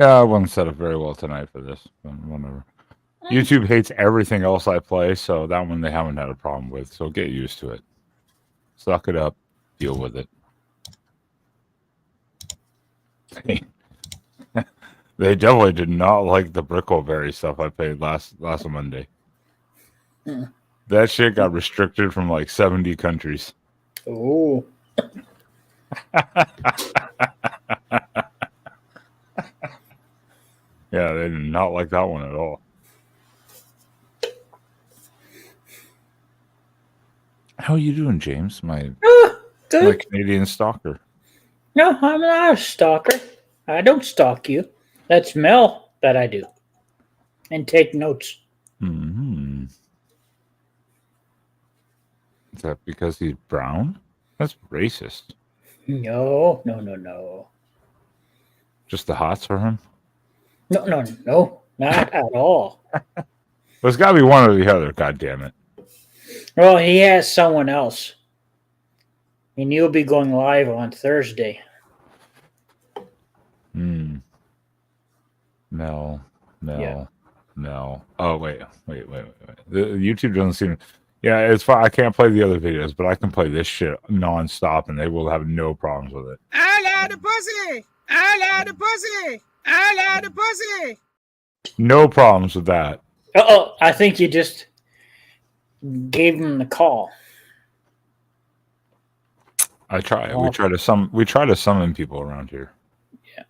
Yeah, I wasn't set up very well tonight for this. But whatever. YouTube hates everything else I play, so that one they haven't had a problem with. So get used to it. Suck it up. Deal with it. They definitely did not like the Brickleberry stuff I played last Monday. That shit got restricted from like 70 countries. Oh. Yeah, they did not like that one at all. How are you doing, James? My Canadian stalker. No, I'm not a stalker. I don't stalk you. That's Mel that I do. And take notes. Mm-hmm. Is that because he's brown? That's racist. No. Just the hots for him? No, not at all. There's got to be one or the other, goddammit. Well, he has someone else. And you'll be going live on Thursday. Mel. Oh, wait. The YouTube doesn't seem... Yeah, it's fine. I can't play the other videos, but I can play this shit nonstop, and they will have no problems with it. I like the pussy. I like the pussy. I like the pussy. No problems with that. Uh-oh, I think you just gave him the call. I try. We try to summon people around here. Yeah.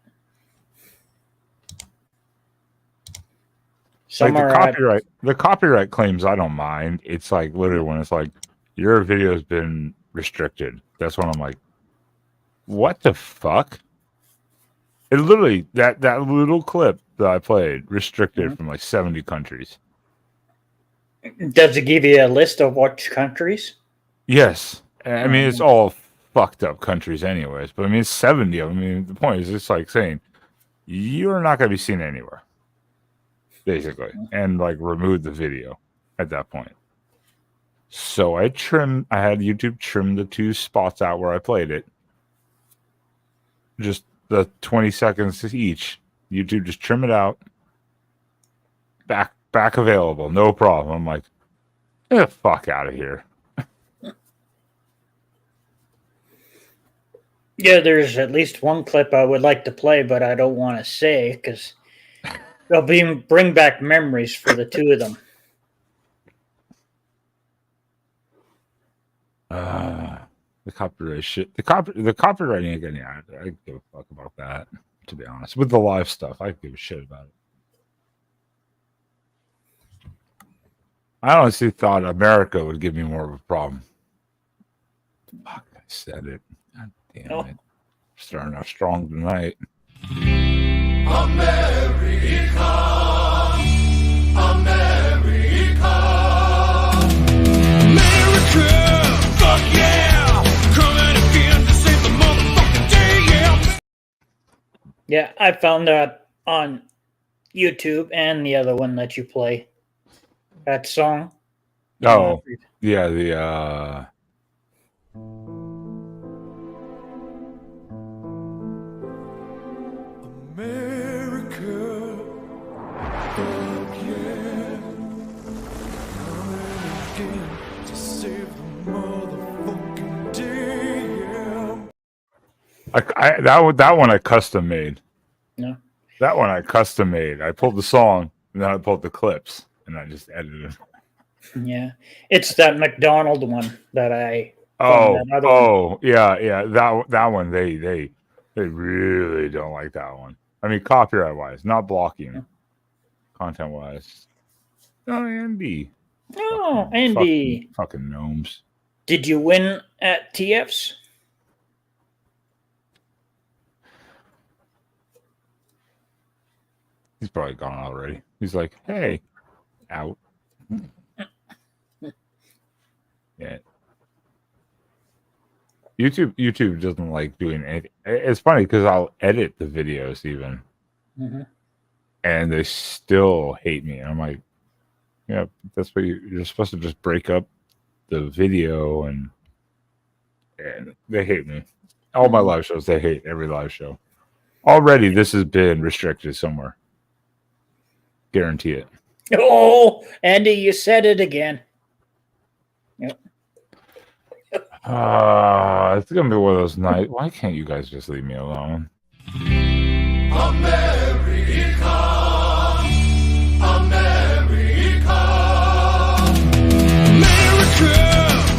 Like the copyright claims, I don't mind. It's like literally when it's like your video's been restricted. That's when I'm like, what the fuck? It literally that little clip that I played restricted from like 70 countries. Does it give you a list of which countries? Yes. I mean, it's all fucked up countries anyways, but I mean, it's 70 of them. I mean, the point is it's like saying you're not going to be seen anywhere, basically, and like remove the video at that point. So I had YouTube trim the 2 spots out where I played it. Just the 20 seconds each. YouTube just trim it out. Back available, no problem. I'm like, get the fuck out of here. Yeah, there's at least one clip I would like to play, but I don't want to say because they'll bring back memories for the 2 of them. The copyright shit. The copywriting again. Yeah, I don't give a fuck about that. To be honest, with the live stuff, I give a shit about it. I honestly thought America would give me more of a problem. Fuck, I said it. God damn it. Starting out strong tonight. America. Fuck yeah. Coming again to save the motherfucking day, yeah. Yeah, I found that on YouTube and the other one that you play. That song. Oh, yeah, the America. Fuck yeah. Coming again to save the motherfucking day, yeah. that one I custom made. No. That one I custom made. I pulled the song and then I pulled the clips and I just edited it. Yeah, it's that McDonald one that I. Yeah. That one they They really don't like that one. I mean, copyright wise, not blocking. Content wise. Oh, Andy. Oh, Andy. Fucking gnomes. Did you win at TF's? He's probably gone already. He's like, hey, out. Yeah. YouTube doesn't like doing anything. It's funny because I'll edit the videos even. Mm-hmm. And they still hate me. And I'm like, yeah, that's what you're supposed to just break up the video and they hate me. All my live shows, they hate every live show. Already, this has been restricted somewhere. Guarantee it. Oh, Andy, you said it again. Yep. It's gonna be one of those nights. Why can't you guys just leave me alone? America,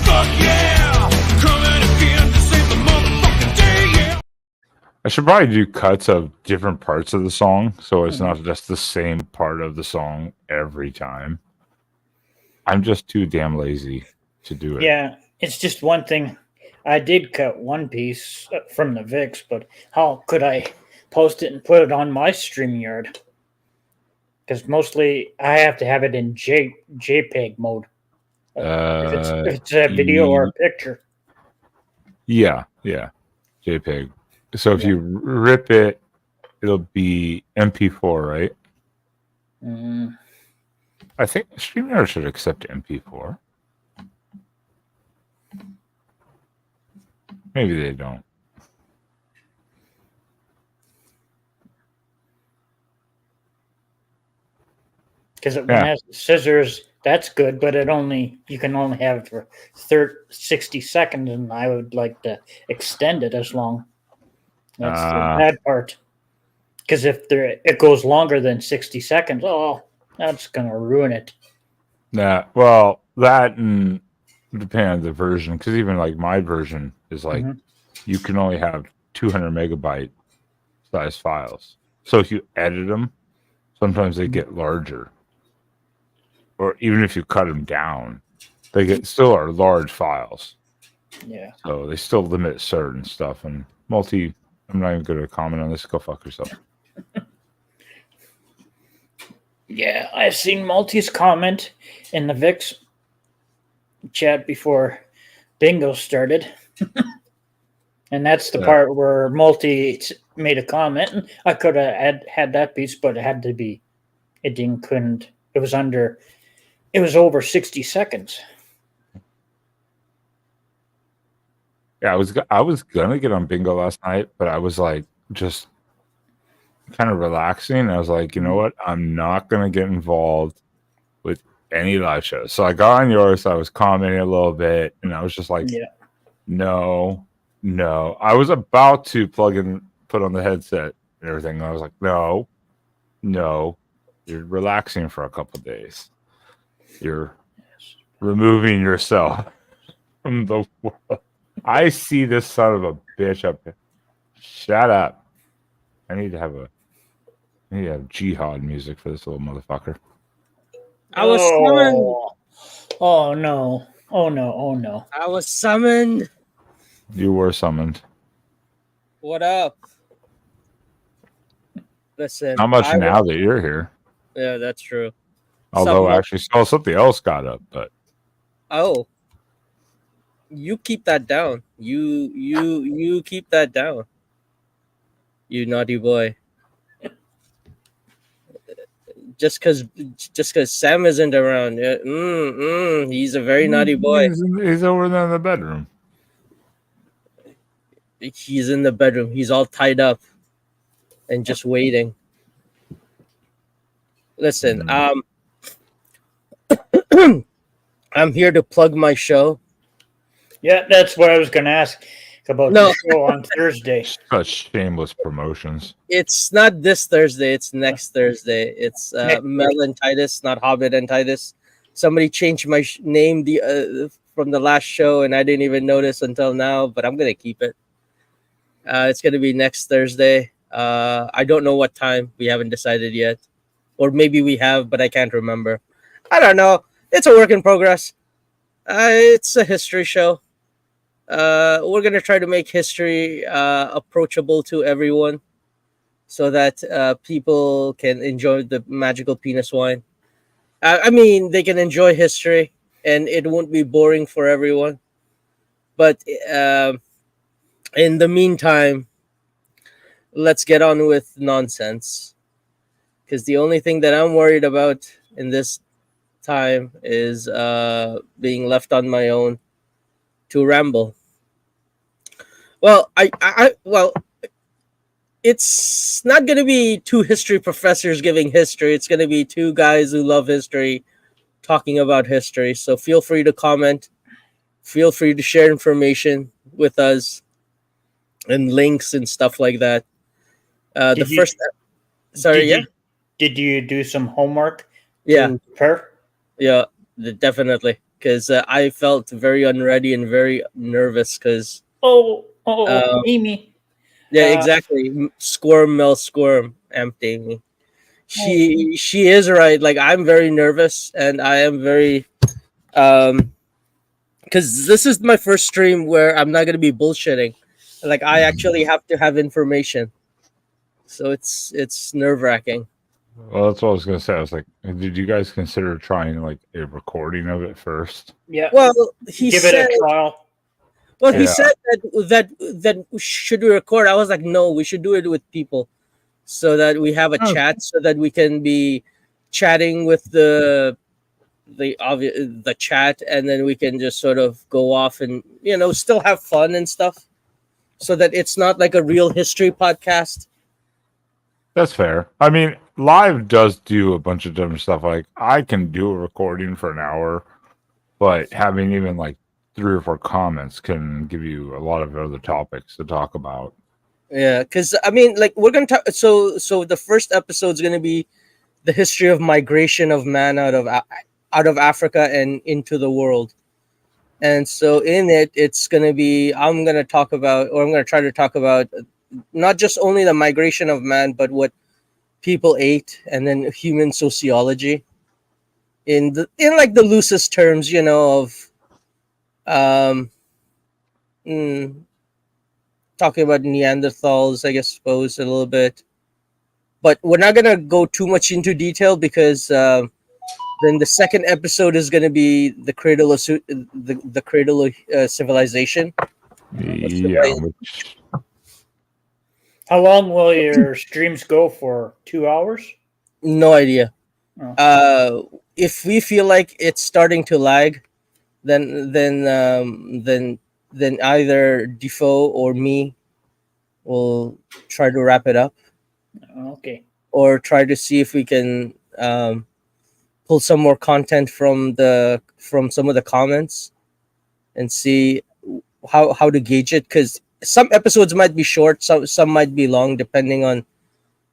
fuck yeah, coming again to save the motherfucking day, yeah. I should probably do cuts of different parts of the song, so it's not just the same part of the song every time. I'm just too damn lazy to do it. Yeah, it's just one thing. I did cut one piece from the VIX, but how could I post it and put it on my StreamYard? Because mostly I have to have it in JPEG mode. If it's a video or a picture. Yeah, JPEG. So if you rip it, it'll be MP4, right? I think StreamYard should accept MP4. Maybe they don't. Because it has scissors, that's good, but you can only have it for 60 seconds, and I would like to extend it as long. That's the bad part. Because if it goes longer than 60 seconds, that's gonna ruin it. Yeah, well, that and depending on the version, because even like my version is like you can only have 200 megabyte size files. So if you edit them, sometimes they get larger. Or even if you cut them down, they still are large files. Yeah. So they still limit certain stuff. And I'm not even going to comment on this. Go fuck yourself. Yeah, I've seen Multi's comment in the VIX chat before Bingo started. And that's the part where Multi made a comment. And I could have had that piece, but it was over 60 seconds. Yeah, I was gonna get on Bingo last night, but I was like just kind of relaxing. I was like, you know what? I'm not gonna get involved with any live shows. So I got on yours. I was commenting a little bit, and I was just like, no. I was about to put on the headset and everything. And I was like, no, you're relaxing for a couple days. You're removing yourself from the world. I see this son of a bitch up here. Shut up. I need to have jihad music for this little motherfucker. I was summoned. Oh no. I was summoned. You were summoned. What up? Listen. Not much now that you're here. Yeah, that's true. Although I actually saw something else got up, but you keep that down. You keep that down. You naughty boy. Just because Sam isn't around, he's a very naughty boy. He's over there in the bedroom. He's in the bedroom. He's all tied up and just waiting. Listen, I'm here to plug my show. Yeah, that's what I was going to ask about the show on Thursday. Such shameless promotions. It's not this Thursday. It's next Thursday. It's Mel and Titus, not Hobbit and Titus. Somebody changed my name from the last show, and I didn't even notice until now, but I'm going to keep it. It's going to be next Thursday. I don't know what time. We haven't decided yet. Or maybe we have, but I can't remember. I don't know. It's a work in progress. It's a history show. We're going to try to make history approachable to everyone so that people can enjoy the magical penis wine. I mean, they can enjoy history and it won't be boring for everyone. But in the meantime, let's get on with nonsense. Because the only thing that I'm worried about in this time is being left on my own to ramble. Well, well, it's not going to be two history professors giving history. It's going to be two guys who love history talking about history. So feel free to comment. Feel free to share information with us and links and stuff like that. Did you do some homework? Yeah. To prepare? Yeah, definitely. Because I felt very unready and very nervous. Because Amy. yeah, exactly. Squirm, Mel, squirm, emptying me. She is right. Like I'm very nervous, and I am very because this is my first stream where I'm not gonna be bullshitting. Like I actually have to have information, so it's nerve wracking. Well, that's what I was gonna say. I was like, did you guys consider trying like a recording of it first? Yeah. Well, he Give said, it a trial. well, he Yeah. said that should we record? I was like, no, we should do it with people, so that we have a chat, so that we can be chatting with the chat, and then we can just sort of go off and still have fun and stuff, so that it's not like a real history podcast. That's fair. I mean, live does do a bunch of different stuff. Like I can do a recording for an hour, but having even like 3 or 4 comments can give you a lot of other topics to talk about. Yeah, because I mean, like we're gonna talk. So the first episode is gonna be the history of migration of man out of Africa and into the world. And so in it, it's gonna be I'm gonna try to talk about not just only the migration of man, but what people ate, and then human sociology in like the loosest terms, of talking about Neanderthals, I suppose a little bit, but we're not gonna go too much into detail because then the second episode is gonna be the cradle of the cradle of civilization. Yeah. How long will your streams go for? 2 hours? No idea. Oh. If we feel like it's starting to lag, then either Defoe or me will try to wrap it up. Okay. Or try to see if we can pull some more content from some of the comments and see how to gauge it, because some episodes might be short, some might be long, depending on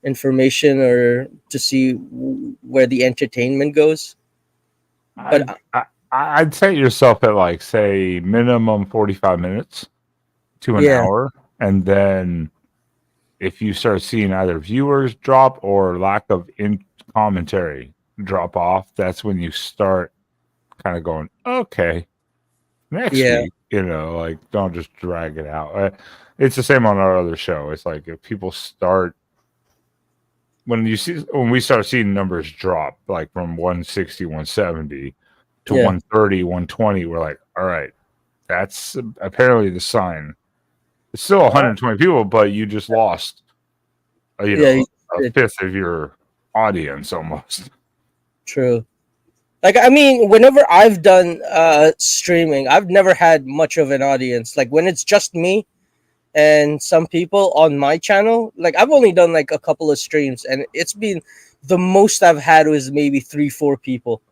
information or to see where the entertainment goes. But I'd set yourself at like say minimum 45 minutes to an hour, and then if you start seeing either viewers drop or lack of commentary drop off, that's when you start kind of going, okay, next week, like don't just drag it out. It's the same on our other show. It's like if people start when we start seeing numbers drop like from 160, 170 to 130, 120, we're like, all right, that's apparently the sign. It's still 120 people, but you just lost a fifth of your audience almost. True. Like, I mean, whenever I've done streaming, I've never had much of an audience. Like when it's just me and some people on my channel, like I've only done like a couple of streams, and it's been the most I've had was maybe 3-4 people.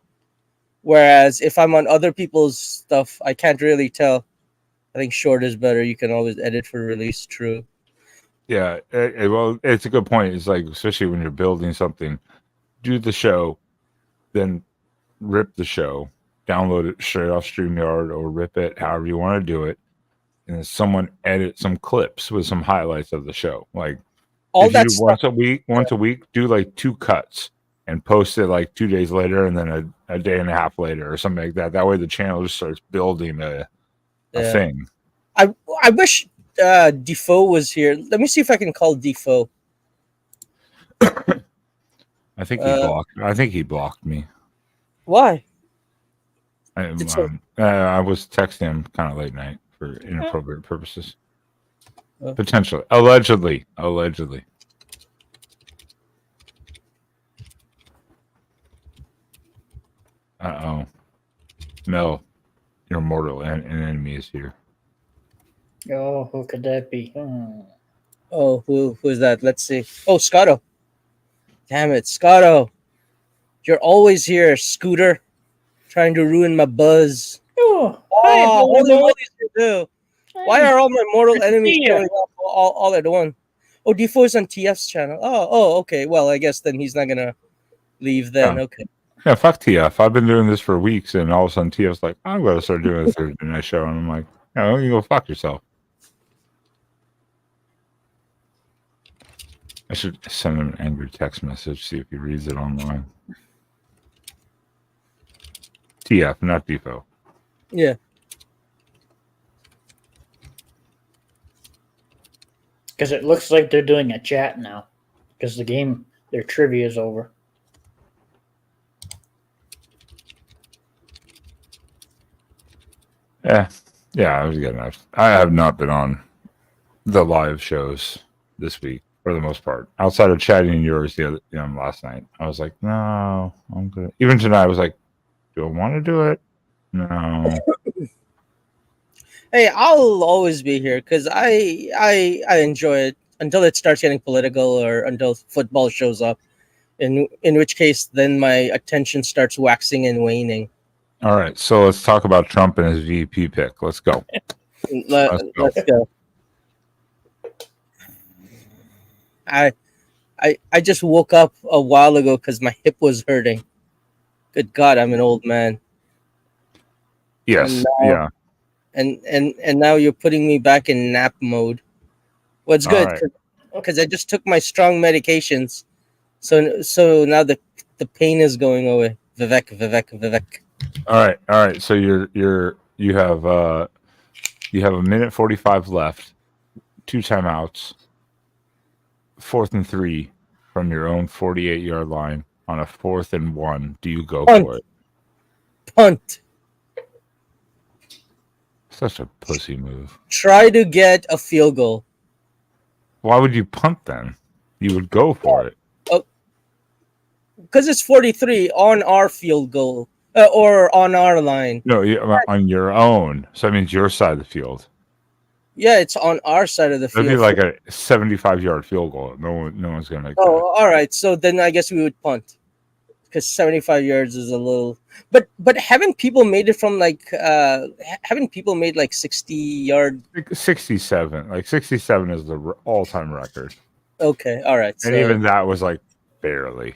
Whereas if I'm on other people's stuff, I can't really tell. I think short is better. You can always edit for release. True. Yeah. Well, it's a good point. It's like, especially when you're building something, do the show, then rip the show, download it straight off StreamYard or rip it, however you want to do it. and then someone edit some clips with some highlights of the show. Like All if that you do stuff. once a week, do like 2 cuts and post it like 2 days later and then a day and a half later or something like that. That way the channel just starts building a Yeah. thing. I wish Defoe was here. Let me see if I can call Defoe. I think he blocked me. Why? I was texting him kind of late night for inappropriate purposes. Potentially. Allegedly. Uh-oh. Mel, your mortal enemy is here. Oh, who could that be? Oh, who is that? Let's see. Oh, Scotto. Damn it, Scotto. You're always here, Scooter. Trying to ruin my buzz. Oh, Oh, holy moly, you do. Why are all my mortal enemies Yeah. showing up all at once? Oh, Defoe's on TF's channel. Oh, okay. Well, I guess then he's not gonna leave then. Yeah. Okay. Yeah, fuck TF. I've been doing this for weeks, and all of a sudden TF's like, I'm going to start doing a Thursday night show. And I'm like, no, you go fuck yourself. I should send him an angry text message, see if he reads it online. TF, not Defo. Yeah. Because it looks like they're doing a chat now. Because their trivia is over. Yeah, I was getting that. I have not been on the live shows this week for the most part. Outside of chatting yours last night, I was like, no, I'm good. Even tonight, I was like, do I want to do it? No. Hey, I'll always be here because I enjoy it until it starts getting political or until football shows up. In which case, then my attention starts waxing and waning. All right, so let's talk about Trump and his VP pick. Let's go. Let's go. I just woke up a while ago because my hip was hurting. Good God, I'm an old man. Yes. And and now you're putting me back in nap mode. What's good? Because I just took my strong medications, so now the pain is going away. Vivek. All right. So you have a minute 45 left, 2 timeouts, 4th and 3 from your own 48-yard line on a 4th and 1. Do you go for it? Punt. Such a pussy move. Try to get a field goal. Why would you punt then? You would go for it. Because it's 43 on our field goal or on our line. No, on your own. So that means your side of the field. Yeah, it's on our side of the field. That'd be like a 75-yard field goal. No one's gonna make that. All right. So then I guess we would punt because 75 yards is a little. But haven't people made it from like 60-yard? 67. Like 67 is the all-time record. Okay. All right. And even that was like barely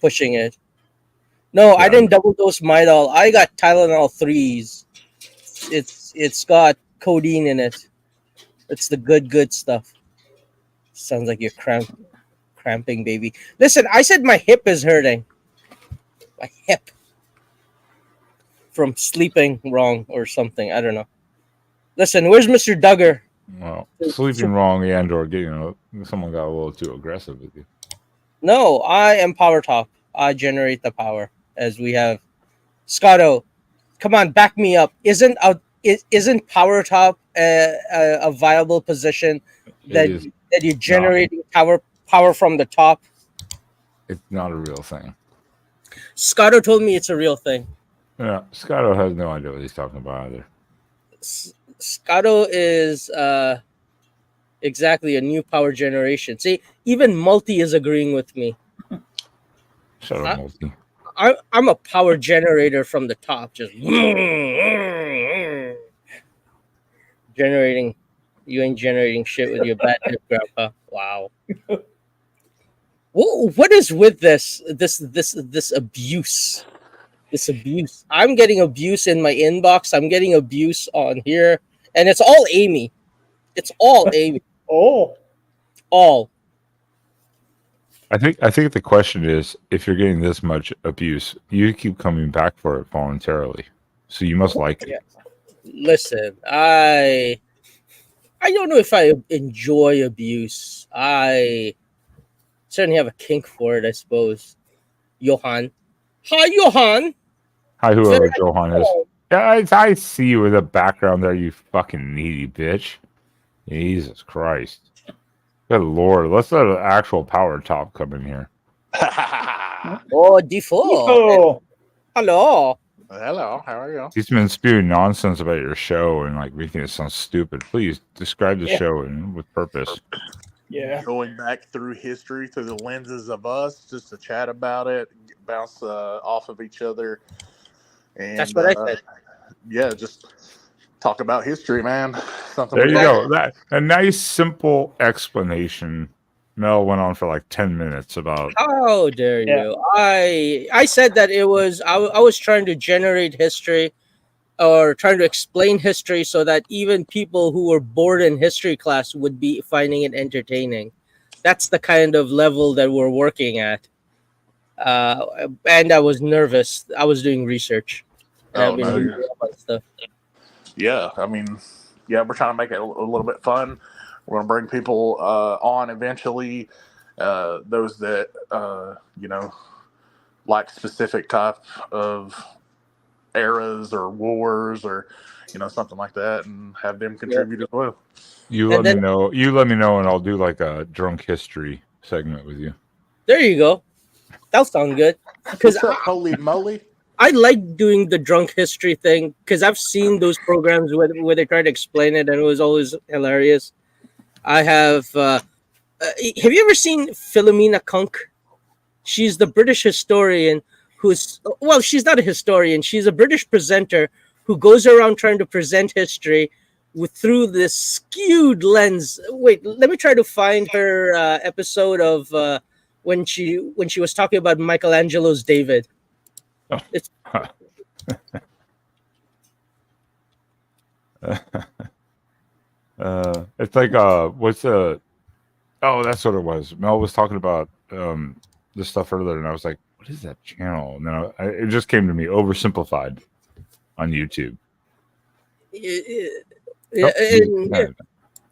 pushing it. No, I didn't double dose Midol. I got Tylenol 3s. It's got codeine in it. It's the good stuff. Sounds like you're cramping, baby. Listen, I said my hip is hurting. My hip. From sleeping wrong or something. I don't know. Listen, where's Mr. Duggar? Well, sleeping wrong and or someone got a little too aggressive with you. No, I am power top. I generate the power as we have Scotto. Come on, back me up. Isn't power top a viable position that you're generating power from the top? It's not a real thing. Scotto told me it's a real thing. Yeah, Scotto has no idea what he's talking about either. Scotto is exactly a new power generation. See, even Multi is agreeing with me. Shut up, Multi. I'm a power generator from the top, just generating. You ain't generating shit with your bad hip, Grandpa. Wow. What is with this abuse? This abuse. I'm getting abuse in my inbox. I'm getting abuse on here, and it's all Amy. It's all Amy. Oh, All. I think the question is, if you're getting this much abuse, you keep coming back for it voluntarily, so you must like it. Yeah. Listen, I don't know if I enjoy abuse. I certainly have a kink for it, I suppose. Johan. Hi, Johan. Hi, whoever Very Johan is. cool. Yeah, I see you with a background there, you fucking needy bitch. Jesus Christ. Good Lord. Let's let an actual power top come in here. Oh, Defoe. oh, Hello. Hello, how are you? He's been spewing nonsense about your show and like making it sound stupid. Please describe the Yeah. show and with purpose. yeah. Going back through history through the lenses of us, just to chat about it, bounce off of each other, and That's what I said. Yeah, just talk about history, man. Something. There we you like. go. That a nice simple explanation. Mel went on for like 10 minutes about How dare Yeah. you? I said that it was I was trying to generate history or trying to explain history so that even people who were bored in history class would be finding it entertaining. That's the kind of level that we're working at. And I was nervous. I was doing research. And Oh, I've been no, reading you're- up on stuff. Yeah, I mean, yeah, we're trying to make it a little bit fun. We're gonna bring people on eventually. Those that like specific type of eras or wars or something like that, and have them contribute as well. you And let me know. You let me know and I'll do like a drunk history segment with you. There you go. That'll sound good. Because What's up, holy moly? I like doing the drunk history thing because I've seen those programs where they try to explain it and it was always hilarious. I have. Have you ever seen Philomena Kunk? She's the British historian she's not a historian. She's a British presenter who goes around trying to present history through this skewed lens. Wait, let me try to find her episode of when she was talking about Michelangelo's David. Oh. It's It's like what's the that's what it was. Mel was talking about this stuff earlier and I was like, what is that channel? And then it just came to me, Oversimplified on YouTube. yeah, Nope,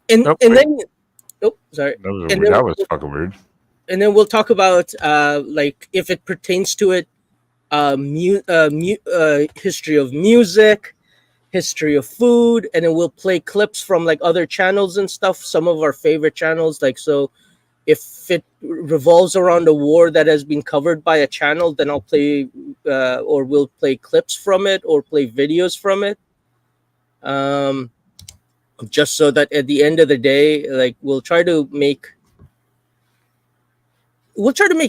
and Nope, then sorry. that was and weird. then- That was fucking weird. And then we'll talk about like if it pertains to it, history of music, history of food, and then we'll play clips from like other channels and stuff. Some of our favorite channels, like so. If it revolves around a war that has been covered by a channel, then I'll play or we'll play clips from it or play videos from it. Just so that at the end of the day, like we'll try to make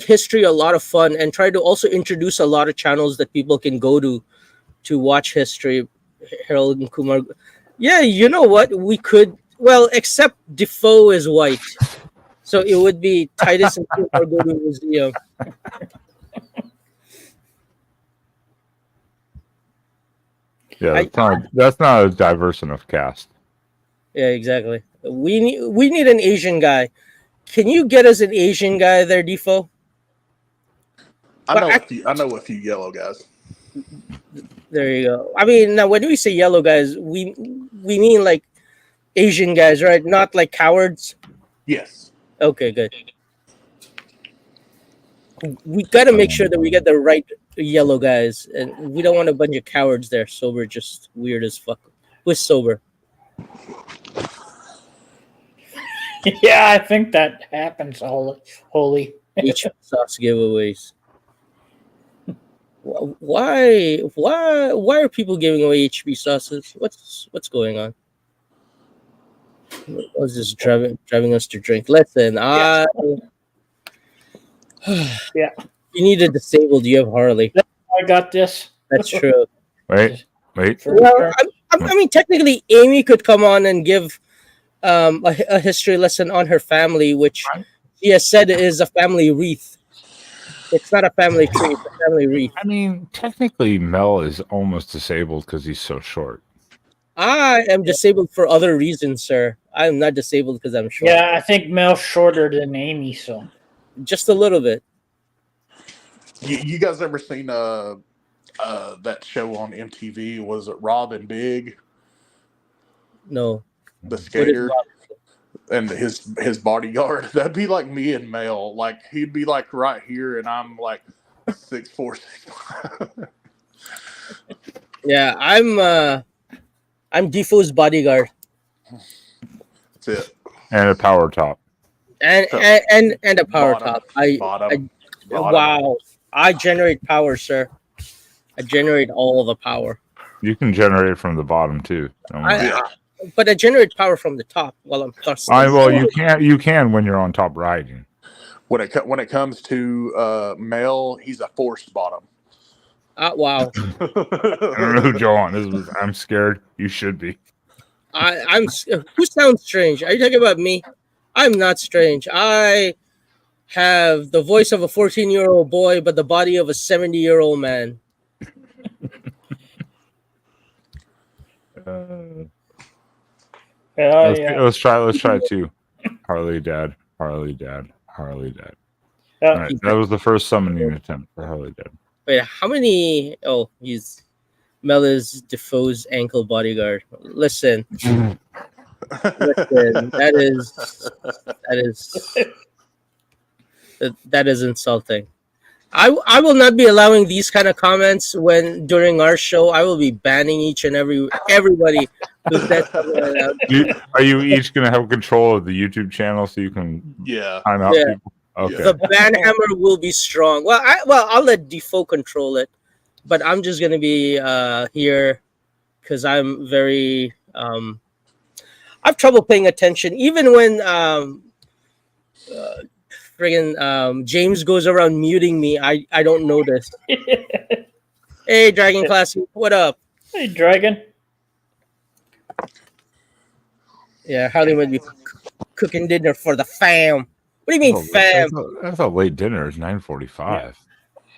history a lot of fun and try to also introduce a lot of channels that people can go to watch history. Harold and Kumar. Yeah, you know what? We could, well, except Defoe is white. So it would be Titus and Kumar go to a museum. Yeah, that's not a diverse enough cast. Yeah, exactly. We need an Asian guy. Can you get us an Asian guy there, Defoe? I know Well, a few yellow guys. There you go. I mean, now when we say yellow guys, we mean like Asian guys, right? Not like cowards. Yes. Okay, good. We got to make sure that we get the right yellow guys, and we don't want a bunch of cowards there. Sober, just weird as fuck. Who's sober? Yeah, I think that happens. Holy. H sauce giveaways. Why are people giving away HB sauces? What's going on? What's this driving us to drink? Listen, Yeah. You need a disabled. You have Harley. I got this. That's true. Wait. For Well, sure. I mean, technically, Amy could come on and give a history lesson on her family, which she has said is a family wreath. It's not a family tree; it's a family wreath. I mean, technically, Mel is almost disabled because he's so short. I am disabled for other reasons, sir. I'm not disabled because I'm short. Yeah, I think Mel's shorter than Amy, so Just a little bit. You guys ever seen that show on MTV? Was it Rob and Big, No. the What is skater, Rob? and his bodyguard? That'd be like me and Mel. Like he'd be like right here, and I'm like 6'4", 6'5". Yeah, I'm Defoe's bodyguard. That's it. And a power top. And a power Bottom. top. I Bottom. wow. I generate power, sir. I generate all the power. You can generate it from the bottom too. Don't worry. But I generate power from the top while I'm thirsty. Well, you can when you're on top riding. When it comes to Mel, he's a forced bottom. Wow. I don't know who Joe is. I'm scared. You should be. I'm. Who sounds strange? Are you talking about me? I'm not strange. I have the voice of a 14-year-old boy, but the body of a 70-year-old man. Let's try two. Harley Dad. All right, that was the first summoning attempt for Harley Dad. Wait, how many? Oh, Mel is Defoe's ankle bodyguard. Listen, that is insulting. I will not be allowing these kind of comments during our show. I will be banning each and everybody. Are you each going to have control of the YouTube channel so you can time out people? Okay. The ban hammer will be strong. Well, I'll let Defoe control it, but I'm just gonna be here because I'm very I have trouble paying attention even when James goes around muting me. I don't notice. Hey, Dragon Classy, what up? Hey, Dragon. Yeah, Harley would be cooking dinner for the fam. What do you mean, fam? That's a late dinner. It's 9:45.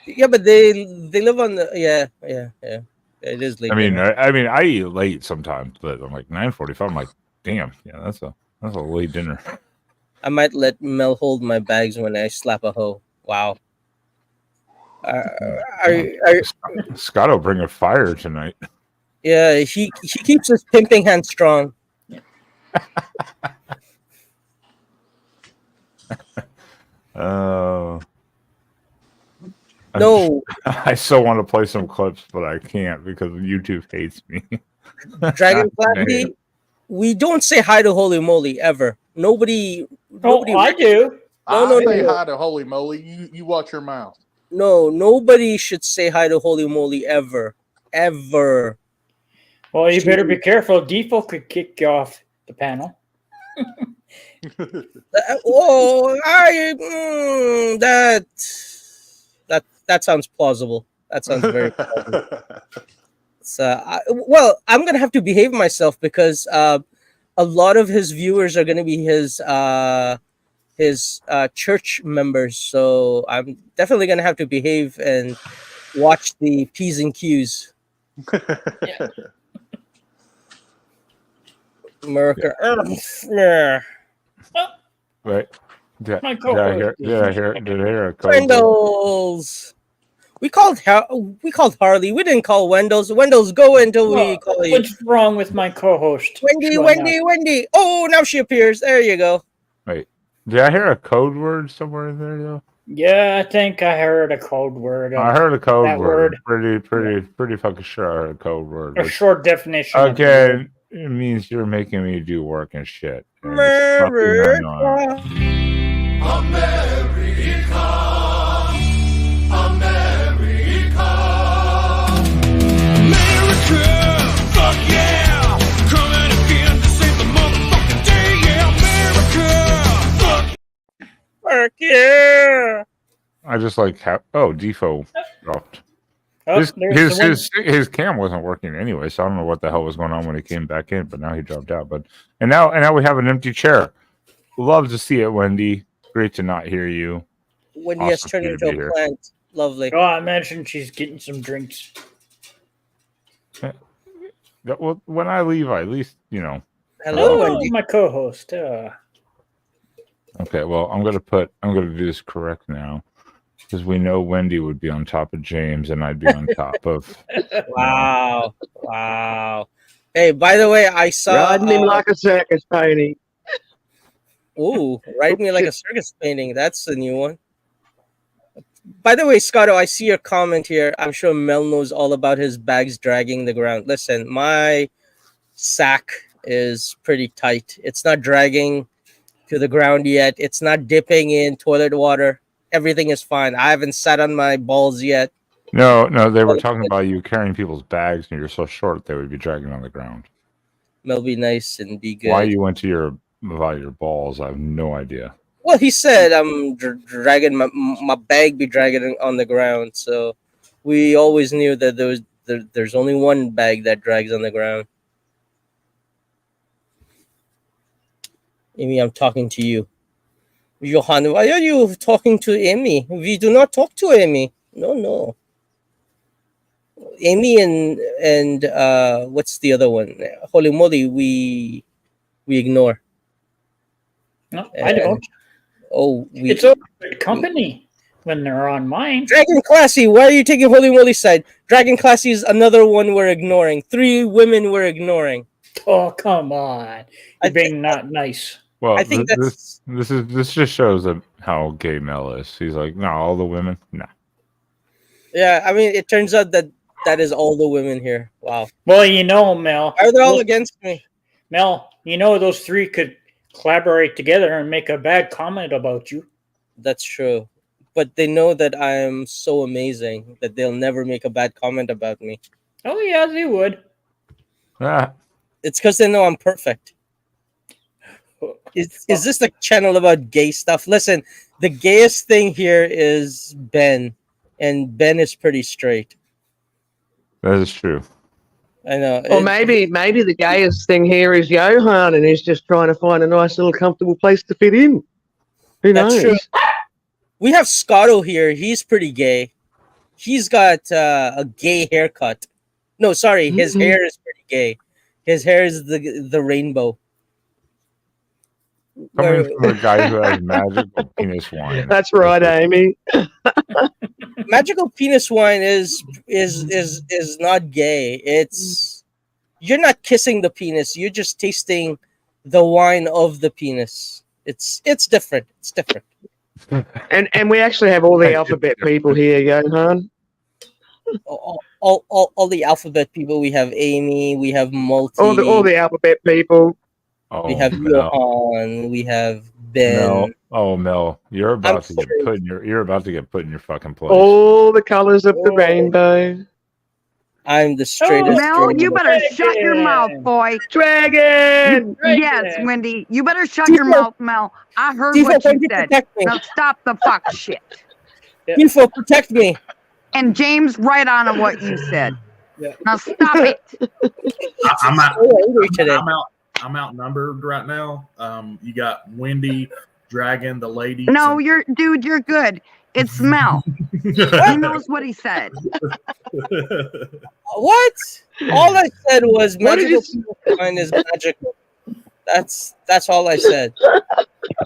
Yeah, but they live on the yeah. It is late. I mean, I eat late sometimes, but I'm like 9:45. I'm like, damn, yeah, that's a late dinner. I might let Mel hold my bags when I slap a hoe. Wow. Scott will bring a fire tonight. Yeah, he keeps his pimping hand strong. No. I still want to play some clips, but I can't because YouTube hates me. Dragon Clappy, we don't say hi to Holy Moly ever. Nobody. I do. I say hi to Holy Moly. You watch your mouth. No, nobody should say hi to Holy Moly ever. Well, you better be careful. Default could kick you off the panel. That sounds plausible. That sounds very plausible. Well, I'm gonna have to behave myself because a lot of his viewers are gonna be his church members. So I'm definitely gonna have to behave and watch the P's and Q's. Yeah. America. Yeah. Right. Did I hear a code? Wendell's. We called Harley. We didn't call Wendell's. Wendell's go until we call you. What's wrong with my co-host? Wendy. Oh, now she appears. There you go. Wait. Did I hear a code word somewhere in there though? Yeah, I think I heard a code word. I heard a code word. Pretty fucking sure I heard a code word. A short definition. Okay, it means you're making me do work and shit. And Fuck yeah! Coming again to save the motherfucking day, yeah, America! Fuck yeah! I just like Defoe dropped. Oh, His cam wasn't working anyway, so I don't know what the hell was going on when he came back in, but now he dropped out. And now we have an empty chair. Love to see it, Wendy. Great to not hear you. Wendy has turned into a plant. Lovely. Oh, I imagine she's getting some drinks. Well, when I leave, I at least, Hello, Oh, Wendy. my co-host. Okay, well, I'm gonna do this correct now because we know Wendy would be on top of James and I'd be on top of. Wow. Wow. Hey, by the way, I saw. Riding him like a circus pony. Ooh, ride me like a circus painting. That's a new one. By the way, Scotto, I see your comment here. I'm sure Mel knows all about his bags dragging the ground. Listen, my sack is pretty tight. It's not dragging to the ground yet. It's not dipping in toilet water. Everything is fine. I haven't sat on my balls yet. No, they were talking about you carrying people's bags and you're so short they would be dragging on the ground. Mel, be nice and be good. Why you went to about your balls, I have no idea. Well, he said I'm dragging my bag be dragging on the ground. So we always knew that there's only one bag that drags on the ground. Amy, I'm talking to you. Johan, why are you talking to Amy? We do not talk to Amy. No. Amy and what's the other one? Holy moly, we ignore. No, I don't. It's a good company when they're on mine. Dragon Classy, why are you taking Holy Moly side? Dragon Classy is another one we're ignoring. 3 women we're ignoring. Oh, come on. You're being not nice. Well, I think this just shows how gay Mel is. He's like, no, all the women, no. Yeah, I mean, it turns out that is all the women here. Wow. Well, Mel. Are they all against me? Mel, those 3 could collaborate together and make a bad comment about you. That's true. But they know that I am so amazing that they'll never make a bad comment about me. Oh, yeah, they would. Ah. It's because they know I'm perfect. Is this the channel about gay stuff? Listen, the gayest thing here is Ben, and Ben is pretty straight. That is true. I know. Or maybe the gayest thing here is Johan, and he's just trying to find a nice little comfortable place to fit in. Who knows? That's true. We have Scotto here. He's pretty gay. He's got a gay haircut. No, sorry, his hair is pretty gay. His hair is the rainbow. Coming from a guy who has magical penis wine. That's right, Amy. Magical penis wine is not gay. It's you're not kissing the penis. You're just tasting the wine of the penis. It's different. It's different. And we actually have all the alphabet people here, Johan. All the alphabet people. We have Amy. We have Multi. All the alphabet people. We have Johan. We have Ben. Mel, you're about to get put in your fucking place. All the colors of the rainbow. I'm the straightest. Mel, you better shut your mouth, boy. Dragon! Yes, Wendy, you better shut your mouth, Mel. I heard what you said. Now stop the fuck shit. Info, protect me. And James, right on what you said. Now stop it. I'm outnumbered right now. You got Wendy, Dragon, the ladies. No, you're good. It's Mel. He knows what he said. What? All I said was magical wine is magical. That's all I said.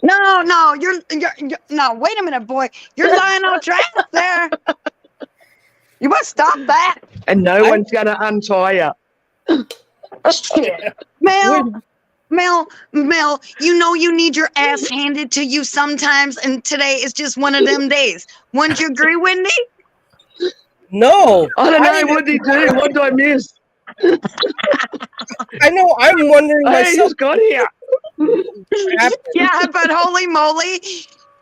No, you're no. Wait a minute, boy. You're lying on track there. You must stop that. And no one's gonna untie you. Shit. Mel, you need your ass handed to you sometimes, and today is just one of them days. Wouldn't you agree, Wendy? No. I don't know. What did he do? What did I miss? I know. I'm wondering myself. He just got here. Yeah, but holy moly,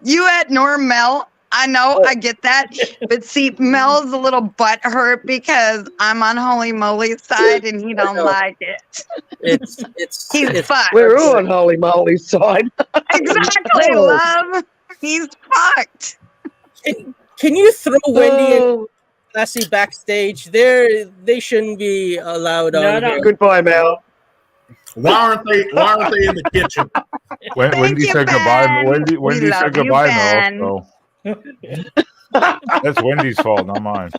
you at Norm Mel. I know, I get that. But see, Mel's a little butt hurt because I'm on Holy Moly's side and he don't like it. He's fucked. We're all on Holy Moly's side. Exactly, love. He's fucked. Can you throw Wendy and Lassie backstage? They shouldn't be allowed on here. Goodbye, Mel. Why aren't they in the kitchen? Wendy said goodbye. Wendy said goodbye, Mel. So. That's Wendy's fault, not mine.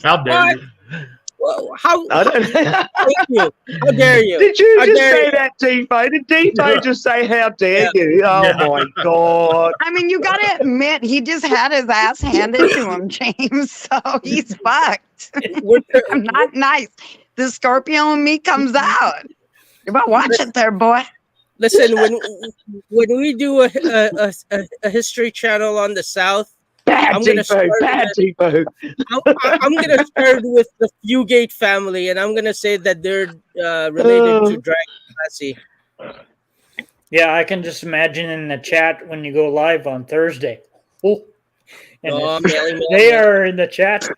How dare you? How? I don't. Thank you. How dare you? Did you How just dare say you? that, Defo? Did Defo just say, "How dare you"? Oh Yeah. my god! I mean, you got to admit, he just had his ass handed to him, James. So he's fucked. I'm not nice. The Scorpio in me comes out. You better watch it there, boy. Listen, when we do a history channel on the South, Bad I'm gonna Defo, bad Defo. I'm gonna start with the Fugate family, and I'm gonna say that they're related to Dragon Lassie. Yeah, I can just imagine in the chat when you go live on Thursday. Oh, and they are in the chat.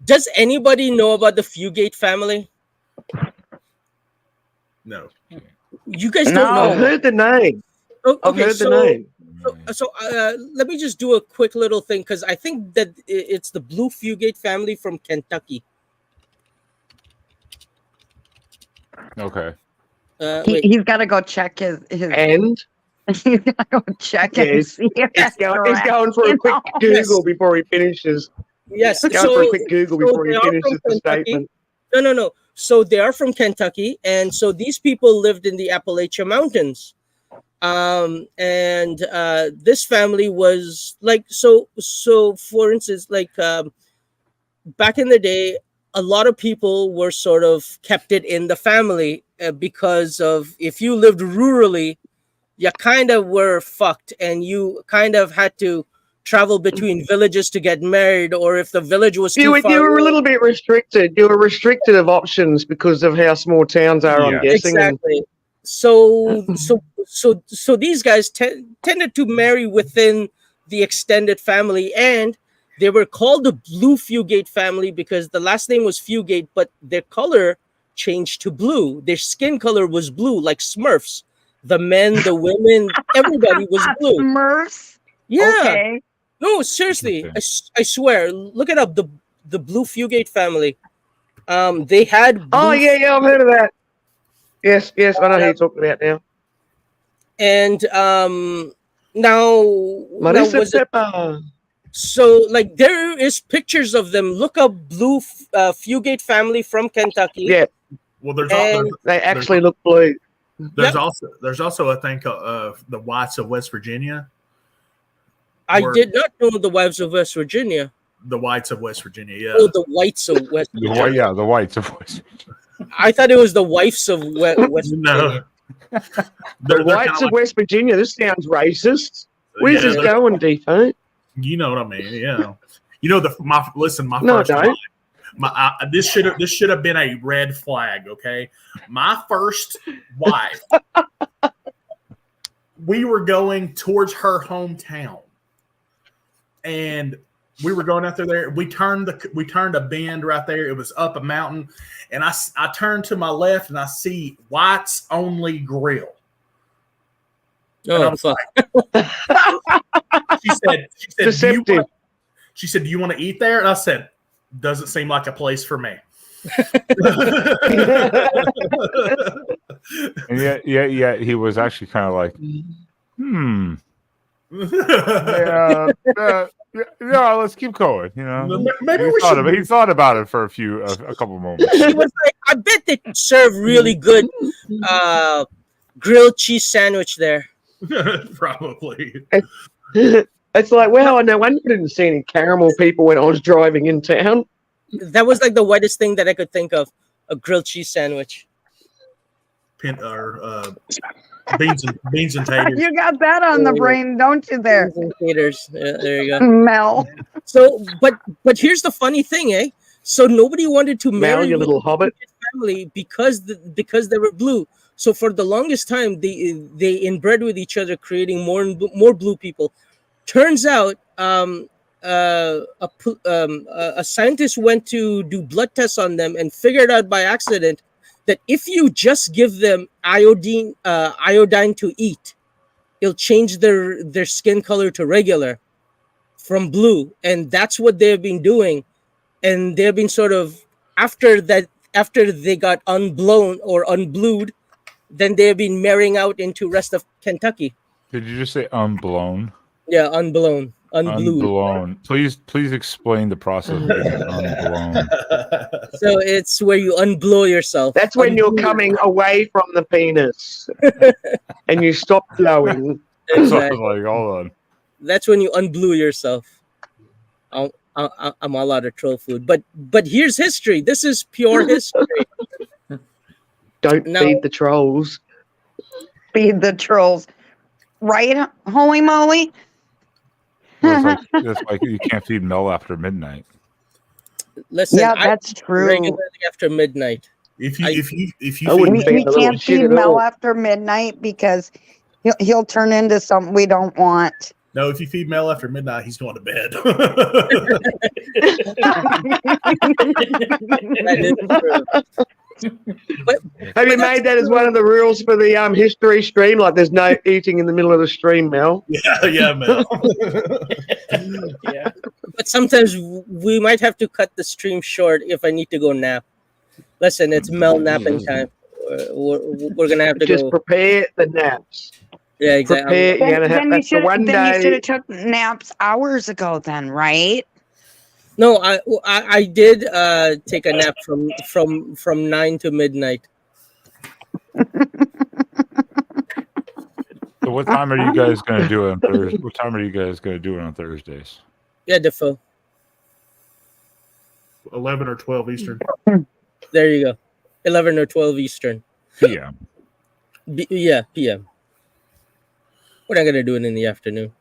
Does anybody know about the Fugate family? No. You guys don't No. know. I've heard the name. Oh, I've heard the name. So let me just do a quick little thing because I think that it's the Blue Fugate family from Kentucky. Okay. He's got to go check his And he's got to go check and yes, see if he's that's going correct, for a you quick know? Google before he finishes. Yes, He's going for a quick Google before he they are from finishes the Kentucky. statement. No. So they are from Kentucky, and so these people lived in the Appalachian Mountains. And this family was like so. For instance, like back in the day, a lot of people were sort of kept it in the family because of if you lived rurally, you kind of were fucked, and you kind of had to travel between villages to get married, or if the village was too far You were away, a little bit restricted. You were restricted of options because of how small towns are. I'm guessing. exactly. So these guys tended to marry within the extended family, and they were called the Blue Fugate family because the last name was Fugate, but their color changed to blue. Their skin color was blue, like Smurfs. The men, the women, everybody was blue. Smurfs? Yeah. Okay. No, seriously, I swear. Look it up. The Blue Fugate family. They had. Oh yeah, I've heard of that. Yes, I know who you're talking about now. And now Marissa was it, Pepper. so like there is pictures of them. Look up Blue Fugate family from Kentucky. Yeah. Well, They actually look blue. There's also I think the Whites of West Virginia. I did not know the Wives of West Virginia. The Whites of West Virginia, yeah. Oh, the Whites of West Virginia. The Whites of West Virginia. I thought it was the wives of West Virginia. No. The Whites of West Virginia. This sounds racist. Where's this going, Defo? You know what I mean? Yeah. You know my No, first I don't. wife. This should have been a red flag. Okay, my first wife. We were going towards her hometown, and we were going out there. We turned a bend right there. It was up a mountain, and I turned to my left, and I see Whites Only Grill. Oh, fuck. She said, Deceptive. do you want to eat there? And I said, doesn't seem like a place for me. And yet he was actually kind of like, yeah, let's keep going. You know, maybe he thought about it for a couple moments. She was like, I bet they serve really good grilled cheese sandwich there. Probably. It's like, well, no wonder I didn't see any caramel people when I was driving in town. That was like the whitest thing that I could think of, a grilled cheese sandwich. Beans and taters. You got that on the brain, don't you? There, Beans and taters. Yeah, there you go. Mel. So, but here's the funny thing, eh? So nobody wanted to marry Mel, you little hobbit. family because they were blue. So for the longest time, they inbred with each other, creating more blue people. Turns out, a scientist went to do blood tests on them and figured out by accident that if you just give them iodine to eat, it'll change their skin color to regular from blue, and that's what they've been doing. And they've been sort of after they got unblown or unblued, then they've been marrying out into rest of Kentucky. Did you just say unblown? Yeah, unblown. Unblown. Please explain the process of being unblown. So it's where you unblow yourself. That's when you're Unblow coming away from the penis and you stop blowing. So I was Exactly. like, hold on. That's when you unblue yourself. I'm all out of troll food, but here's history. This is pure history. Don't No. feed the trolls. Feed the trolls. Right? Holy moly. Well, it's like you can't feed Mel after midnight. Listen, Yeah, I that's true. regularly after midnight. If I- you I feed wouldn't me- feed We the little can't shit feed at Mel all. after midnight because he'll turn into something we don't want. no, if you feed Mel after midnight, he's going to bed. That is true. But Have you made that as one of the rules for the history stream? Like, there's no eating in the middle of the stream, Mel. yeah, Mel. Yeah. but sometimes we might have to cut the stream short if I need to go nap. Listen, it's Mel napping time. We're gonna have to Just go. prepare the naps. Yeah, exactly. Prepare. You're gonna have Then that's the one you should day. have took naps hours ago then, right? No, I did take a nap from 9 to midnight. So what time are you guys going to do it on Thursday? What time are you guys going to do it on Thursdays? Yeah, Defoe. 11 or 12 Eastern. There you go. 11 or 12 Eastern. PM. Yeah, PM. We're not gonna do it in the afternoon.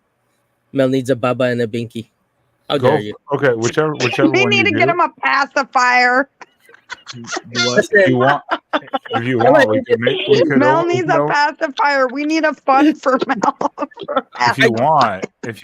Mel needs a baba and a binky. How Go. dare you? Okay, whichever We one need you to do. get him a pacifier. If you want, we could make. We could Mel al- needs you know, a pacifier. We need a fun for Mel. if you want, just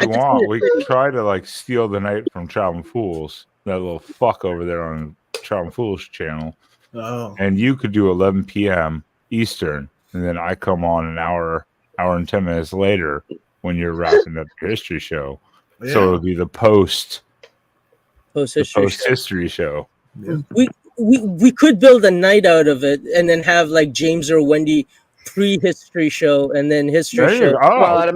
we could try to like steal the night from Child Fools, that little fuck over there on Child Fools channel, Oh. and you could do 11 p.m. Eastern, and then I come on an hour and 10 minutes later when you're wrapping up your history show. Yeah. So it would be the post Post-history. history show. We could build a night out of it and then have like James or Wendy pre-history show and then history There you show. go. Well, I'd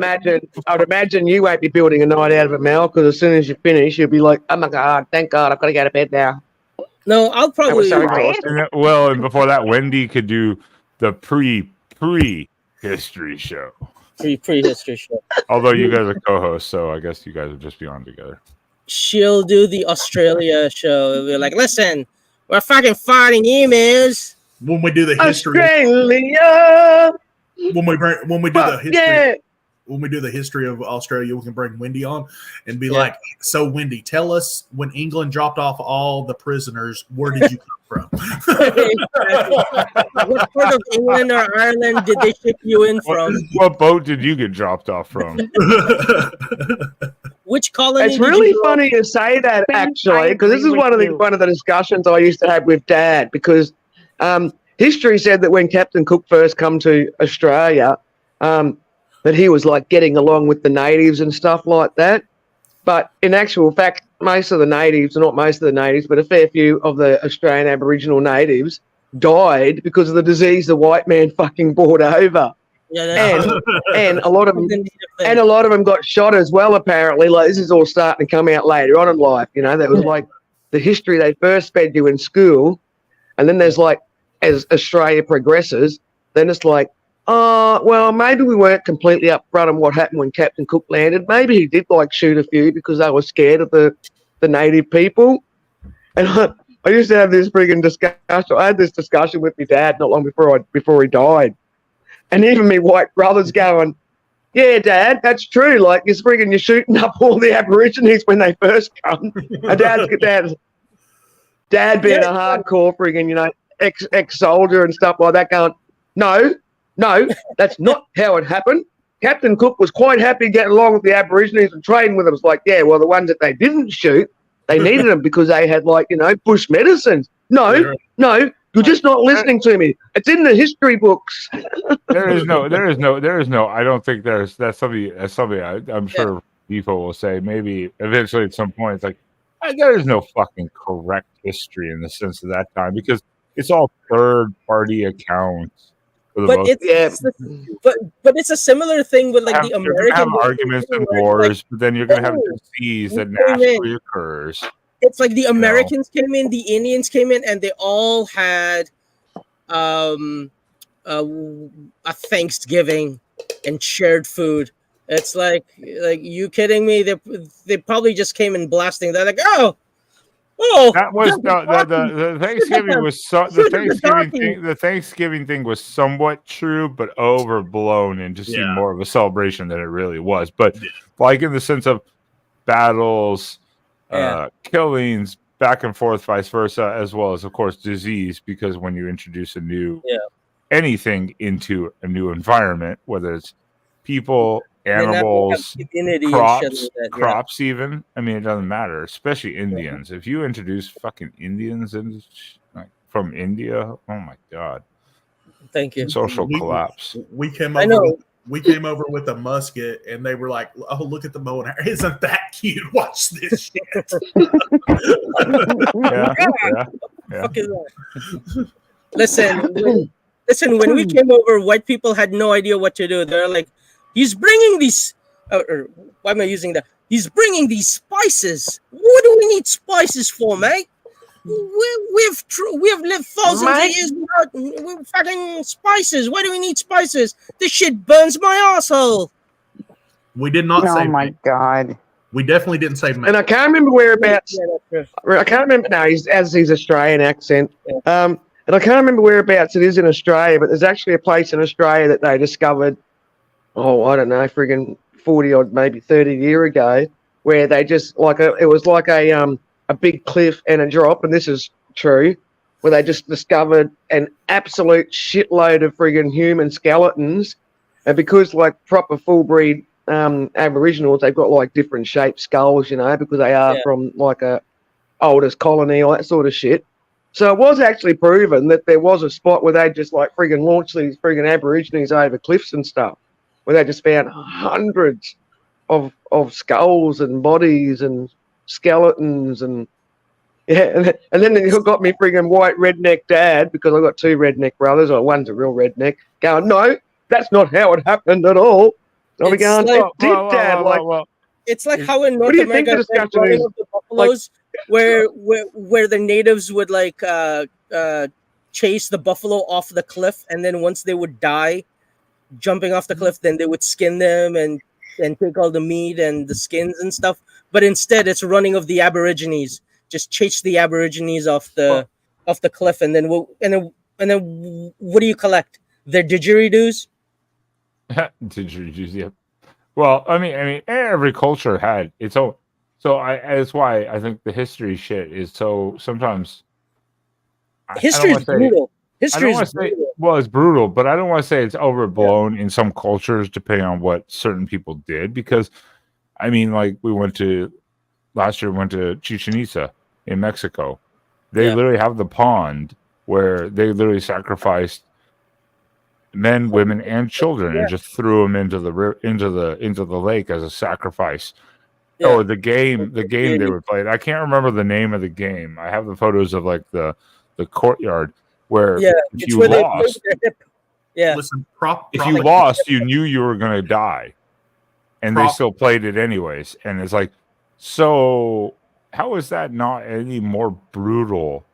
imagine you won't be building a night out of it, Mel, because as soon as you finish, you'll be like, "Oh my god, thank God, I've got to go to bed now." No, I'll That was probably so Right? exhausting. And before that, Wendy could do the pre-history show. pre-history show. Although you guys are co-hosts, so I guess you guys would just be on together. She'll do the Australia show. We're like, listen, we're fucking fighting emails. When we do the history, Australia. when we do the Fuck history, yeah. when we do the history of Australia, we can bring Wendy on and be Yeah. like, "So, Wendy, tell us when England dropped off all the prisoners, where did you come from?" What part of England or Ireland did they ship you in from? What boat did you get dropped off from? Which colony? It's did really you go- funny you say that, Ben, actually, I because this agree is one of with the you. discussions I used to have with Dad. Because history said that when Captain Cook first come to Australia, that he was like getting along with the natives and stuff like that. But in actual fact, most of the natives, not most of the natives, but a fair few of the Australian Aboriginal natives died because of the disease the white man fucking brought over. Yeah, that's And a lot of them the native thing. and a lot of them got shot as well, apparently. Like, this is all starting to come out later on in life, you know. That was like the history they first fed you in school. And then there's like, as Australia progresses, then it's like, oh, well, maybe we weren't completely upfront on what happened when Captain Cook landed. Maybe he did like shoot a few because they were scared of the native people. And I used to have this frigging discussion. I had this discussion with my dad not long before he died. And even me white brothers going, "Yeah, Dad, that's true. Like, you're shooting up all the Aborigines when they first come." And Dad being a hardcore friggin', you know, ex-soldier and stuff like that, going, no, that's not how it happened. Captain Cook was quite happy getting along with the Aborigines and trading with them. It's like, yeah, well, the ones that they didn't shoot, they needed them because they had, like, you know, bush medicines. No, you're just not listening to me. It's in the history books. There is no. I don't think that's something I'm sure Defoe will say. Maybe eventually at some point, it's like there is no fucking correct history in the sense of that time because it's all third party accounts but it's but it's a similar thing with like the You're gonna American have arguments and wars, but then you're gonna have disease that naturally occurs. It's like the Americans came in, the Indians came in, and they all had a Thanksgiving and shared food. It's like you kidding me? They probably just came in blasting. They're like, oh, that was the Thanksgiving was the Thanksgiving thing was somewhat true, but overblown and just seemed more of a celebration than it really was. But like in the sense of battles, killings, back and forth, vice versa, as well as of course disease, because when you introduce a new anything into a new environment, whether it's people, animals, crops even. I mean, it doesn't matter, especially Indians. If you introduce fucking Indians in, like, from India, oh my god! Thank you. Social collapse. We came over. We came over with a musket, and they were like, "Oh, look at the bow and arrow! Isn't that cute? Watch this shit." Listen. When we came over, white people had no idea what to do. They're like, "He's bringing these." Or why am I using that? He's bringing these spices. What do we need spices for, mate? We've lived thousands of years without fucking spices. Why do we need spices? This shit burns my asshole. We did not say. Oh my god. We definitely didn't say. And I can't remember whereabouts. I can't remember now. He's Australian accent. And I can't remember whereabouts it is in Australia, but there's actually a place in Australia that they discovered. Oh, I don't know, friggin' 40 or maybe 30 years ago, where they just it was like a big cliff and a drop, and this is true, where they just discovered an absolute shitload of friggin' human skeletons, and because like proper full breed Aboriginals, they've got like different shaped skulls, you know, because they are from like a oldest colony, all that sort of shit. So it was actually proven that there was a spot where they just like friggin' launched these friggin' Aborigines over cliffs and stuff, where they just found hundreds of skulls and bodies and skeletons and and then it got me friggin' white redneck dad, because I've got two redneck brothers, or one's a real redneck, going, no, that's not how it happened at all. I'll be going, it's like how in North America the buffaloes, where the natives would like chase the buffalo off the cliff, and then once they would die jumping off the cliff, then they would skin them and take all the meat and the skins and stuff. But instead, it's running of the Aborigines. Just chase the Aborigines off the cliff, and then what do you collect? Their didgeridoos. Didgeridoos, yeah. Well, I mean, every culture had its own. So that's why I think the history shit is so sometimes. History is brutal. History is brutal. Well, it's brutal, but I don't want to say it's overblown in some cultures, depending on what certain people did. Because, I mean, like last year we went to Chichen Itza in Mexico. They literally have the pond where they literally sacrificed men, women, and children, and just threw them into the lake as a sacrifice. Yeah. Or the game they would play. I can't remember the name of the game. I have the photos of like the courtyard where if you lost, listen, if you lost, you knew you were going to die, and they still played it anyways. And it's like, so how is that not any more brutal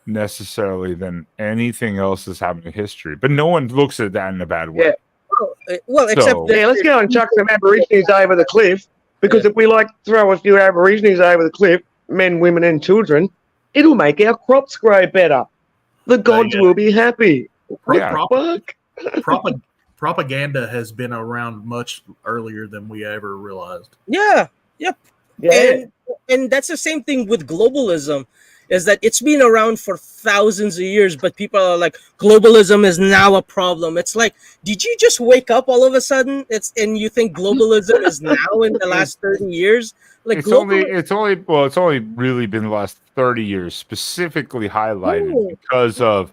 necessarily than anything else that's happened in history? But no one looks at that in a bad way. Well, except let's go and chuck some Aborigines over the cliff, because if we like throw a few Aborigines over the cliff, men, women, and children, it'll make our crops grow better. The gods will be happy. Propaganda has been around much earlier than we ever realized. Yeah. And that's the same thing with globalism, is that it's been around for thousands of years, but people are like, globalism is now a problem. It's like, did you just wake up all of a sudden? And you think globalism is now in the last 30 years? Like it's only really been the last 30 years, specifically highlighted because of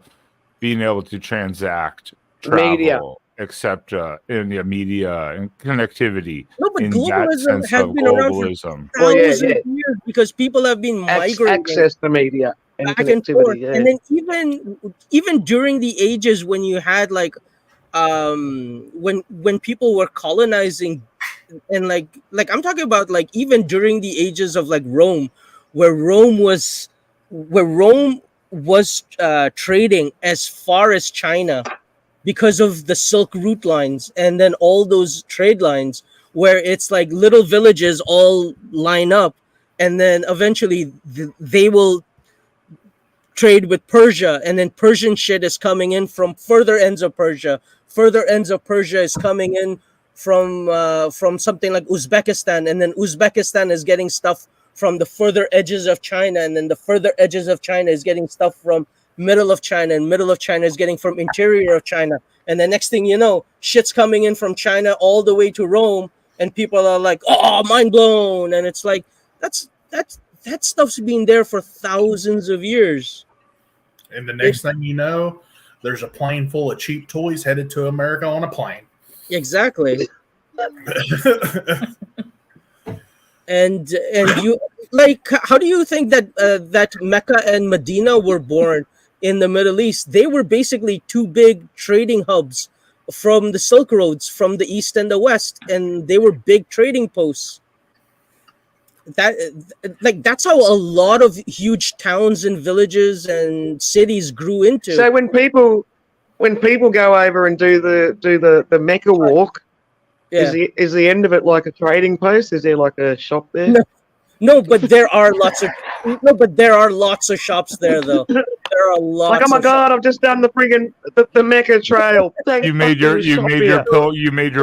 being able to transact, travel, etc., in the media and connectivity. No, but globalism has been around for thousands of years, because people have been migrating. Access to media. back and forth. And then even during the ages when you had like when people were colonizing, and like I'm talking about like even during the ages of like Rome, where Rome was trading as far as China because of the Silk Route lines, and then all those trade lines where it's like little villages all line up, and then eventually they will trade with Persia, and then Persian shit is coming in from further ends of Persia. Further ends of Persia is coming in from something like Uzbekistan, and then Uzbekistan is getting stuff from the further edges of China, and then the further edges of China is getting stuff from middle of China, and middle of China is getting from interior of China, and the next thing you know, shit's coming in from China all the way to Rome, and people are like, "Oh, mind blown!" And it's like that stuff's been there for thousands of years. And the next thing you know, there's a plane full of cheap toys headed to America on a plane. Exactly. and you like, how do you think that that Mecca and Medina were born in the Middle East? They were basically two big trading hubs from the Silk Roads, from the East and the West, and they were big trading posts. That's how a lot of huge towns and villages and cities grew into. So when people go over and do the Mecca walk, is the end of it like a trading post? Is there like a shop there? No, but there are lots of shops there though. There are lots. Like, oh my God, I've just done the friggin' the Mecca trail. You made your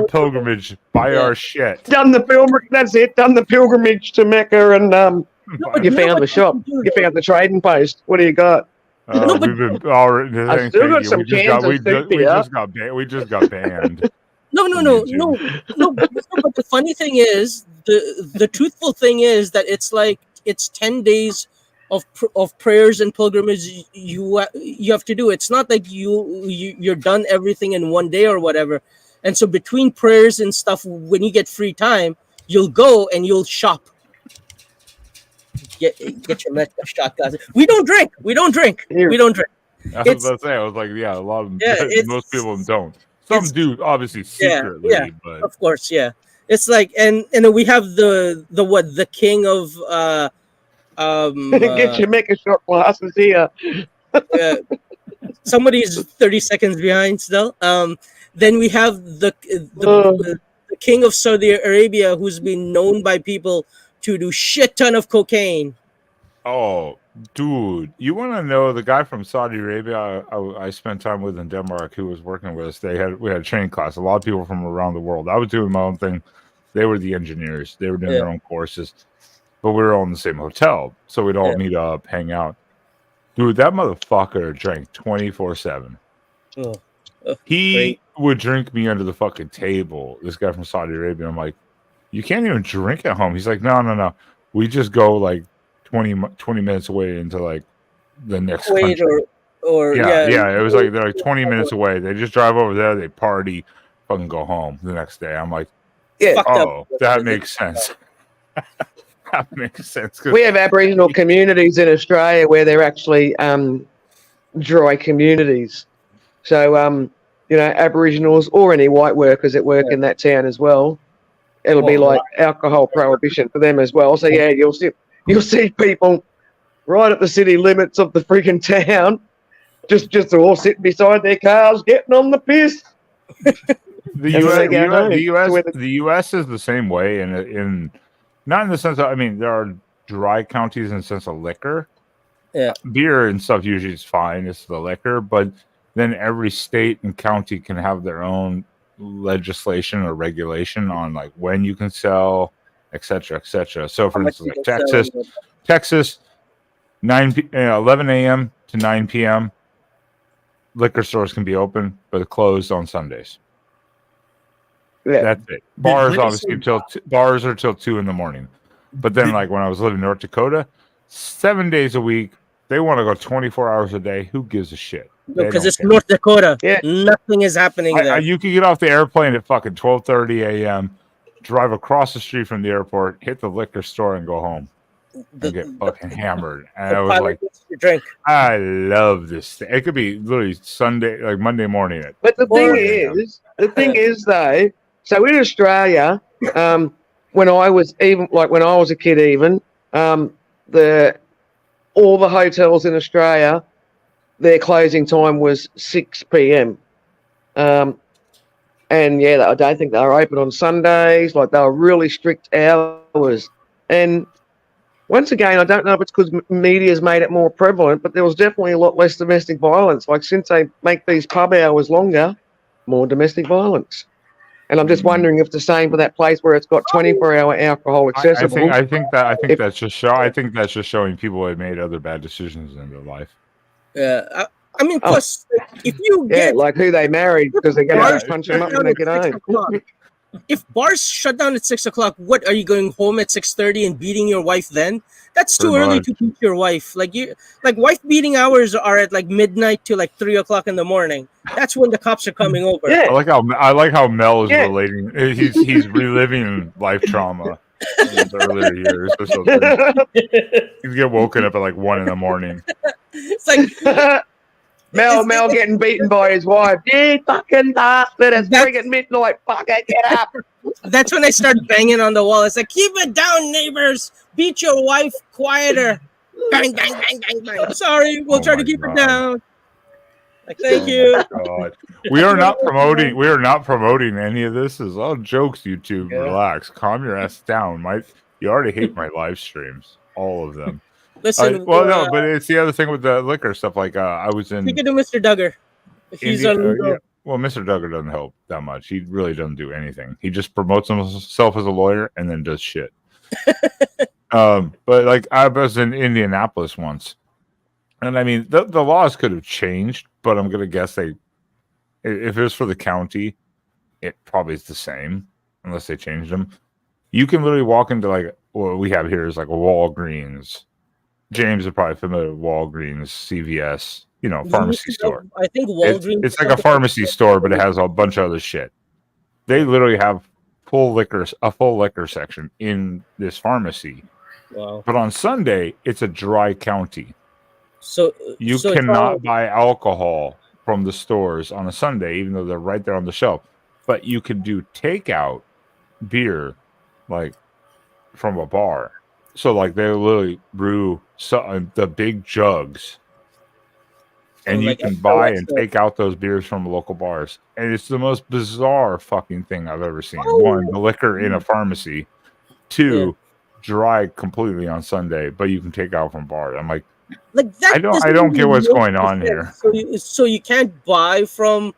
pilgrimage. Buy our shit. Done the pilgrimage. That's it. Done the pilgrimage to Mecca, and you found the shop. You found the trading post. What do you got? We've been already. I've still got some cans of soup here. We just got banned. No. But the funny thing is, the truthful thing is that it's like it's 10 days of prayers and pilgrimage you have to do. It's not like you're done everything in one day or whatever. And so between prayers and stuff, when you get free time, you'll go and you'll shop. Get your Mecca shot, guys. We don't drink. I was about to say, I was like, yeah, a lot of most people don't. Some do, obviously, secretly. Yeah, but of course, yeah. It's like, and then we have the king of get your Mecca shot glasses here. Somebody's 30 seconds behind still. Then we have the king of Saudi Arabia, who's been known by people to do shit ton of cocaine. Oh, dude, you want to know the guy from Saudi Arabia I spent time with in Denmark who was working with us? We had a training class. A lot of people from around the world. I was doing my own thing. They were the engineers. They were doing their own courses. But we were all in the same hotel. So we'd all meet up, hang out. Dude, that motherfucker drank 24/7. He would drink me under the fucking table. This guy from Saudi Arabia. I'm like, you can't even drink at home. He's like, no. We just go like 20 minutes away into like the next country. It was like they're like 20 minutes away. They just drive over there, they party, fucking go home the next day. I'm like, that makes sense. That makes sense. We have Aboriginal communities in Australia where they're actually dry communities. So Aboriginals or any white workers that work in that town as well, it'll be like alcohol prohibition for them as well. So yeah, you'll see people right at the city limits of the freaking town, just all sitting beside their cars, getting on the piss. The U.S. is the same way, in not in the sense of, I mean, there are dry counties in the sense of liquor. Yeah, beer and stuff usually is fine. It's the liquor, but then every state and county can have their own legislation or regulation on like when you can sell, etc., etc. So, for instance, like Texas, 11 a.m. to 9 p.m. liquor stores can be open, but closed on Sundays. Yeah. That's it. Bars obviously bars are till 2 a.m. But then, like when I was living in North Dakota, 7 days a week, they want to go 24 hours a day. Who gives a shit? Because it's North Dakota. Yeah. Nothing is happening there. You can get off the airplane at fucking 12:30 a.m., drive across the street from the airport, hit the liquor store, and go home. and get fucking hammered. And the I was pilot like, gets to drink. I love this thing. It could be literally Sunday, like Monday morning. But the Or- thing is though, so in Australia, when I was a kid, even all the hotels in Australia, their closing time was 6 p.m. And yeah, I don't think they were open on Sundays. Like, they were really strict hours. And once again, I don't know if it's because media's made it more prevalent, but there was definitely a lot less domestic violence. Like, since they make these pub hours longer, more domestic violence. And I'm just wondering if the same for that place where it's got 24-hour alcohol accessible. I think that's just showing people have made other bad decisions in their life. Yeah, I mean, plus, if you get like who they married because they're going to punch them up when they get home. If bars shut down at 6 o'clock, what are you going home at 6:30 and beating your wife then? That's too Pretty early much. to beat your wife. Like wife beating hours are at like midnight to like 3 o'clock in the morning. That's when the cops are coming over. Yeah. I like how Mel is Yeah. relating. He's reliving life trauma in his earlier years. Or something. He's get woken up at like 1 a.m. It's like Mel getting beaten by his wife. You fucking bastard! It's friggin' midnight. Fucker, get up! that's when I start banging on the wall. It's like, keep it down, neighbors. Beat your wife quieter. Bang, bang, bang, bang, bang. Sorry, we'll try to keep it down. Like, thank you. God. We are not promoting any of this. Is all jokes, YouTube. Yeah. Relax. Calm your ass down. You already hate my live streams. All of them. Listen, No, but it's the other thing with the liquor stuff. Like, I was in take it to Mr. Duggar. He's yeah. Well, Mr. Duggar doesn't help that much. He really doesn't do anything. He just promotes himself as a lawyer and then does shit. But like, I was in Indianapolis once, and I mean, the laws could have changed, but I'm gonna guess if it was for the county, it probably is the same unless they changed them. You can literally walk into like what we have here is like a Walgreens. James is probably familiar with Walgreens, CVS, pharmacy store. I think Walgreens. It's like a pharmacy store, but it has a bunch of other shit. They literally have a full liquor section in this pharmacy. Wow. But on Sunday, it's a dry county. So You cannot buy alcohol from the stores on a Sunday, even though they're right there on the shelf. But you can do takeout beer, like from a bar. So like they literally brew the big jugs, and you can buy and take out those beers from local bars. And it's the most bizarre fucking thing I've ever seen. One, the liquor in a pharmacy. Two, dry completely on Sunday, but you can take out from bars. I'm like that. I don't get what's going on here. So you can't buy from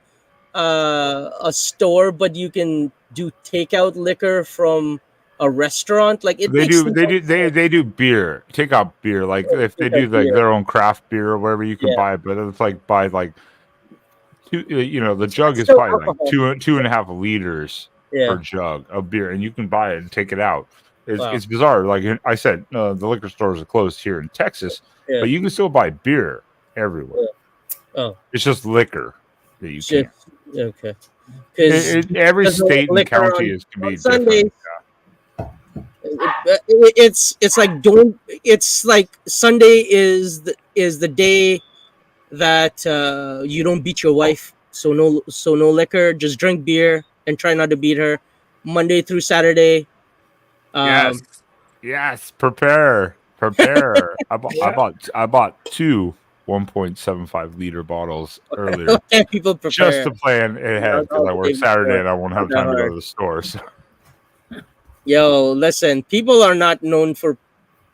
a store, but you can do takeout liquor from a restaurant. Like they do beer, take out beer. Like if they do like their own craft beer or whatever, you can buy. But it's like buy like the jug is probably like 2.5 liters per jug of beer, and you can buy it and take it out. It's bizarre. Like I said, the liquor stores are closed here in Texas, but you can still buy beer everywhere. Oh, it's just liquor that you can't. Okay. Every state and county can be different. It's like Sunday is the day that you don't beat your wife. So no liquor, just drink beer and try not to beat her. Monday through Saturday. Yes. Prepare. I bought two 1.75 liter bottles earlier. Okay, people prepare. Just to plan ahead because I work Saturday and I won't have time to go to the store. So. Yo, listen, people are not known for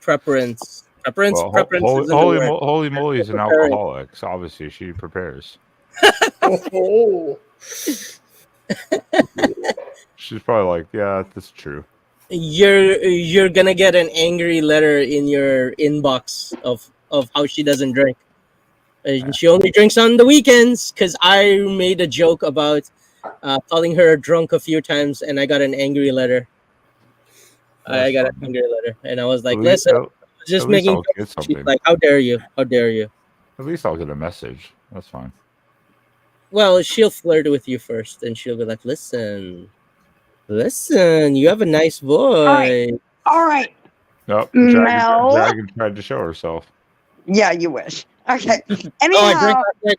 preference. Holy moly is an alcoholic, so obviously she prepares. She's probably like, yeah, that's true. You're gonna get an angry letter in your inbox of how she doesn't drink. She only drinks on the weekends because I made a joke about calling her drunk a few times, and I got an angry letter. I got an angry letter, and I was like, "Listen, just making." She's like, "How dare you? How dare you?" At least I'll get a message. That's fine. Well, she'll flirt with you first, and she'll be like, "Listen, you have a nice voice." All right. Nope. Mel. Dragon tried to show herself. Yeah, you wish. Okay. Oh, I Anyhow, drank that.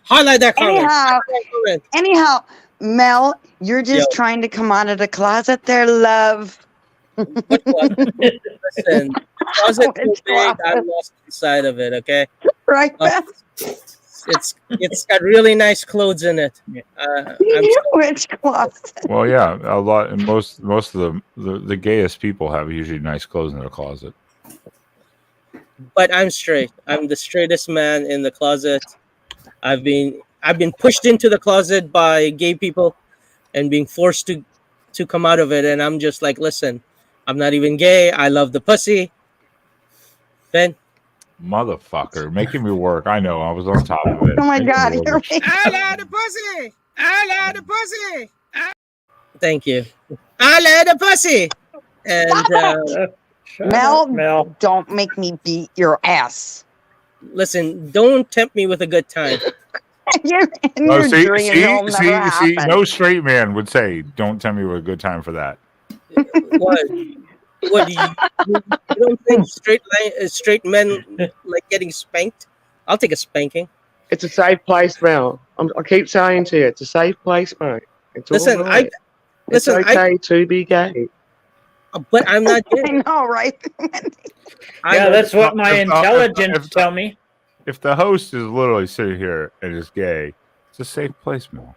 Highlight that comment. anyhow, anyhow, Mel, you're just Yo. trying to come out of the closet there, love. What closet? Listen, closet too Which big. I'm closet? lost inside of it. Okay. Right, Beth? It's got really nice clothes in it. Which closet? Well, yeah, a lot. And most of the gayest people have usually nice clothes in their closet. But I'm straight. I'm the straightest man in the closet. I've been pushed into the closet by gay people, and being forced to come out of it. And I'm just like, listen, I'm not even gay. I love the pussy. Ben. Motherfucker, making me work. I know. I was on top of it. Oh my Making God! me Here work. we go. I love the pussy. I love the pussy. Thank you. I love the pussy. And Mel, don't make me beat your ass. listen, don't tempt me with a good time. You're in Oh, your dream. It'll never see, happen. no straight man would say, "Don't tell me what a good time for that." What you don't think straight men like getting spanked? I'll take a spanking. It's a safe place, Mel. I keep saying to you, it's a safe place, mate. It's Listen, all right. It's listen, okay to be gay. But I'm not I gay. know, right? Yeah, that's what my if- intelligence tell me. If the host is literally sitting here and is gay, it's a safe place, Mel.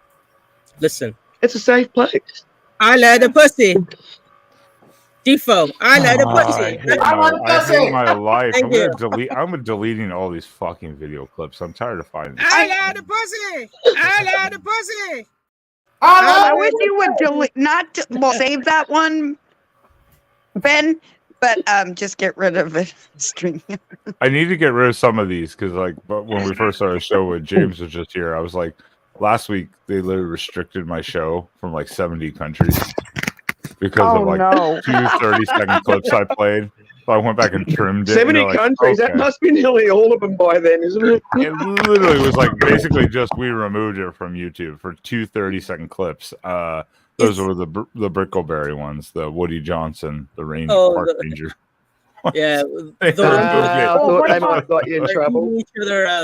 Listen, It's a safe place. I love the pussy. Defo, I love the pussy. I hate my life. Thank you. I'm deleting all these fucking video clips. I'm tired of finding them. I love the pussy. I love the pussy. I wish you would delete, save that one, Ben, but just get rid of it. Stream. I need to get rid of some of these because, but when we first started the show, when James was just here, I was like, last week they literally restricted my show from like 70 countries because of like two 30-second clips I played. So I went back and trimmed it. 70 countries. That must be nearly all of them by then, isn't it? It literally was like basically just we removed it from YouTube for two 30-second clips. Those were the Brickleberry ones, the Woody Johnson, the Park Ranger. Yeah, I thought they might have got you in trouble.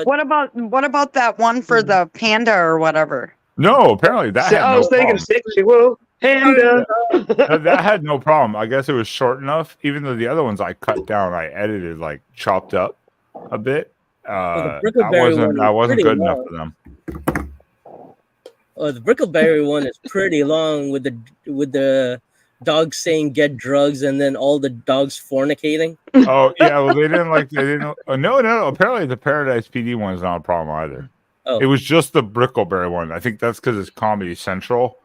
What about that one for the panda or whatever? No, apparently that. I was thinking sexual panda. That had no problem. I guess it was short enough. Even though the other ones I cut down, I edited, like chopped up a bit. That wasn't good enough for them. The Brickleberry one is pretty long with the dogs saying get drugs and then all the dogs fornicating. Oh yeah, well they didn't. No. Apparently the Paradise PD one is not a problem either. Oh. It was just the Brickleberry one. I think that's because it's Comedy Central.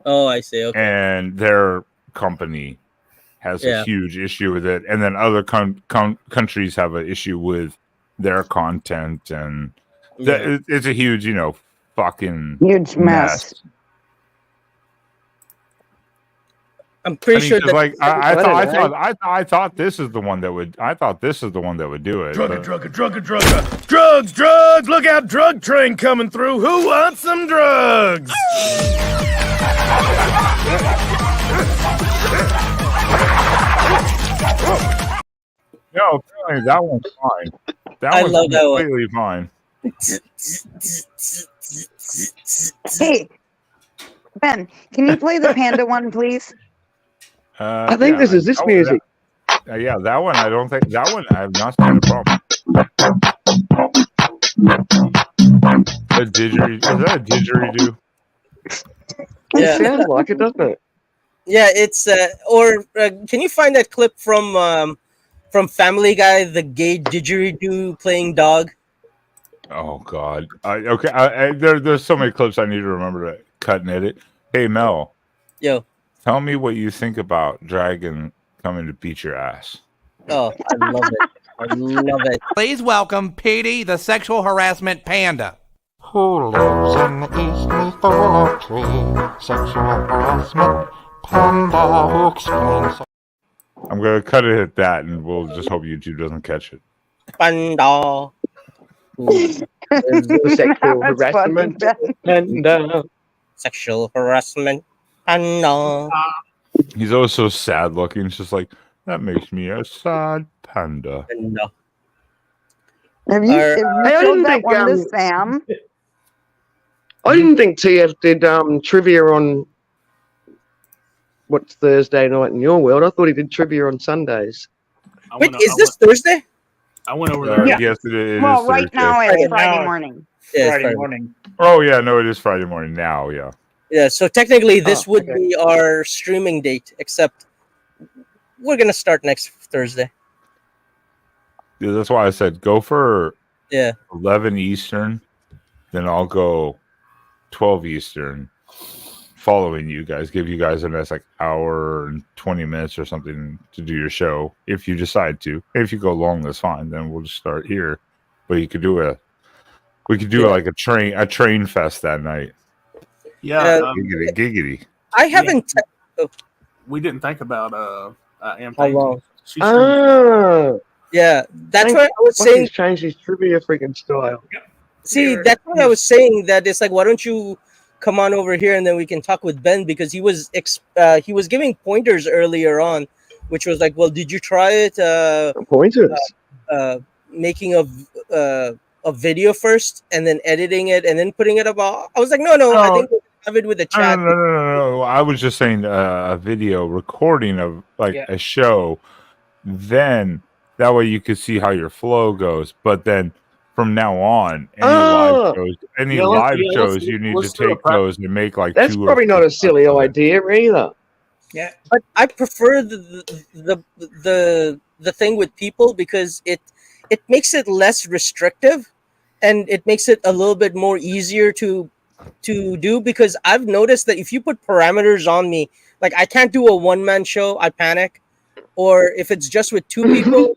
Oh, I see. Okay. And their company has a huge issue with it, and then other countries have an issue with their content, and it's a huge, fucking huge mess. I'm pretty sure that I thought this is the one that would. I thought this is the one that would do it. Drugs! Look out, drug train coming through. Who wants some drugs? No, apparently that one's fine. I love that one. Completely fine. Hey, Ben, can you play the panda one, please? I think this is this music. That one. I don't think that one. I have not seen a problem. Is that a didgeridoo? It sounds like it, doesn't it? Yeah, it's can you find that clip from Family Guy, the gay didgeridoo playing dog? Oh God. Okay. There's so many clips I need to remember to cut and edit. Hey Mel. Yo. Tell me what you think about Dragon coming to beat your ass. Oh, I love it. I love it. Please welcome Petey, the sexual harassment panda. Who lives in the East Maple Tree? Sexual harassment panda who explains. I'm gonna cut it at that, and we'll just hope YouTube doesn't catch it. Panda. Sexual harassment panda. Sexual harassment panda. He's always so sad looking. It's just like, that makes me a sad panda. No. Have you, Our- have you Hey, I showed didn't that think, one to Sam? I didn't think TF did trivia on what's Thursday night in your world. I thought he did trivia on Sundays. Wait, is this Thursday? I went over there. Yes, it Well, is right Thursday. now it's Friday. Friday Now- morning. Yeah, it's Friday Friday. morning. Oh, yeah, no, it is Friday morning now, yeah. Yeah, so technically this Oh, would okay. be our streaming date, except we're gonna start next Thursday. Yeah, that's why I said go for Yeah. 11 Eastern, then I'll go 12 Eastern following you guys. Give you guys a nice like hour and 20 minutes or something to do your show if you decide to. If you go long, that's fine. Then we'll just start here. But you could do like a train fest that night. Yeah, Giggity. I haven't. we didn't think about Am How long? She Oh, Yeah, that's thank- what I was saying. He's changed his trivia freaking style. See, that's what I was saying. That it's like, why don't you come on over here and then we can talk with Ben, because he was giving pointers earlier on, which was like, well, did you try it? Pointers. Making a video first and then editing it and then putting it up. I was like, no, I think we'll have it with the chat. No. I was just saying a video recording of like a show. Then that way you could see how your flow goes. But then from now on, live shows, you need to take those and make like That's two. probably not a silly idea either. Yeah, but I prefer the thing with people because it makes it less restrictive and it makes it a little bit more easier to do, because I've noticed that if you put parameters on me, like I can't do a one-man show, I panic. Or if it's just with two people,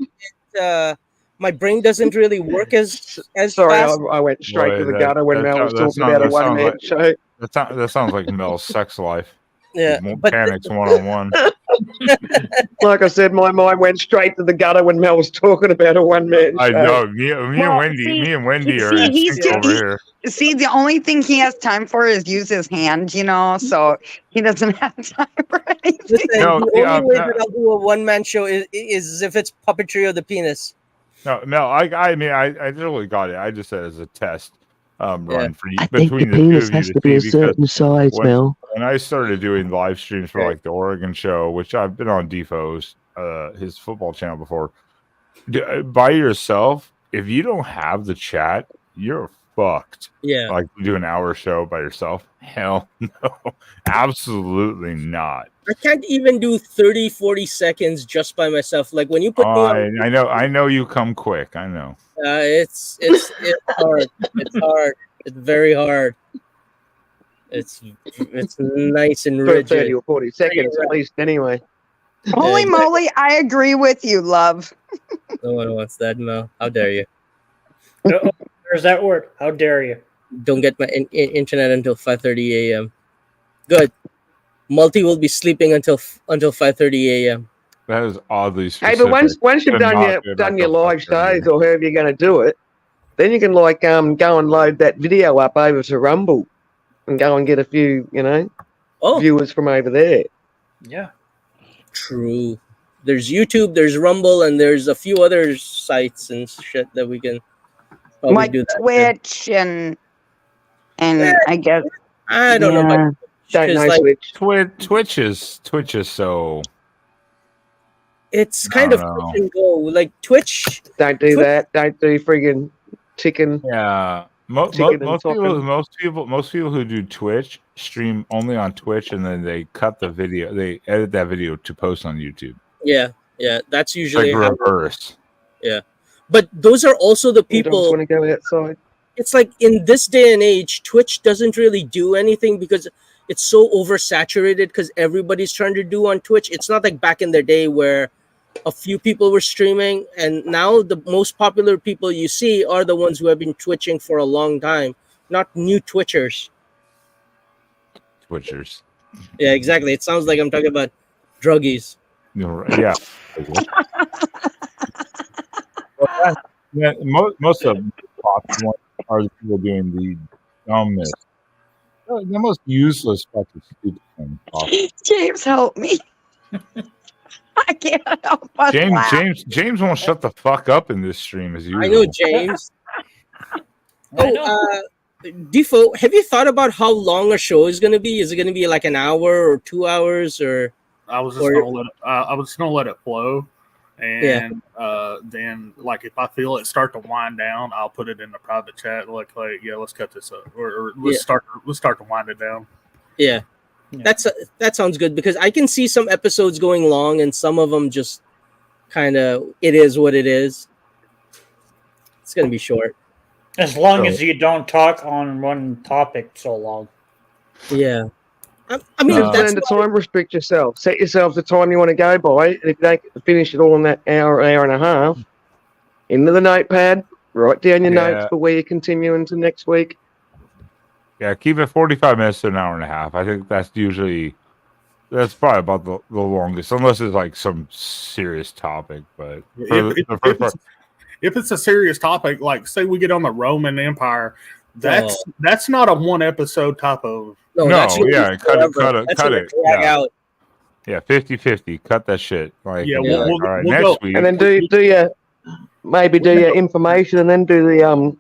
my brain doesn't really work as Sorry, fast. I went straight to the gutter when Mel was talking about a one-man show. That sounds like Mel's sex life. Yeah, panics one-on-one. Like I said, my mind went straight to the gutter when Mel was talking about a one-man show. I know. Me and Wendy are in sync over here. See, the only thing he has time for is use his hand, so he doesn't have time for anything. Listen, the only way that I'll do a one-man show is if it's puppetry of the penis. No, I mean, I totally got it. I just said as a test run for you. I think the penis has to be a certain size, Mel. When I started doing live streams for like the Oregon show, which I've been on Defoe's his football channel before, by yourself, if you don't have the chat, you're fucked. Yeah. Like you do an hour show by yourself? Hell no. Absolutely not. I can't even do 30, 40 seconds just by myself. Like when you put me on, I know you come quick. I know. It's hard. It's hard. It's very hard. It's nice and rigid. 30 or 40 seconds at least, anyway. Holy moly, I agree with you, love. No one wants that, Mel. How dare you? There's that word. How dare you? Don't get my internet until 5:30 a.m. Good. Multi will be sleeping until 5:30 a.m. That is oddly Hey, specific. but once you've done your live shows or however you're going to do it, then you can like go and load that video up over to Rumble and go and get a few, viewers from over there. Yeah. True. There's YouTube, there's Rumble, and there's a few other sites and shit that we can probably Like do that. Twitch and I guess I don't know. About Don't know like, Twitch is so. It's kind of touch and go. Like Twitch. Don't do that. Don't do friggin' chicken. Yeah. Most people who do Twitch stream only on Twitch and then they cut the video. They edit that video to post on YouTube. Yeah. That's usually like reverse. Yeah, but those are also the people. Want to go outside? It's like in this day and age, Twitch doesn't really do anything because it's so oversaturated because everybody's trying to do on Twitch. It's not like back in the day where a few people were streaming, and now the most popular people you see are the ones who have been twitching for a long time, not new Twitchers. Yeah, exactly. It sounds like I'm talking about druggies. Yeah. Most of the popular are the people doing the dumbest, the most useless fucking stupid thing possible. James, help me. I can't help but laugh. James won't shut the fuck up in this stream as usual. I know, James. Defo, have you thought about how long a show is going to be? Is it going to be like an hour or 2 hours, or? I was just gonna let it flow, and then like if I feel it start to wind down, I'll put it in the private chat. Like yeah, let's cut this up, or let's start to wind it down. Yeah. That sounds good, because I can see some episodes going long and some of them just kind of it is what it is. It's gonna be short. As long as you don't talk on one topic so long. Yeah. I mean, just learn to time restrict yourself. Set yourself the time you want to go by, and if you don't get to finish it all in that hour and a half, into the notepad, write down your notes for where you're continuing to next week. Yeah, keep it 45 minutes to an hour and a half. I think that's probably about the longest, unless it's like some serious topic. But if it's a serious topic, like say we get on the Roman Empire, that's not a one episode type of. No, cut it. Yeah, 50-50. Cut that shit. Like, yeah, we'll all right, next week. And then do your information, and then do the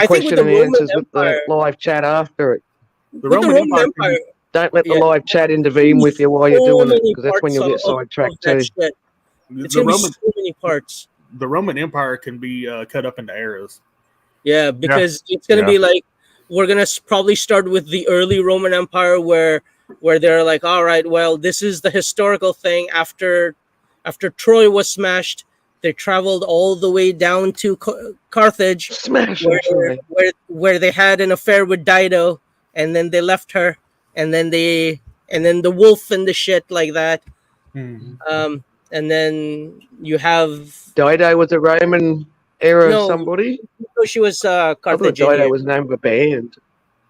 question and answers with the live chat after it. The Roman Empire. Don't let the live chat intervene with you while you're doing it, because that's when you'll get sidetracked too. It's going to be so many parts. The Roman Empire can be cut up into eras. Yeah, because it's going to be like, we're going to probably start with the early Roman Empire where they're like, all right, well, this is the historical thing. After Troy was smashed, they traveled all the way down to Carthage, where they had an affair with Dido, and then they left her, and then the wolf and the shit like that. And then you have Dido was a Roman era somebody. No, she was Carthaginian. Dido was named a band.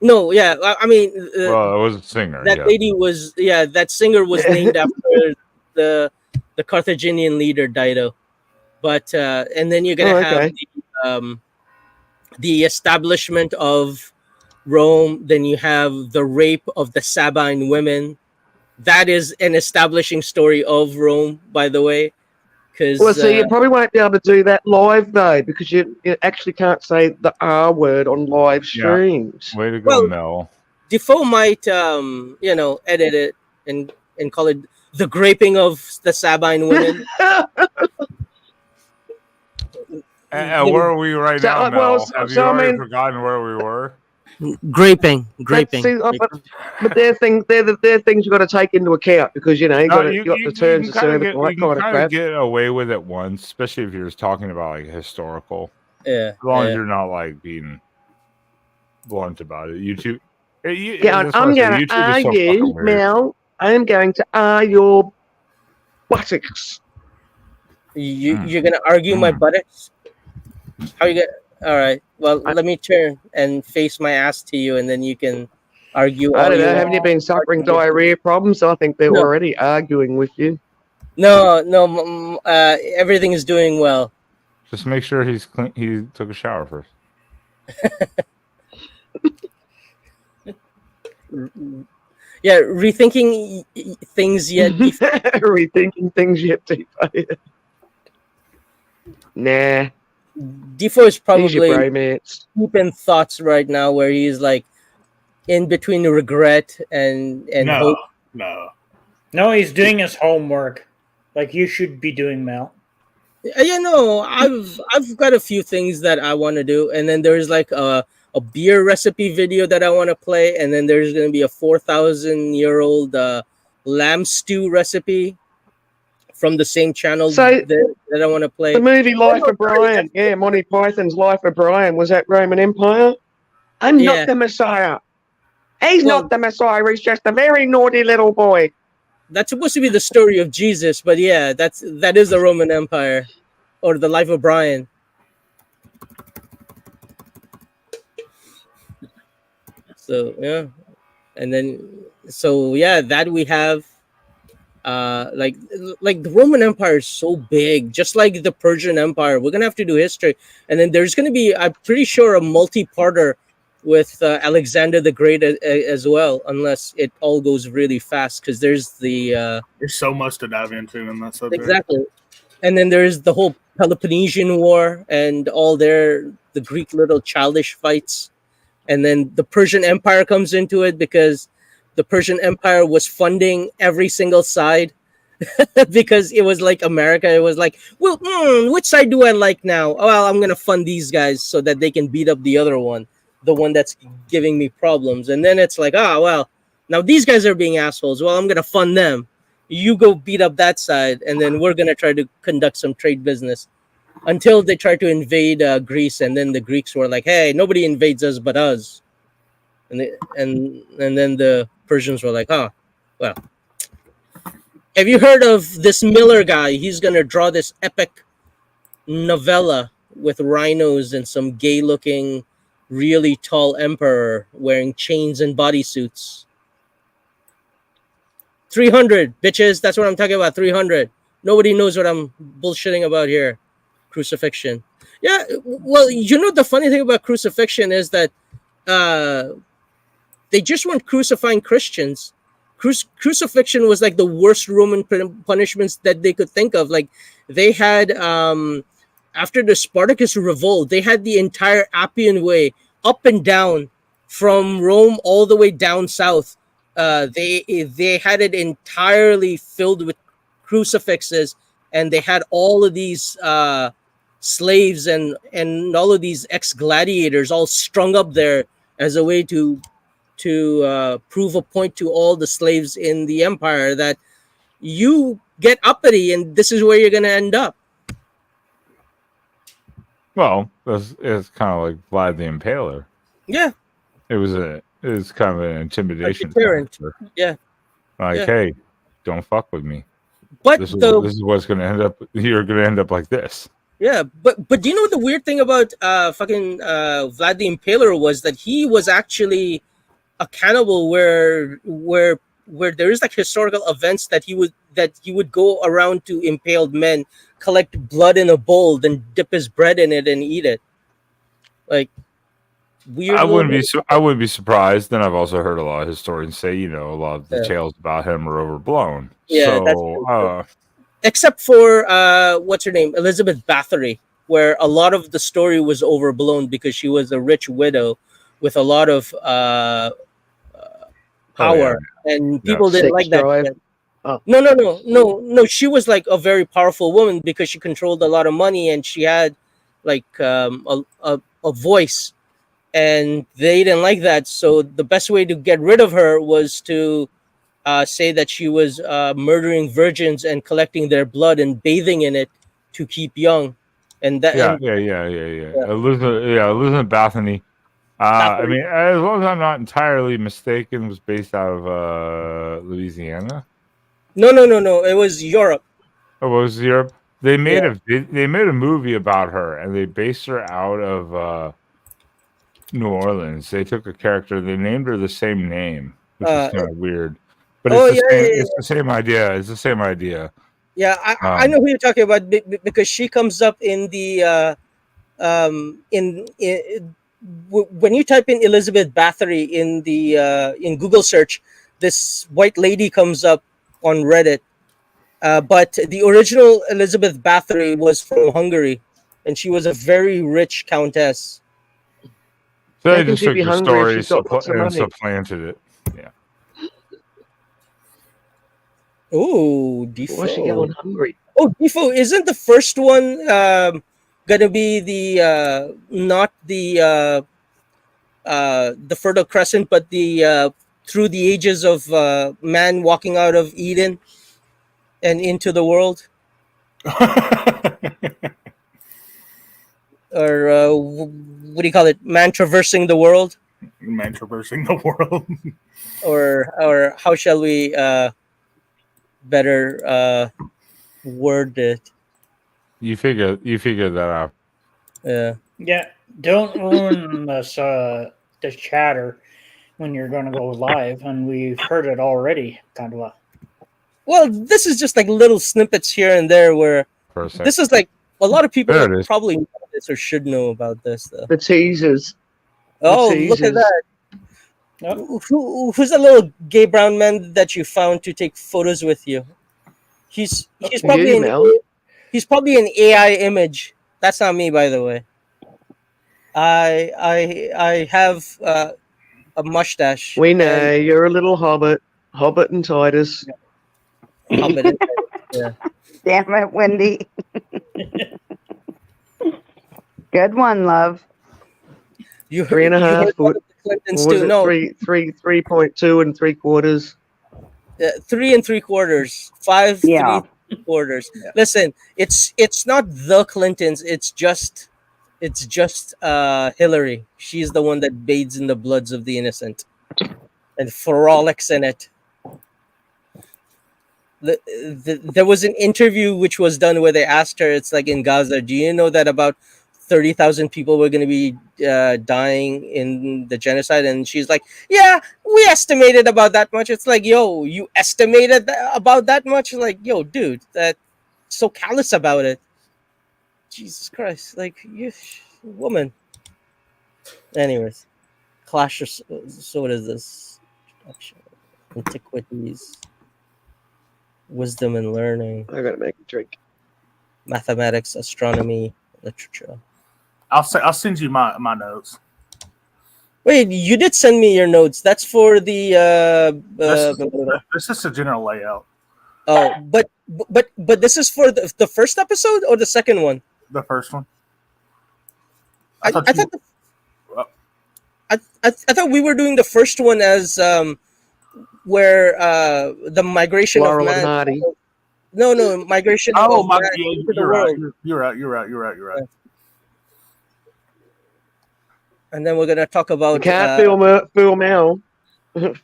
No, yeah, I mean, well, it was a singer. That lady was, that singer was named after the Carthaginian leader Dido. But and then you're gonna have the establishment of Rome. Then you have the rape of the Sabine women. That is an establishing story of Rome, by the way. Because you probably won't be able to do that live though, because you actually can't say the R word on live streams. Way to go, Mel. Defoe might edit it and call it the graping of the Sabine women. Where are we right now, Mel? Have you already forgotten where we were? Graping. But they're things you've got to take into account, because you got the terms of service and that kind of crap. Get away with it once, especially if you're talking about like historical. Yeah. As long as you're not like being blunt about it. YouTube. I'm going to argue, Mel. I'm going to your buttocks. You're going to argue my buttocks? How you get? All right. Well, let me turn and face my ass to you, and then you can argue. I don't know. Haven't you been suffering diarrhea problems? I think they're already arguing with you. No. Everything is doing well. Just make sure he's clean. He took a shower first. Yeah, rethinking things yet. Rethinking things yet. Nah. Defoe is probably deep in thoughts right now, where he's like in between regret and hope. No, he's doing his homework, like you should be doing, Mel. Yeah, no, I've got a few things that I want to do, and then there's like a beer recipe video that I want to play, and then there's going to be a 4,000-year-old lamb stew recipe from the same channel that I want to play. The movie Life of Brian. Yeah, Monty Python's Life of Brian. Was that Roman Empire? I'm not the Messiah. He's not the Messiah. He's just a very naughty little boy. That's supposed to be the story of Jesus, but yeah, that is the Roman Empire, or the Life of Brian. So yeah, and then that we have. Like the Roman Empire is so big, just like the Persian Empire. We're gonna have to do history, and then there's gonna be, I'm pretty sure, a multi-parter with Alexander the Great as well, unless it all goes really fast, because there's the There's so much to dive into in that subject. exactly, and then there's the whole Peloponnesian War and all the Greek little childish fights, and then the Persian Empire comes into it because the Persian Empire was funding every single side. Because it was like America. It was like, well, which side do I like now? Oh, well, I'm gonna fund these guys so that they can beat up the other one, the one that's giving me problems. And then it's like, well, now these guys are being assholes. Well, I'm gonna fund them. You go beat up that side, and then we're gonna try to conduct some trade business until they try to invade Greece. And then the Greeks were like, hey, nobody invades us but us. And then the Persians were like, well. Have you heard of this Miller guy? He's gonna draw this epic novella with rhinos and some gay-looking, really tall emperor wearing chains and bodysuits. 300, bitches. That's what I'm talking about. 300. Nobody knows what I'm bullshitting about here. Crucifixion. Yeah. Well, the funny thing about crucifixion is that they just weren't crucifying Christians. Crucifixion was like the worst Roman punishments that they could think of. Like they had after the Spartacus revolt, they had the entire Appian Way up and down from Rome all the way down south. They had it entirely filled with crucifixes, and they had all of these slaves and all of these ex-gladiators all strung up there as a way to prove a point to all the slaves in the empire that you get uppity and this is where you're going to end up. Well, it's kind of like Vlad the Impaler. Yeah. It was kind of an intimidation factor. Yeah. Like, hey, don't fuck with me. But this is what's going to end up. You're going to end up like this. Yeah, but do you know what the weird thing about fucking Vlad the Impaler was? That he was actually a cannibal where there is like historical events that he would go around to impaled men, collect blood in a bowl, then dip his bread in it and eat it. Like weird. I wouldn't be surprised. Then I've also heard a lot of historians say, a lot of the tales about him are overblown. Yeah, so, except for what's her name, Elizabeth Bathory, where a lot of the story was overblown because she was a rich widow with a lot of power, and people didn't like that. Oh. No. She was like a very powerful woman because she controlled a lot of money and she had like a voice, and they didn't like that. So the best way to get rid of her was to say that she was murdering virgins and collecting their blood and bathing in it to keep young. And that Elizabeth Bathory. I mean, as long as I'm not entirely mistaken, was based out of Louisiana. No. It was Europe. Oh, it was Europe. They made a movie about her, and they based her out of New Orleans. They took a character. They named her the same name, which is kind of weird. But it's the same idea. It's the same idea. Yeah, I know who you're talking about because she comes up in the when you type in Elizabeth Bathory in the in Google search, this white lady comes up on Reddit. But the original Elizabeth Bathory was from Hungary, and she was a very rich countess. So they just took the story and supplanted it. Yeah. Oh, Defoe. Why's she going hungry? Oh, Defoe, isn't the first one gonna be the not the Fertile Crescent, but the through the ages of man walking out of Eden and into the world? Or what do you call it? Man traversing the world? Man traversing the world. or how shall we better word it? You figure that out. Yeah. Don't ruin this the chatter when you're going to go live, and we've heard it already. Kind of. Well, this is just like little snippets here and there where this is like a lot of people probably know this or should know about this. Though. The teasers. Oh, It's look at easy. that. Who's the little gay brown man that you found to take photos with you? He's probably You, Mel. he's probably an AI image. That's not me, by the way. I have a mustache. We know you're a little hobbit and Titus. And, yeah. Damn it, Wendy. Good one, love. You 3.5 foot. Clintons What was too. it? No, 3.2 3/4. 3 3/4, 5 Yeah. 3 3/4. Listen, it's not the Clintons. It's just Hillary. She's the one that bathes in the bloods of the innocent and frolics in it. There was an interview which was done where they asked her, it's like in Gaza, do you know that about 30,000 people were going to be dying in the genocide? And she's like, yeah, we estimated about that much. It's like, yo, you estimated about that much? Like, yo, dude, that's so callous about it. Jesus Christ. Like, you woman. Anyways, Clash of... So what is this? Antiquities. Wisdom and learning. I gotta make a drink. Mathematics, astronomy, literature. I'll send you my notes. Wait, you did send me your notes. That's for the This is a general layout. oh, but this is for the first episode or the second one? The first one. I thought we were doing the first one as where the migration Laurel of and man. Hardy. No, migration Oh, of my! man Yeah, into the you're right. world. You're right. And then we're gonna talk about. You can't fool Mel.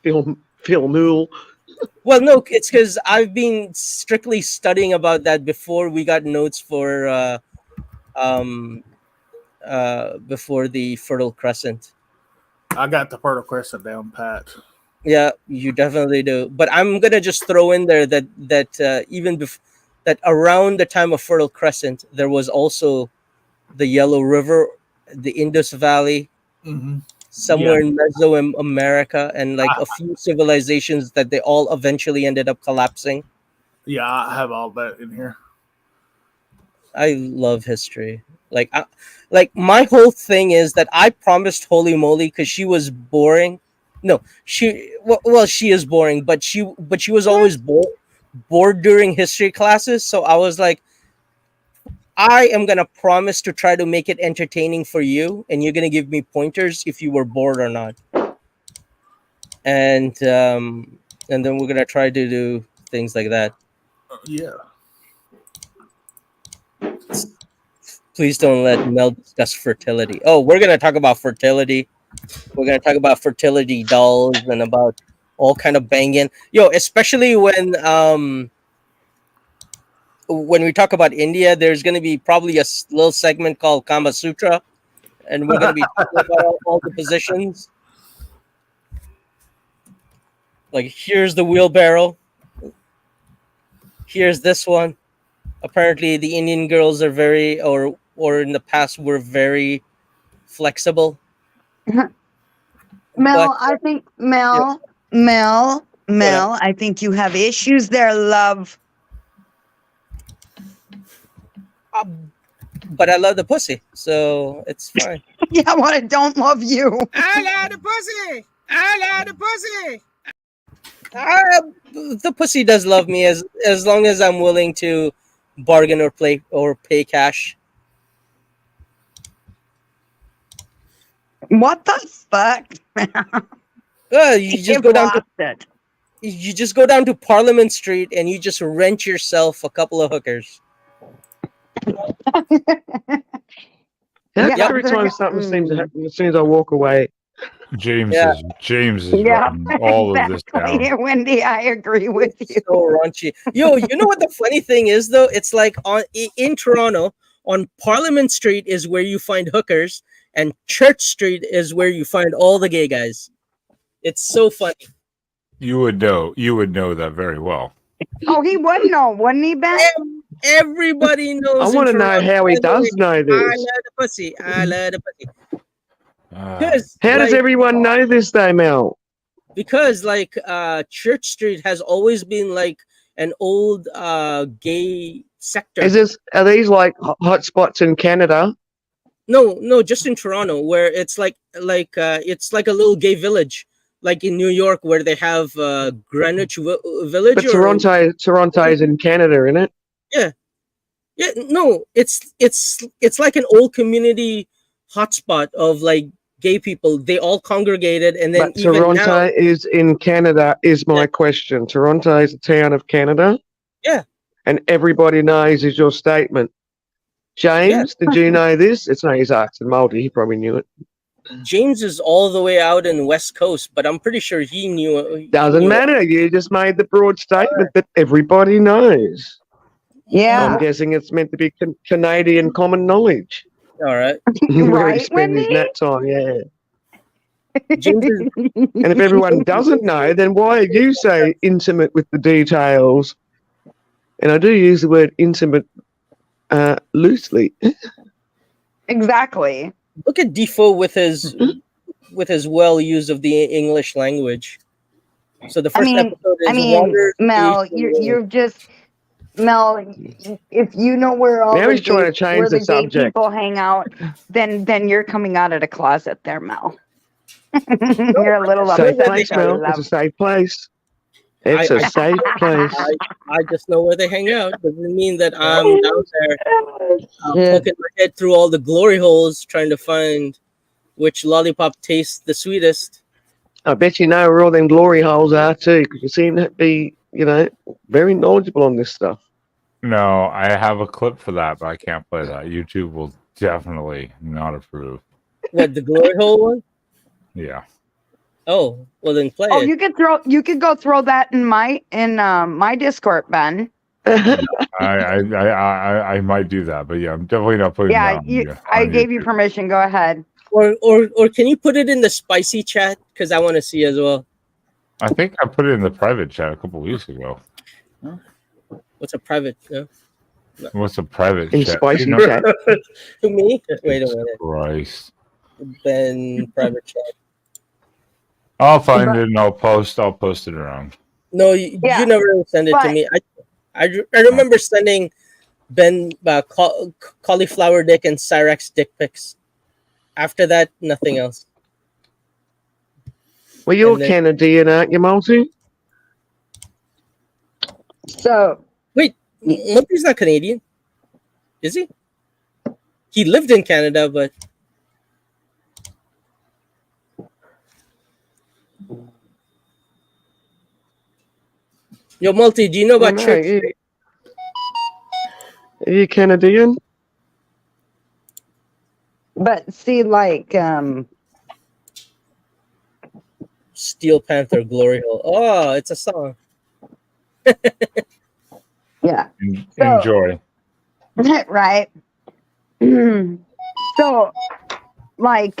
Phil Mool. Well, no, it's because I've been strictly studying about that before we got notes for before the Fertile Crescent. I got the Fertile Crescent down pat. Yeah, you definitely do. But I'm gonna just throw in there that that around the time of Fertile Crescent, there was also the Yellow River, the Indus Valley, somewhere in Mesoamerica, and like a few civilizations that they all eventually ended up collapsing. Yeah, I have all that in here. I love history. Like my whole thing is that I promised Holy Moly because she was boring. No, she is boring, but she was always bored during history classes. So I was like, I am gonna promise to try to make it entertaining for you, and you're gonna give me pointers if you were bored or not. And then we're gonna try to do things like that. Yeah. Please don't let Mel discuss fertility. Oh, we're gonna talk about fertility. We're gonna talk about fertility dolls and about all kind of banging. Yo, especially when we talk about India, there's gonna be probably a little segment called Kama Sutra, and we're gonna be talking about all the positions. Like, here's the wheelbarrow. Here's this one. Apparently, the Indian girls are very, or in the past, were very flexible. Mel, I think Mel, I think you have issues there, love. But I love the pussy, so it's fine. Yeah, well, I don't love you. I love the pussy. I love the pussy. The pussy does love me as long as I'm willing to bargain or pay cash. What the fuck? You just go down to Parliament Street and you just rent yourself a couple of hookers. Every time something seems to happen, as soon as I walk away. James is writing all of this down. Wendy, I agree with you. So raunchy. Yo, you know what the funny thing is though? It's like in Toronto, on Parliament Street is where you find hookers, and Church Street is where you find all the gay guys. It's so funny. You would know that very well. Oh, he would know, wouldn't he, Ben? Everybody knows. I want to know how he does know this. I love the pussy. Because How does everyone know this, though, Mel? Because like Church Street has always been like an old gay sector. Are these like hot spots in Canada? No, just in Toronto, where it's like it's like a little gay village, like in New York, where they have Greenwich Village. But Toronto's in Canada, isn't it? Yeah. No, it's like an old community hotspot of like gay people. They all congregated, and then But Toronto is in Canada. Is my question? Toronto is a town of Canada. Yeah. And everybody knows is your statement. James, did you know this? It's not his accent, Malty. He probably knew it. James is all the way out in the West Coast, but I'm pretty sure he knew it. Doesn't matter. You just made the broad statement that everybody knows. Yeah. I'm guessing it's meant to be Canadian common knowledge. All right. Where he Right, spends his Wendy? nap time, yeah. James is, And if everyone doesn't know, then why are you so intimate with the details? And I do use the word intimate loosely. Exactly. look at Defoe with his well use of the English language. So the first episode is water. Mel, you're just Mel. If you know where all Now the he's trying to change where the gay subject. people hang out, then you're coming out of the closet there, Mel. You're a little Safe upset place, because Mel. of It's that. a safe place. It's a safe place. I just know where they hang out. Doesn't mean that I'm down there poking my head through all the glory holes trying to find which lollipop tastes the sweetest. I bet you know where all them glory holes are too, because you seem to be, very knowledgeable on this stuff. No, I have a clip for that, but I can't play that. YouTube will definitely not approve. What, the glory hole one? Yeah. Oh, well then play Oh, it. you could go throw that in my Discord, Ben. I might do that, but yeah, I'm definitely not putting Yeah, that I on gave YouTube. you permission. Go ahead. Or can you put it in the spicy chat? Because I want to see as well. I think I put it in the private chat a couple weeks ago. What's a private? No? What's a private In chat? spicy You chat. To me? Wait a minute. Christ. Ben private chat. I'll find it and I'll post it around. No, you never send it to me. I remember sending Ben cauliflower dick and Cyrex dick pics. After that, nothing else. Well, you're Canadian, aren't you, Multi? So wait, Multi's not Canadian, is he? He lived in Canada, but yo, Multi, do you know about church? Are you Canadian? But see, like, Steel Panther Glory Hole. Oh, it's a song. yeah. Enjoy. Right. So, like,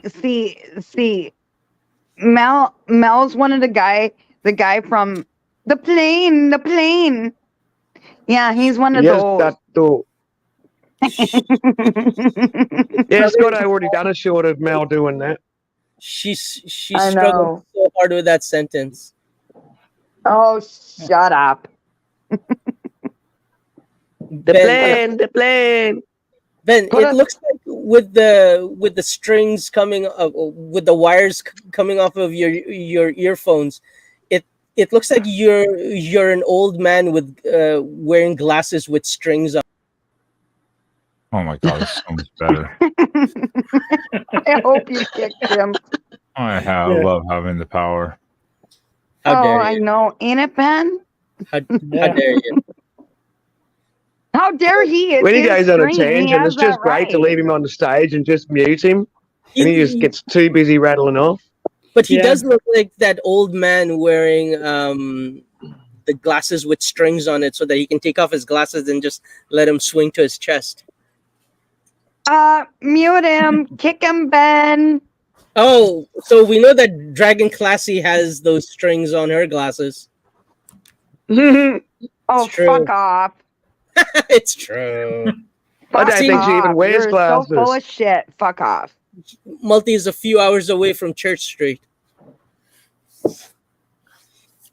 see, Mel's one of the guy from the plane. Yeah, he's one of those. That door. Yeah, Scott, I already done a short of Mel doing that. She struggled so hard with that sentence. Oh, shut up. The plane. Ben, it looks like with the strings coming up, with the wires coming off of your earphones, it looks like you're an old man with wearing glasses with strings on. Oh my god, it's so much better. I hope you kicked him. I love having the power. I know. Ain't it, Ben? How dare you? How dare he? When he goes on a tangent, it's just great to leave him on the stage and just mute him. And he just gets too busy rattling off. But he does look like that old man wearing the glasses with strings on it so that he can take off his glasses and just let him swing to his chest. Mute him. Kick him, Ben. Oh, so we know that Dragon Classy has those strings on her glasses. Oh, fuck off. It's true. I don't think she even wears You're glasses. so full of shit. Fuck off. Multi is a few hours away from Church Street.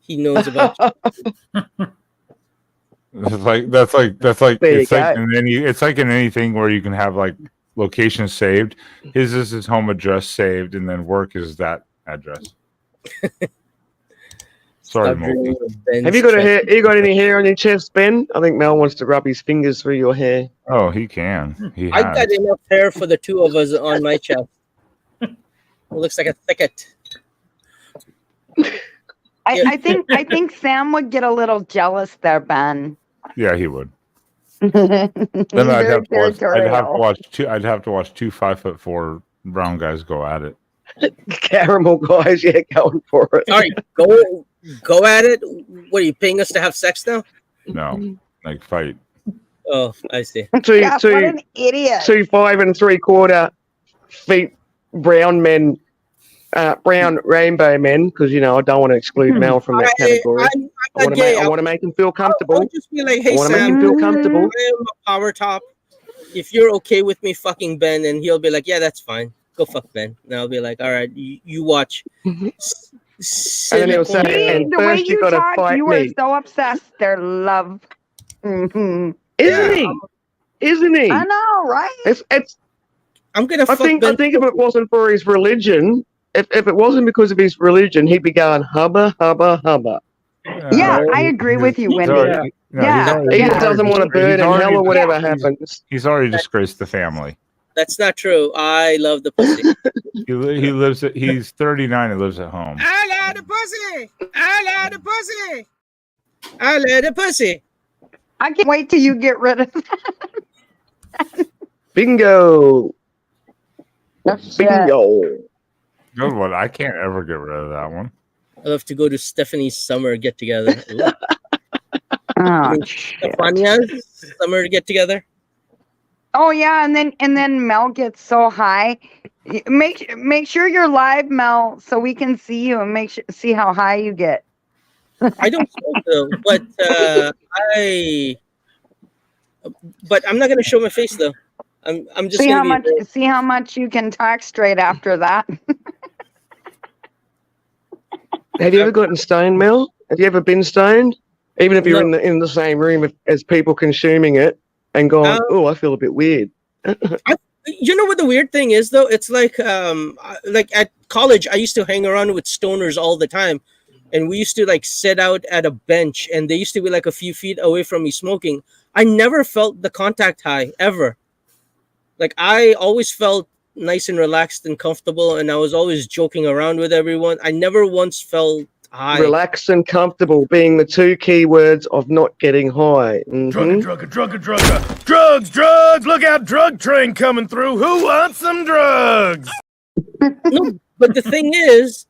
He knows about That's like it's like in anything where you can have like location saved. His is his home address saved, and then work is that address. Sorry, Multi. Have you got you got any hair on your chest, Ben? I think Mel wants to rub his fingers through your hair. Oh, he can. I got enough hair for the two of us on my chest. It looks like a thicket. I think Sam would get a little jealous there, Ben. Yeah, he would. He's Then I'd very have to territorial. watch two. I'd have to watch two 5'4" brown guys go at it. Caramel guys, yeah, going for it. All right, go at it. What are you paying us to have sex now? No, like fight. Oh, I see. What an idiot. 2 5 3/4 feet brown men, brown rainbow men, because I don't want to exclude Mel from that category. I want to make him feel comfortable. I would just be like, hey, I want to make Sam, him feel comfortable. I am a power top. If you're okay with me fucking Ben, and he'll be like, yeah, that's fine. Go fuck Ben. And I'll be like, all right, you watch. And then he'll say, and the way first you got to talk, fight you are me. so obsessed. They're love. Mm-hmm. Isn't he? Isn't he? I know, right? It's. I'm gonna. I think if it wasn't for his religion, if it wasn't because of his religion, he'd be going hubba hubba hubba. Yeah, I agree with you, Wendy. He just doesn't want to burn in hell or whatever happens. He's already disgraced the family. That's not true. I love the pussy. He lives. He's 39 and lives at home. I love the pussy. I love the pussy. I love the pussy. I can't wait till you get rid of that. Bingo. Bingo. Good one. I can't ever get rid of that one. I love to go to Stephanie's summer get together. Oh, Stefania's summer get together. Oh yeah, and then Mel gets so high. Make sure you're live, Mel, so we can see you and see how high you get. I don't smoke though, but I'm not gonna show my face though. I'm just see how much you can talk straight after that. Have you ever gotten stoned, Mel? Have you ever been stoned? Even if you're in the same room as people consuming it and going, oh, I feel a bit weird. You know what the weird thing is though? It's like at college, I used to hang around with stoners all the time, and we used to like sit out at a bench, and they used to be like a few feet away from me smoking. I never felt the contact high ever. Like I always felt nice and relaxed and comfortable, and I was always joking around with everyone. I never once felt high. Relaxed and comfortable being the two key words of not getting high. Mm-hmm. Drugs, look out, drug train coming through. Who wants some drugs? No, but the thing is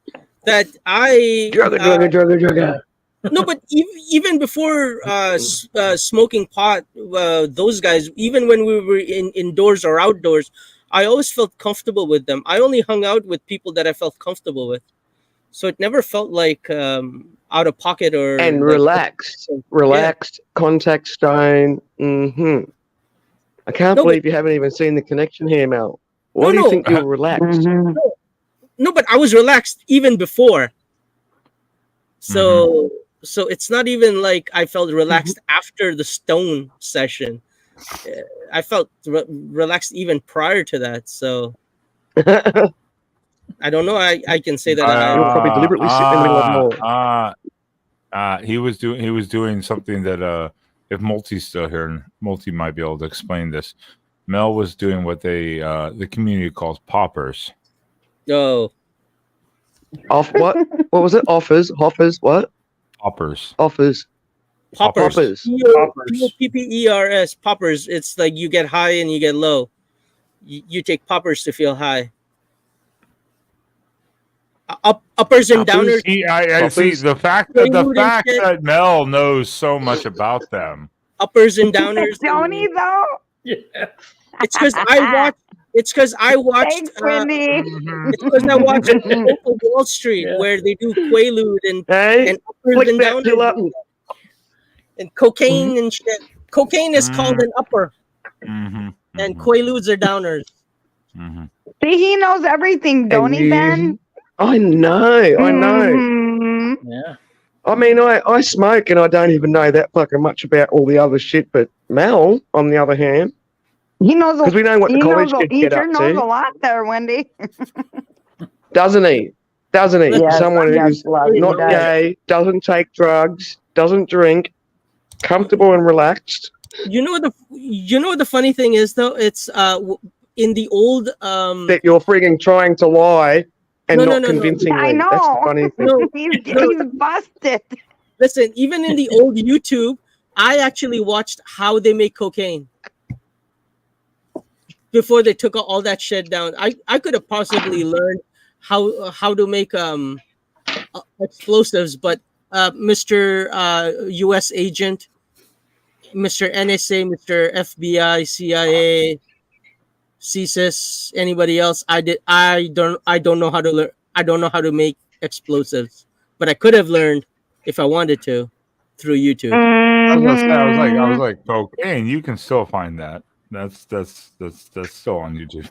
that Drugger. No, but even before smoking pot, those guys, even when we were indoors or outdoors, I always felt comfortable with them. I only hung out with people that I felt comfortable with. So it never felt like out of pocket or... And like, relaxed, contact stone. Mm-hmm. I can't believe you haven't even seen the connection here, Mel. Why do you think you're relaxed? Mm-hmm. No, but I was relaxed even before. So it's not even like I felt relaxed after the stone session. I felt relaxed even prior to that. So I don't know. I can say that. You're probably deliberately sitting in the middle of more. He was doing something that if Multi's still here, and Multi might be able to explain this. Mel was doing what the community calls poppers. Oh. Off what? What was it? Offers? What? Poppers. Poppers. P-P-E-R-S. Poppers. It's like you get high and you get low. You take poppers to feel high. Uppers and downers. I see the fact that Mel knows so much about them. Uppers and downers. Don't he though? Yeah. It's because I watched. It's because I watched. Thanks, Wendy. It's because I watched local Wall Street where they do Quaalude and uppers and downers and cocaine and shit. Cocaine is called an upper. Mm-hmm. And Quaaludes are downers. Mm-hmm. See, he knows everything, don't he, Ben? I know. Mhm. Yeah. I mean, I smoke and I don't even know that fucking much about all the other shit. But Mel, on the other hand, He knows because we know what the college kids he get sure up knows a to, lot there, Wendy. doesn't he? Doesn't he? Yes, Someone yes, who's love, he not does. gay, doesn't take drugs, doesn't drink, comfortable and relaxed. You know what the funny thing is though? It's in the old That you're frigging trying to lie and not convincingly. I know. That's the funny thing. He's busted. Listen, even in the old YouTube, I actually watched how they make cocaine before they took all that shit down. I could have possibly learned how to make explosives, but Mr. U.S. agent, Mr. NSA, Mr. FBI, CIA, CSIS, anybody else, I don't know how to learn. I don't know how to make explosives, but I could have learned if I wanted to through YouTube. I was gonna say, I was like, cocaine. You can still find that. That's still on YouTube.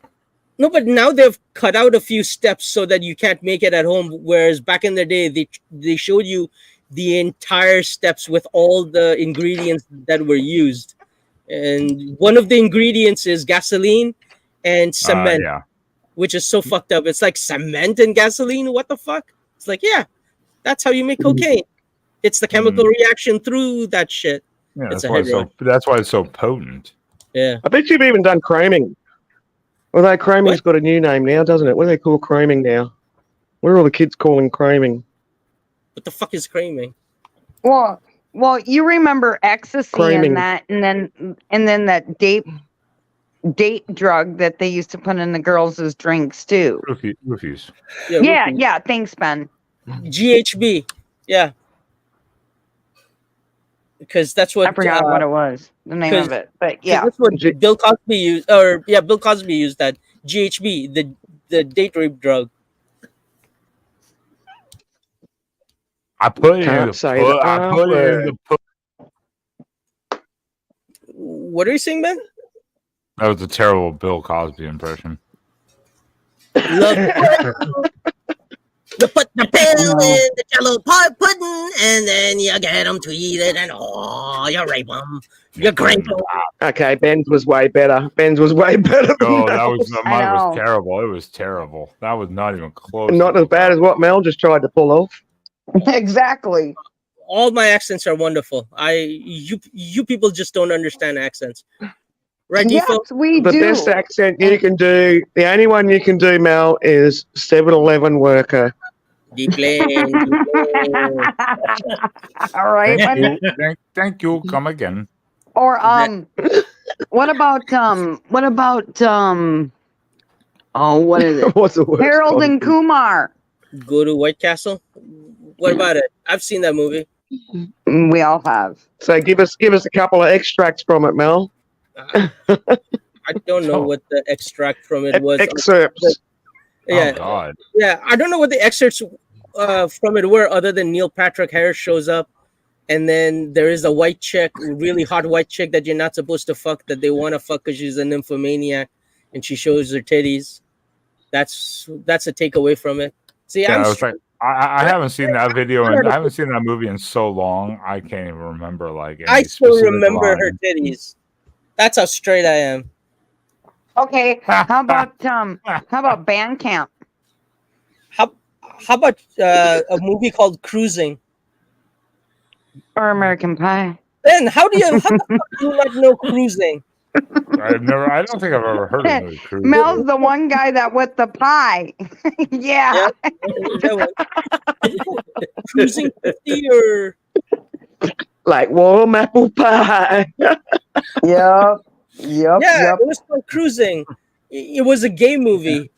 No, but now they've cut out a few steps so that you can't make it at home. Whereas back in the day, they showed you the entire steps with all the ingredients that were used. And one of the ingredients is gasoline and cement, Yeah. which is so fucked up. It's like cement and gasoline. What the fuck? It's like, yeah, that's how you make cocaine. It's the chemical reaction through that shit. Yeah, It's that's why it's so potent. Yeah. I bet you've even done chroming. Although chroming's got a new name now, doesn't it? What do they call chroming now? What are all the kids calling chroming? What the fuck is chroming? Well, you remember ecstasy Chroming. and that, and then that date drug that they used to put in the girls' drinks too. Roofies. Yeah. Thanks, Ben. GHB. Yeah. Because that's what I forgot what it was, the name of it, but yeah, that's what Bill Cosby used, Bill Cosby used that GHB, the date rape drug. I put it in Can't the say put. the I put it in the put. What are you saying, Ben? That was a terrible Bill Cosby impression. Love. You put the pill in the jello pudding, and then you get them to eat it, and you rape them. You crank them. Okay, Ben's was way better. Ben's was way better. Oh, that was mine was terrible. It was terrible. That was not even close. Not as bad as what Mel just tried to pull off. Exactly. All my accents are wonderful. You people just don't understand accents. Right, yes, Defo? we the do. best accent you can do, the only one you can do, Mel, is 7-Eleven worker. Deep lane. All right. Thank you. Come again. Or what about what is it? What's the word? Harold and Kumar. Go to White Castle. What about it? I've seen that movie. We all have. So give us a couple of extracts from it, Mel. I don't know what the extract from it was. Excerpts. Yeah, Oh, God. Yeah. I don't know what the excerpts from it were, other than Neil Patrick Harris shows up, and then there is a white chick, really hot white chick that you're not supposed to fuck, that they want to fuck because she's a nymphomaniac, and she shows her titties. That's a takeaway from it. See, Yeah, I haven't seen that video and I haven't seen that movie in so long. I can't even remember any I still specific remember her line. titties. That's how straight I am. Okay. How about Bandcamp? How about a movie called Cruising? Or American Pie? Ben, how the fuck do you not know Cruising? I don't think I've ever heard of it. Mel's the one guy that with the pie. Yeah. Cruising 50 or like warm apple pie. Yep. Yeah, it was called Cruising. It was a gay movie.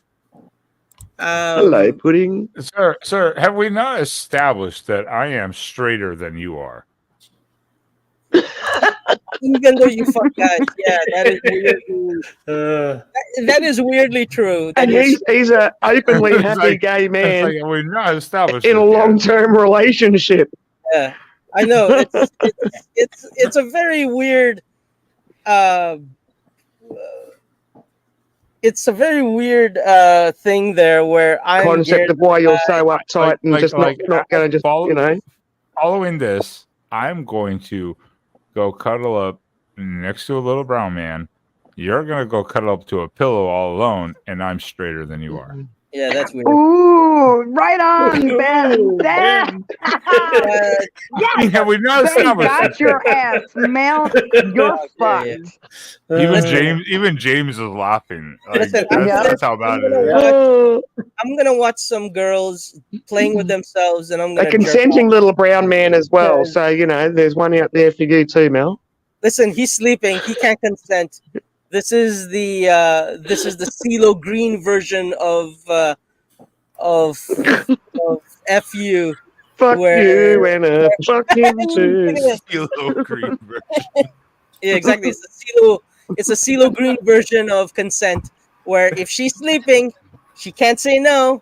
Hello, pudding. Sir, have we not established that I am straighter than you are? Even though you fuck guys, yeah, that is weirdly, that is weirdly true. And he's a openly It's happy like- gay man It's like we're not established in a it yet. long-term relationship. Yeah, I know. It's a very weird it's a very weird thing there where I'm Concept of why you're so uptight and just not going to just, you know. Following this, I'm going to go cuddle up next to a little brown man. You're going to go cuddle up to a pillow all alone, and I'm straighter than you are. Yeah, that's weird. Ooh, right on, Ben. Ooh, Ben. Yes, Yeah, we've not Ben established got that. your ass, Mel. You're fucked. Even James is laughing. Like, Listen, that's how bad it is. I'm gonna watch some girls playing with themselves, and I'm A gonna jerk consenting off. little brown man as well. So, you know, there's one out there for you too, Mel. Listen, he's sleeping. He can't consent. This is the CeeLo Green version of FU. Fuck where, you and a fucking too. CeeLo Green version. Yeah, exactly. It's a CeeLo Green version of consent, where if she's sleeping, she can't say no.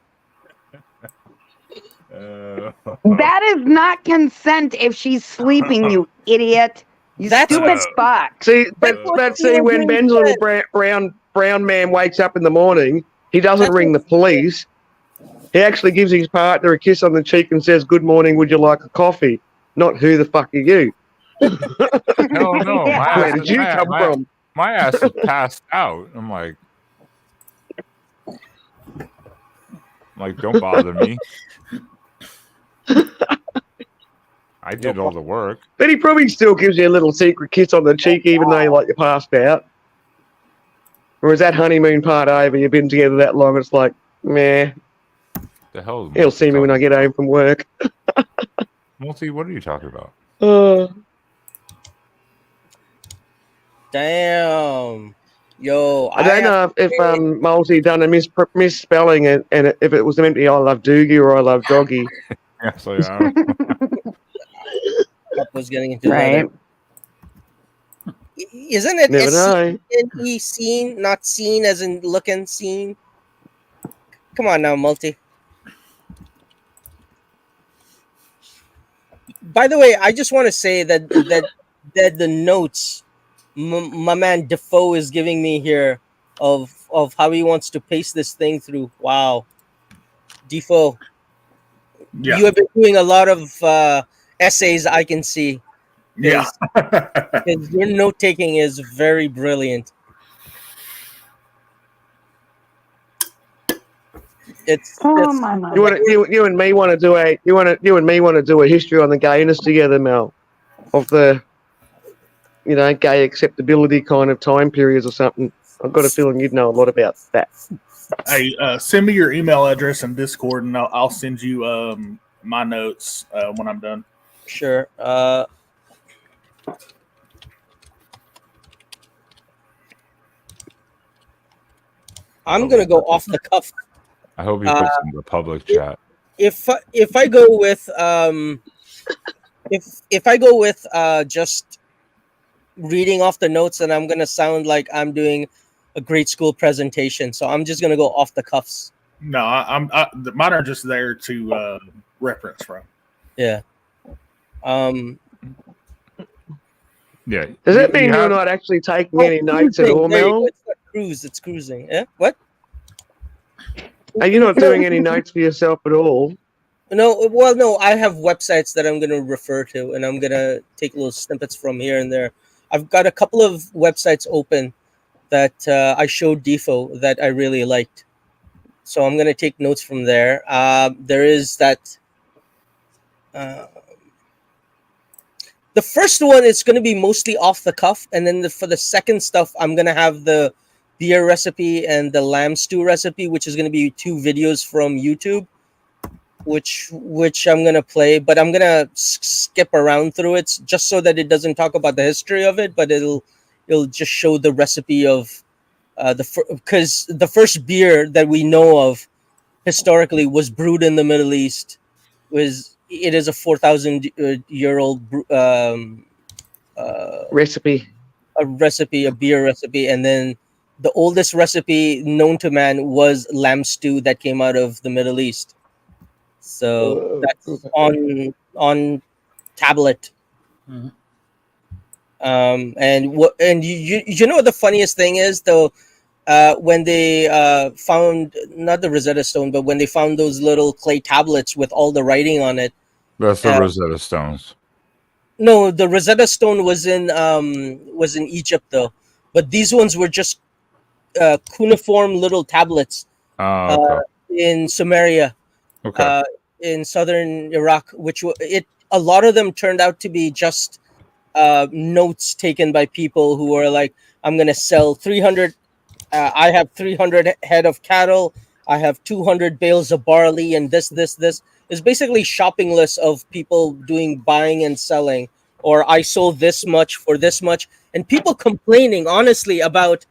That is not consent if she's sleeping, you idiot. You stupid fuck. See, but see, when Ben's little brown man wakes up in the morning, he doesn't ring the police. He actually gives his partner a kiss on the cheek and says, "Good morning, would you like a coffee?" Not "Who the fuck are you?" Hell no. Where did you come from? My ass is passed out. I'm like, don't bother me. I did all the work. But he probably still gives you a little secret kiss on the cheek, even though you're passed out. Or is that honeymoon part over? You've been together that long, it's like, meh. The hell? He'll see me when I get home from work. Multi, what are you talking about? Damn. Yo, I don't know if Multi done a misspelling and if it was meant to be I love Doogie or I love Doggy. Yes, I am. Was getting into right. Isn't it Never know. S-C-N-E seen, not seen as in looking seen? Come on now, Multi. By the way, I just want to say that the notes my man Defoe is giving me here of how he wants to paste this thing through. Wow, Defoe, you have been doing a lot of essays. I can see. Yeah, because your note taking is very brilliant. You and me want to do a history on the gayness together, Mel, of the gay acceptability kind of time periods or something. I've got a feeling you'd know a lot about that. Hey, send me your email address in Discord, and I'll send you my notes when I'm done. Sure. I'm gonna go off the cuff. I hope you put some in the public chat. If I go with if I go with just reading off the notes, then I'm gonna sound like I'm doing a grade school presentation. So I'm just gonna go off the cuffs. No, mine are just there to reference from. Yeah. Yeah. Does that mean you're not actually taking any notes at all, Mel? It's not cruise. It's cruising. Yeah. What? Are you not doing any notes for yourself at all? No. Well, no. I have websites that I'm going to refer to, and I'm going to take little snippets from here and there. I've got a couple of websites open that I showed Defoe that I really liked. So I'm going to take notes from there. There is that. The first one is going to be mostly off the cuff, and then for the second stuff, I'm going to have the beer recipe and the lamb stew recipe, which is going to be 2 videos from YouTube, which I'm going to play, but I'm going to skip around through it just so that it doesn't talk about the history of it, but it'll just show the recipe of because the first beer that we know of historically was brewed in the Middle East. It is a 4,000-year-old recipe. A beer recipe, and then the oldest recipe known to man was lamb stew that came out of the Middle East. So that's on tablet. Mm-hmm. And you know what the funniest thing is though, when they found not the Rosetta Stone, but when they found those little clay tablets with all the writing on it. That's the Rosetta Stones. No, the Rosetta Stone was in Egypt though, but these ones were just cuneiform little tablets in Sumeria, in southern Iraq, which a lot of them turned out to be just notes taken by people who were like, I'm going to sell 300. I have 300 head of cattle. I have 200 bales of barley, and this. It's basically shopping lists of people doing buying and selling, or I sold this much for this much, and people complaining honestly about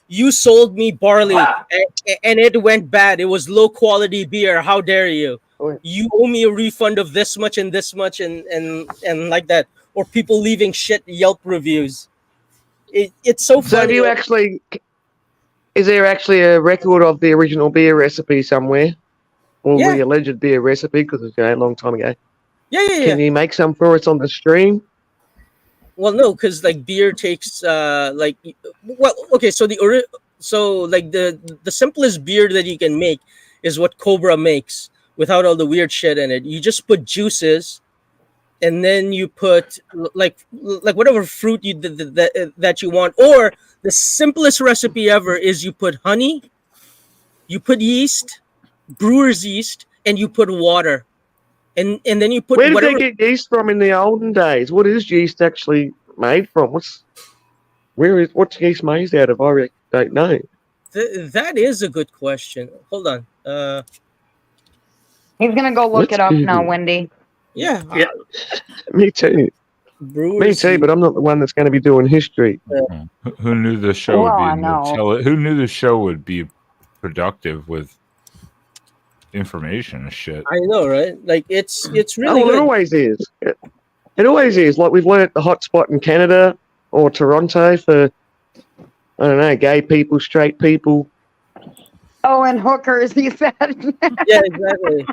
you sold me barley and it went bad. It was low quality beer. How dare you? You owe me a refund of this much and this much and like that. Or people leaving shit Yelp reviews. It's so funny. So do you actually? Is there actually a record of the original beer recipe somewhere, or the alleged beer recipe? Because it's a long time ago. Yeah. Can you make some for us on the stream? Well, no, because like beer takes so the simplest beer that you can make is what Cobra makes without all the weird shit in it. You just put juices, and then you put like whatever fruit that you want. Or the simplest recipe ever is you put honey, you put yeast, brewer's yeast, and you put water. And then you put Where did they get yeast from in the olden days? What is yeast actually made from? What's yeast made out of? I don't know. That is a good question. Hold on. He's gonna go look it up now, Wendy. Yeah. Me too. Me too, but I'm not the one that's going to be doing history. Who knew the show Well, I would know. be? Who knew the show would be productive with information and shit? I know, right? Like it's really. Oh, well, it always is. It always is. Like we've learnt the hotspot in Canada or Toronto for, I don't know, gay people, straight people. Oh, and hookers, he said. Yeah, exactly.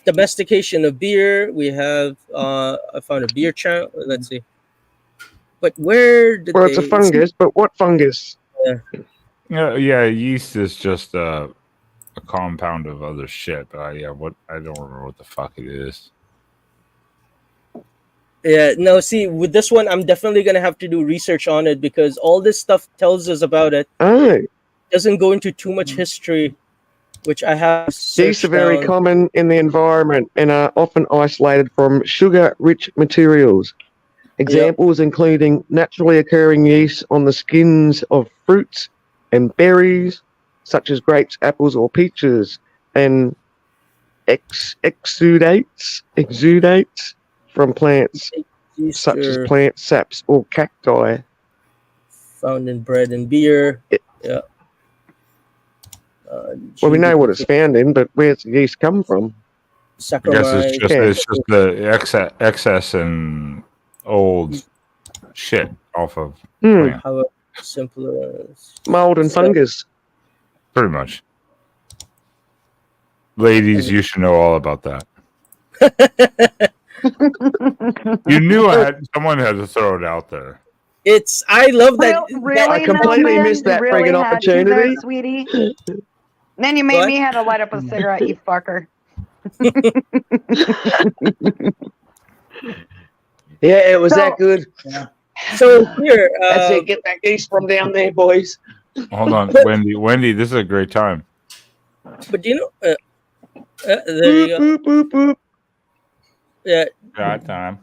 Domestication of beer. We have. I found a beer channel. Let's see. But where did it's a fungus, but what fungus? Yeah. Yeast is just a compound of other shit. But I don't remember what the fuck it is. Yeah, no, see, with this one, I'm definitely going to have to do research on it because all this stuff tells us about it. Oh. It doesn't go into too much history, which I have. Yeast are very common in the environment and are often isolated from sugar-rich materials. Examples including naturally occurring yeast on the skins of fruits and berries, such as grapes, apples, or peaches, and exudates from plants, such as plant saps or cacti. Found in bread and beer. Yeah. Well, we know what it's found in, but where's the yeast come from? I guess it's just the excess and old shit off of plants. How simpler mold and fungus. Pretty much. Ladies, you should know all about that. You knew someone had to throw it out there. I love that. Well, really, I completely missed that really friggin' opportunity. There, sweetie. Then you made me had to light up a cigarette, you fucker. Yeah, it was that good. Yeah. So here, that's it. Get that yeast from down there, boys. Hold on, Wendy. This is a great time. But you know, there you go. Boop, boop, boop. Yeah, time.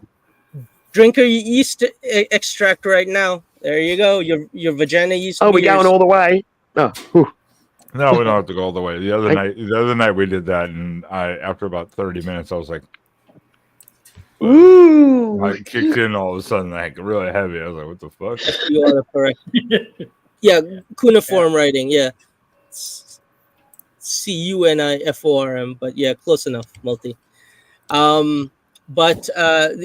Drink your yeast extract right now. There you go. Your vagina yeast. Oh, we're going all the way. Oh, whew. No, we don't have to go all the way. The other night we did that, and after about 30 minutes, I was like, ooh, I kicked in all of a sudden, like really heavy. I was like, what the fuck? You are correct. Yeah, cuneiform writing. Yeah, CUNIFORM. But yeah, close enough. Multi. But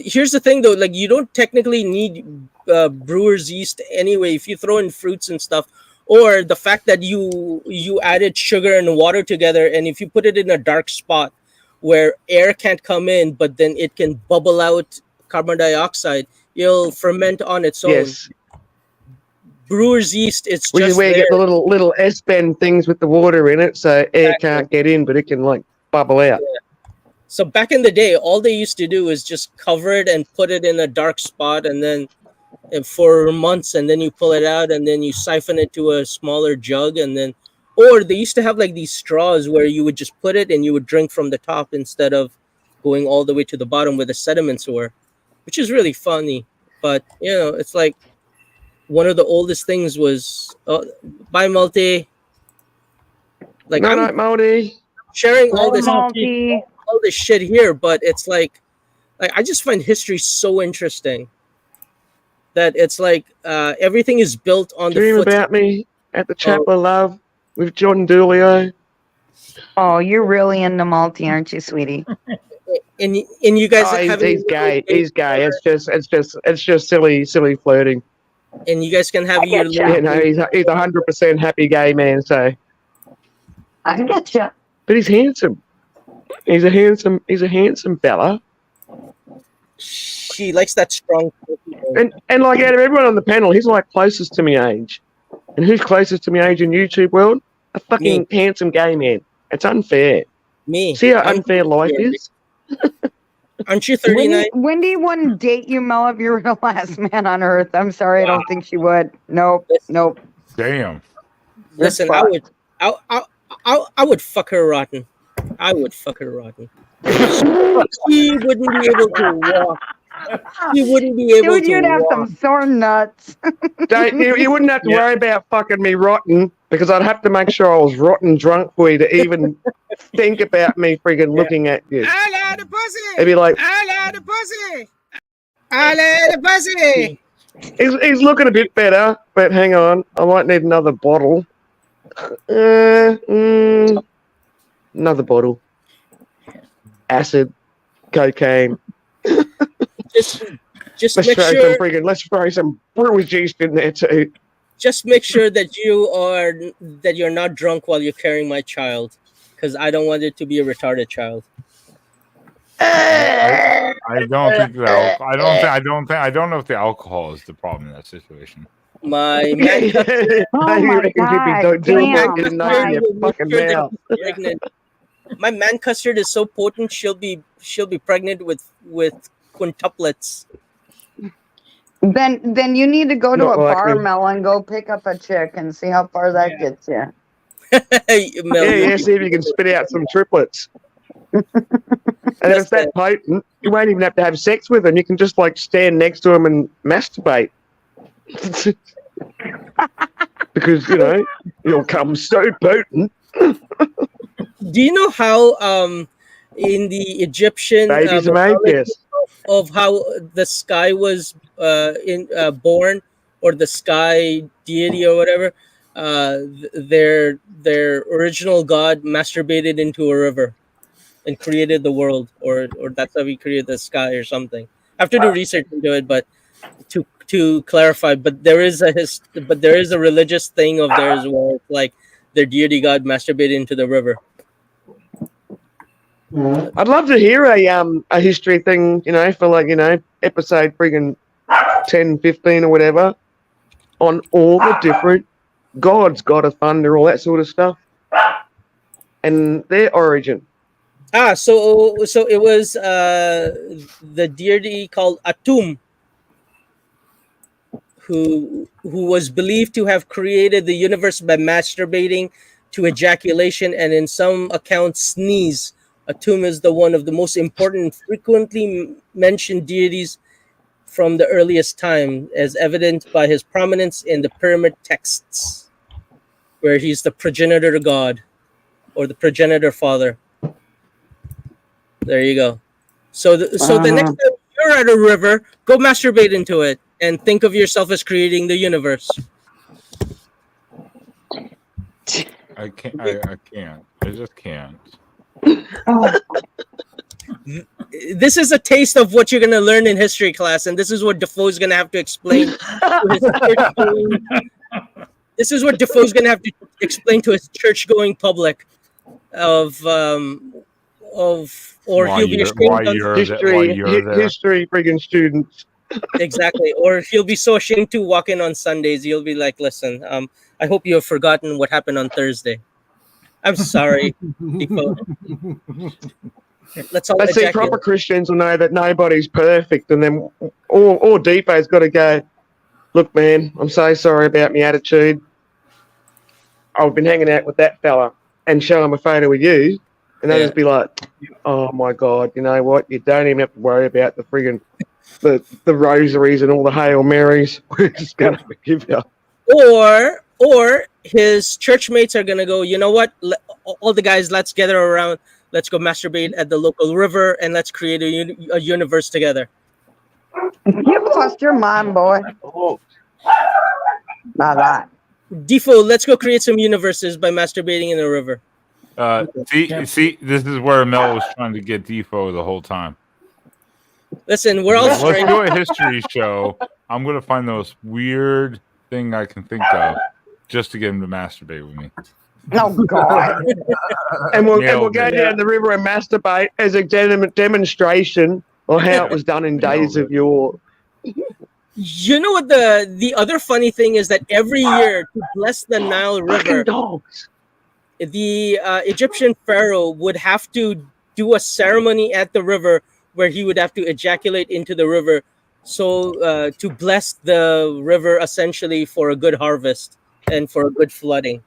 here's the thing, though. Like, you don't technically need brewer's yeast anyway. If you throw in fruits and stuff. Or the fact that you added sugar and water together, and if you put it in a dark spot where air can't come in, but then it can bubble out carbon dioxide, it'll ferment on its own. Yes. brewer's yeast, it's Which just is where you there. get the little S-bend things with the water in it, so air can't get in, but it can like bubble out. So back in the day, all they used to do is just cover it and put it in a dark spot, and then for months, and then you pull it out, and then you siphon it to a smaller jug, and then, or they used to have like these straws where you would just put it and you would drink from the top instead of going all the way to the bottom where the sediments were, which is really funny. But you know, it's like one of the oldest things was bye multi. Like No, I'm no, Moldy. sharing all this Multi. all this shit here, but it's like I just find history so interesting that it's like everything is built on Dream the foot. About Me at the Chapel of Love with John Dulio. Oh, you're really into multi, aren't you, sweetie? And you guys He's gay. He's gay. It's just silly flirting. And you guys can have your Yeah, no, he's 100% happy gay man. So I getcha. but he's handsome. He's a handsome fella. She likes that strong. And like out of everyone on the panel, he's like closest to my age. And who's closest to my age in YouTube world? A fucking handsome gay man. It's unfair. Me. See how unfair life is? Aren't you 39? Wendy wouldn't date you, Mel, if you were the last man on earth. I'm sorry, I don't think she would. Nope. Damn. Listen, I would fuck her rotten. I would fuck her rotten. She wouldn't be able to walk. She wouldn't be able Dude, to you'd have walk. some sore nuts. You wouldn't have to worry about fucking me rotten, because I'd have to make sure I was rotten drunk for you to even think about me friggin' looking at you. I like the pussy. It'd be like, I like the pussy. I like the pussy. he's looking a bit better, but hang on, I might need another bottle. Another bottle. Acid, cocaine. Just let's make throw sure. let's throw some brewer's yeast in there too. Just make sure that you're not drunk while you're carrying my child, because I don't want it to be a retarded child. I don't think that. I don't know if the alcohol is the problem in that situation. My man my man custard is so potent. She'll be pregnant with quintuplets. Then you need to go to Not a bar, likely. Mel, and go pick up a chick and see how far that gets you. See if you can spit out some triplets. And if it's that potent, you won't even have to have sex with them. You can just like stand next to them and masturbate. Because, you'll come so potent. Do you know how in the Egyptian Babies are made, yes. of how the sky was born, or the sky deity or whatever, their original god masturbated into a river and created the world, or that's how he created the sky or something. I have to do research into it, but to clarify, but there is a religious thing of theirs where it's like their deity god masturbated into the river. I'd love to hear a history thing, for like, episode friggin' 10, 15 or whatever, on all the different gods, God of Thunder, all that sort of stuff, and their origin. So it was the deity called Atum, who was believed to have created the universe by masturbating to ejaculation and in some accounts sneeze. Atum is one of the most important, frequently mentioned deities from the earliest time, as evident by his prominence in the pyramid texts, where he's the progenitor god or the progenitor father. There you go. So the next time you're at a river, go masturbate into it and think of yourself as creating the universe. I can't. I just can't. This is a taste of what you're going to learn in history class, and this is what Defoe's going to have to explain. This is what Defoe's going to have to explain to his church-going public or he'll be ashamed history friggin' students. Exactly. Or he'll be so ashamed to walk in on Sundays. You'll be like, listen, I hope you have forgotten what happened on Thursday. I'm sorry, Default. Let's all But see, ejaculate. proper Christians will know that nobody's perfect, and then all Defo's got to go, look, man, I'm so sorry about my attitude. I've been hanging out with that fella, and show him a photo of you, and they'll just be like, oh my God, you know what? You don't even have to worry about the friggin' the rosaries and all the Hail Marys. We're just going to forgive you. Or his church mates are gonna go, you know what? All the guys, let's gather around. Let's go masturbate at the local river, and let's create a universe together. You lost your mind, boy. Not that. Defo, let's go create some universes by masturbating in the river. See, this is where Mel was trying to get Defo the whole time. Listen, we're all Let's straight. do a history show. I'm gonna find the most weird thing I can think of just to get him to masturbate with me. Oh God! And we'll go down the river and masturbate as a demonstration of how it was done in days of yore. You know what the other funny thing is that every year to bless the Nile River, the Egyptian pharaoh would have to do a ceremony at the river where he would have to ejaculate into the river, so to bless the river essentially for a good harvest and for a good flooding.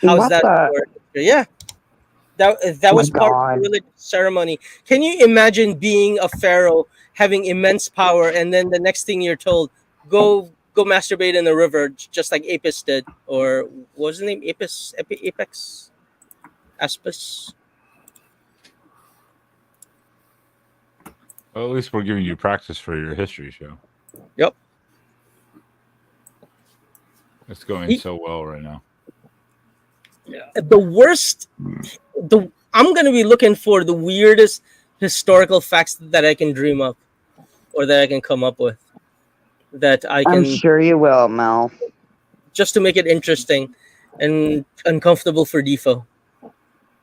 How's that work? Yeah. That was part of the religious ceremony. Can you imagine being a pharaoh having immense power, and then the next thing you're told, go masturbate in the river, just like Apis did, or what was his name? Apex, Aspis. Well, at least we're giving you practice for your history show. Yep. It's going so well right now. The worst. I'm gonna be looking for the weirdest historical facts that I can dream up, or that I can come up with. That I can. I'm sure you will, Mel. Just to make it interesting and uncomfortable for Defo.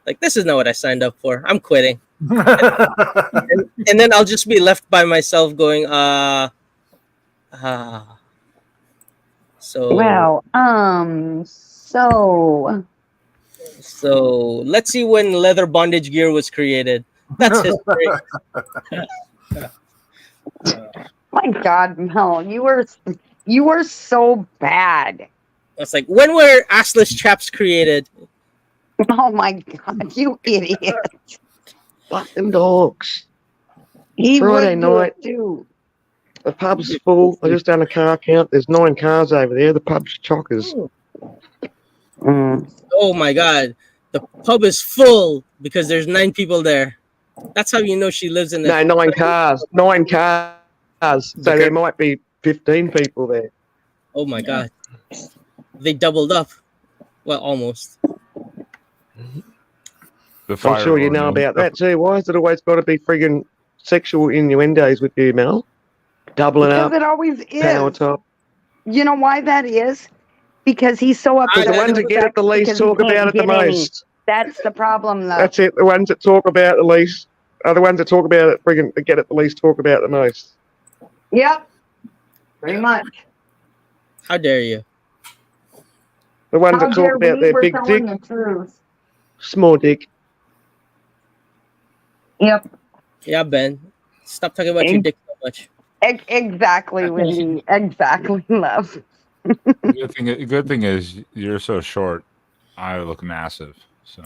Like, this is not what I signed up for. I'm quitting. and then I'll just be left by myself going, So. Well, So let's see when leather bondage gear was created. That's history. My God, Mel, you were so bad. It's like, when were assless chaps created? Oh my God, you idiot! Fuck them dogs. He Friday would do night. it too. The pub's full. I just done a car count. There's 9 cars over there. The pub's chockers. Oh my God, the pub is full because there's 9 people there. That's how you know she lives in the. No, 9 cars. 9 cars. So there might be 15 people there. Oh my God, they doubled up. Well, almost. I'm sure you know about that too. Why has it always got to be friggin' sexual innuendos with you, Mel? Doubling Because up. it always is. Power top. You know why that is? Because he's so upset. The ones that get it the least talk about it the most. That's the problem, though. That's it. The ones that talk about it the least are the ones that talk about it, friggin' that get it the least talk about it the most. Yep. Pretty much. How dare you? The ones that talk about their big dick, small dick. Yep. Yeah, Ben. Stop talking about your dick so much. Exactly, Wendy. Exactly, love. Good thing is you're so short. I look massive. So.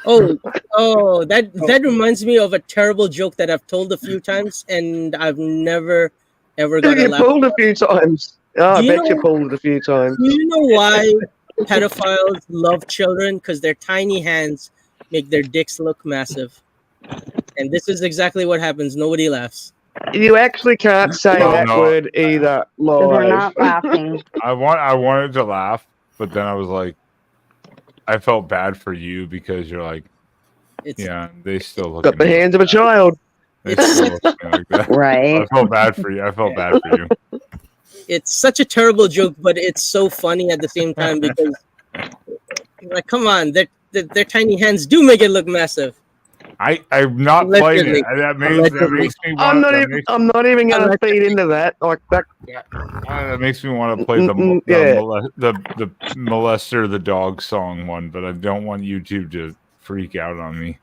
That reminds me of a terrible joke that I've told a few times, and I've never ever got a laugh. You pulled a few times. Oh, I bet you pulled it a few times. Do you know why pedophiles love children? Because their tiny hands make their dicks look massive. And this is exactly what happens. Nobody laughs. You actually can't say that word either. We're not laughing. I wanted to laugh, but then I was like, I felt bad for you because you're like, they still look. Got the hands of a child. They still look at me like that. Right. I felt bad for you. It's such a terrible joke, but it's so funny at the same time because, like, come on, their tiny hands do make it look massive. I'm not playing Allegedly. it. That makes me want. I'm not even going to feed into that. Like that. That makes me want to play the molester the dog song one, but I don't want YouTube to freak out on me.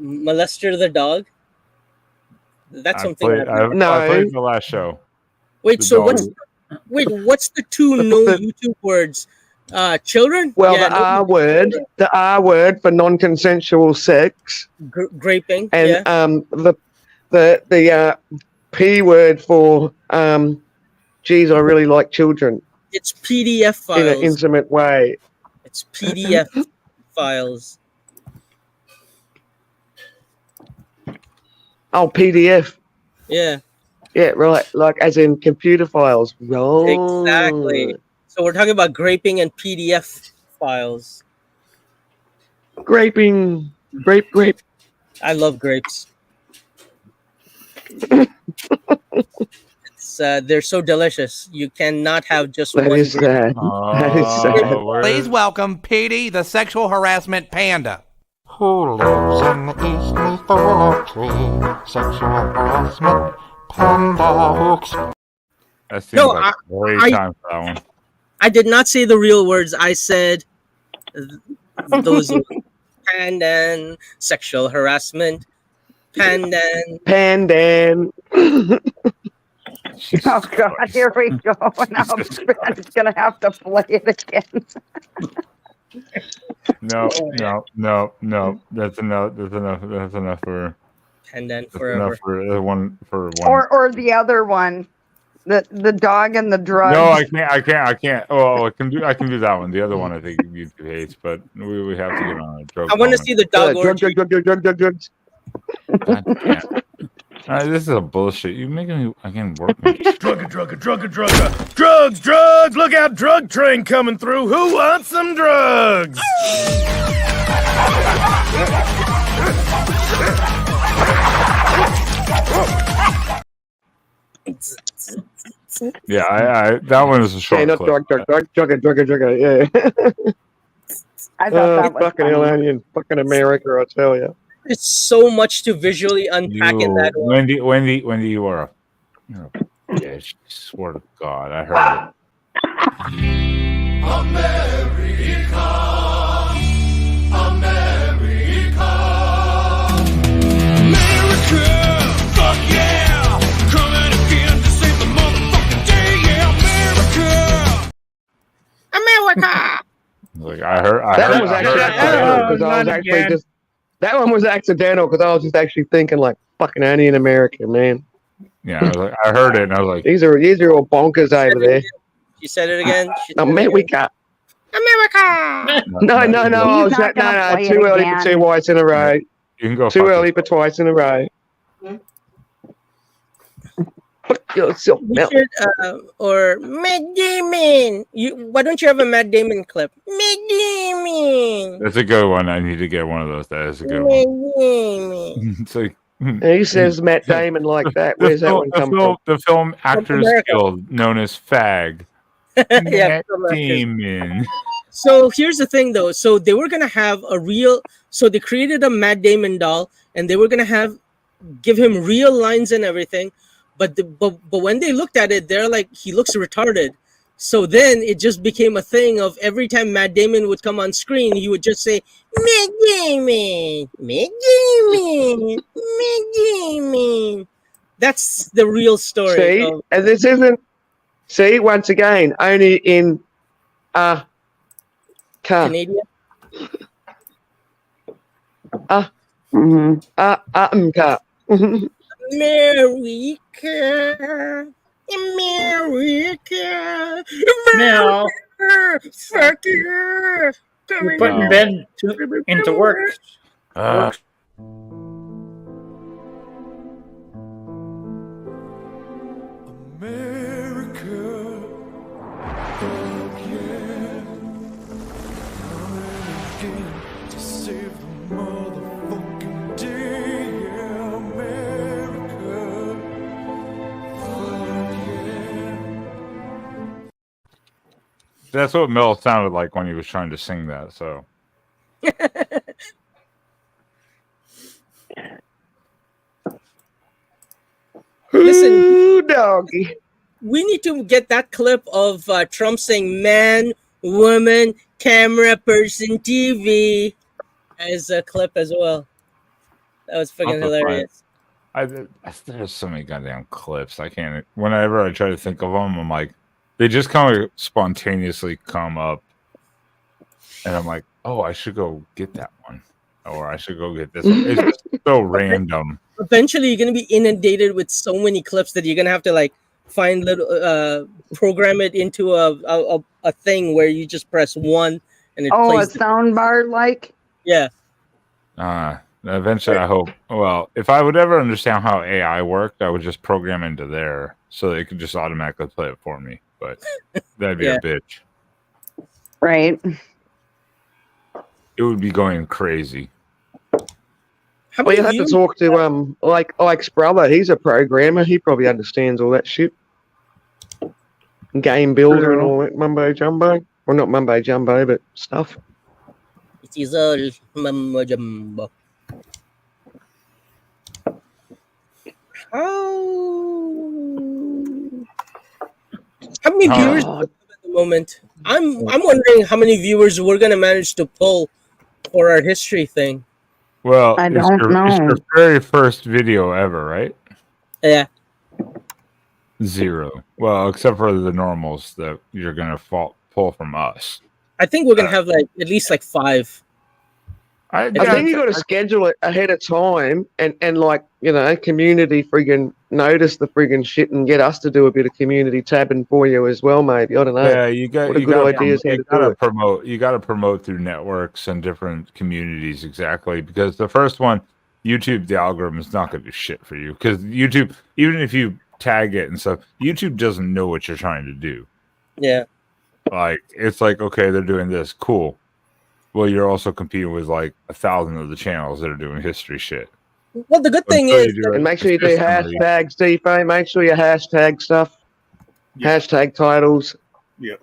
Molester the dog. That's something. I played the last show. Wait, The so dog. what's the two no YouTube words? Children? Well, the R word for non-consensual sex, graping, and the P word for geez, I really like children. It's PDF files in an intimate way. It's PDF files. Oh, PDF. Yeah. Yeah, right. Like as in computer files. Right. Exactly. So we're talking about graping and PDF files. Graping. Grape. I love grapes. They're so delicious. You cannot have just one. That is sad. Please welcome Petey, the sexual harassment panda. Who lives in the East neath the willow tree? Sexual harassment panda who That seems like a great time for that one. I did not say the real words. I said those pandan, sexual harassment, pandan. Oh God! Here we go. Now Ben's gonna have to play it again. No. That's enough. That's enough for pandan forever. Enough for one. Or the other one, the dog and the drugs. No, I can't. Oh, I can do that one. The other one I think YouTube hates, but we have to get on a drug. I want to see the dog. Drugs. This is a bullshit. You making me again work. Drugger. Drugs. Look out, drug train coming through. Who wants some drugs? Yeah, I that one is a short Hey, not clip. drugger. Yeah. I thought that was fucking funny. alien, fucking America, I tell you. It's so much to visually unpack in that one. Wendy, you are a bitch. I swear to God, I heard it. America. Fuck yeah! Coming again to save the motherfucking day, yeah, America! Like I heard That one was accidental because I was just actually thinking like fucking Annie in America, man. Yeah, I heard it and I was like, these are all bonkers over there. She said it again. America. No. Too early for two whites in a row. You can go. Too early for twice in a row. Yourself, You should, or Matt Damon. Why don't you have a Matt Damon clip? Matt Damon. That's a good one. I need to get one of those. That is a good one. It's like he says Matt Damon like that. Where's that one come from? The Film Actors Guild, known as FAG. Yeah, Matt Damon. So here's the thing, though. So they were gonna have a real. So they created a Matt Damon doll, and they were gonna give him real lines and everything. But when they looked at it, they're like, he looks retarded. So then it just became a thing of every time Matt Damon would come on screen, he would just say, Matt Damon, Matt Damon, Matt Damon. That's the real story. See, and this isn't. See, once again, only in Canadian. America. Now, Fuck you. you're putting Ben into work. That's what Mel sounded like when he was trying to sing that. So Listen, doggy. We need to get that clip of Trump saying "man, woman, camera, person, TV" as a clip as well. That was fucking hilarious. There's so many goddamn clips. I can't. Whenever I try to think of them, I'm like, they just kind of spontaneously come up, and I'm like, oh, I should go get that one, or I should go get this one. It's just so random. Eventually, you're gonna be inundated with so many clips that you're gonna have to like find little program it into a thing where you just press one and it plays. A sound bar like. Yeah. Eventually, I hope. Well, if I would ever understand how AI worked, I would just program into there so they could just automatically play it for me. But that'd be a bitch. Right. It would be going crazy. Well, you have to talk to like Ike's brother. He's a programmer. He probably understands all that shit. Game builder and all that mumbo jumbo. Well, not mumbo jumbo, but stuff. It is all mumbo jumbo. How many viewers at the moment? I'm wondering how many viewers we're gonna manage to pull for our history thing. Well, I don't know. It's your very first video ever, right? Yeah. 0. Well, except for the normals that you're gonna pull from us. I think we're gonna have like at least like 5. I think you got to schedule it ahead of time and like, community friggin' notice the friggin' shit and get us to do a bit of community tabbing for you as well, maybe. I don't know. Yeah, you got ideas. You got to promote. You got to promote through networks and different communities exactly because the first one, YouTube, the algorithm is not going to do shit for you because YouTube, even if you tag it and stuff, YouTube doesn't know what you're trying to do. Yeah. Like it's like okay, they're doing this, cool. Well, you're also competing with like 1,000 of the channels that are doing history shit. Well, the good thing is, and make sure you do hashtags, Defo. Make sure you hashtag stuff, hashtag titles. Yep.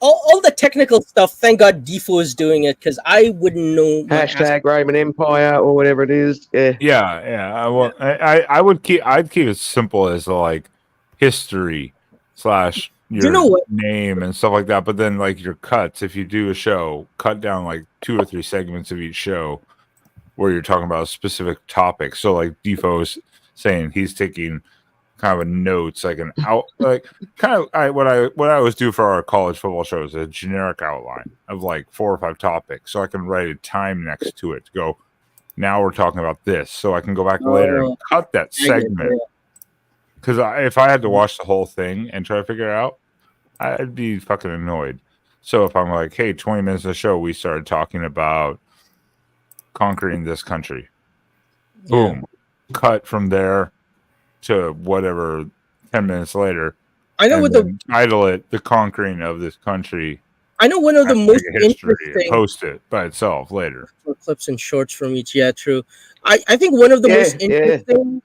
All the technical stuff. Thank God Defo is doing it because I wouldn't know. Hashtag Roman Empire or whatever it is. Yeah. Well, I'd keep it simple as like history / your name and stuff like that, but then like your cuts, if you do a show, cut down like 2 or 3 segments of each show where you're talking about a specific topic. So like Defoe's saying he's taking kind of a notes, like an out, like kind of what I always do for our college football shows, a generic outline of like 4 or 5 topics, so I can write a time next to it to go. Now we're talking about this, so I can go back later and cut that segment. Because if I had to watch the whole thing and try to figure it out, I'd be fucking annoyed. So if I'm like, hey, 20 minutes of the show, we started talking about conquering this country. Boom. Cut from there to whatever 10 minutes later. I know what the title it, The Conquering of This Country. I know one of the most interesting. Post it by itself later. Clips and shorts from each. Yeah, true. I think one of the most interesting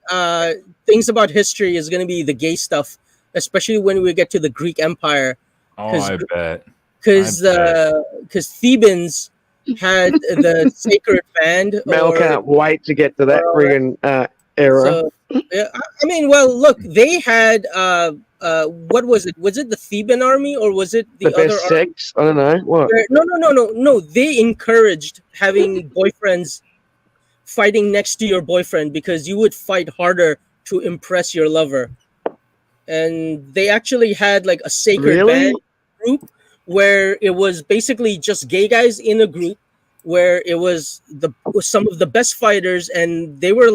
things about history is going to be the gay stuff, especially when we get to the Greek Empire. Oh, I bet. Because Thebans had the sacred band. Mel can't wait to get to that friggin' era. So, yeah, I mean, well, look, they had what was it? Was it the Theban army or was it the other best sex? I don't know. What? No. They encouraged having boyfriends fighting next to your boyfriend because you would fight harder to impress your lover. And they actually had like a sacred band group where it was basically just gay guys in a group where it was some of the best fighters, and they were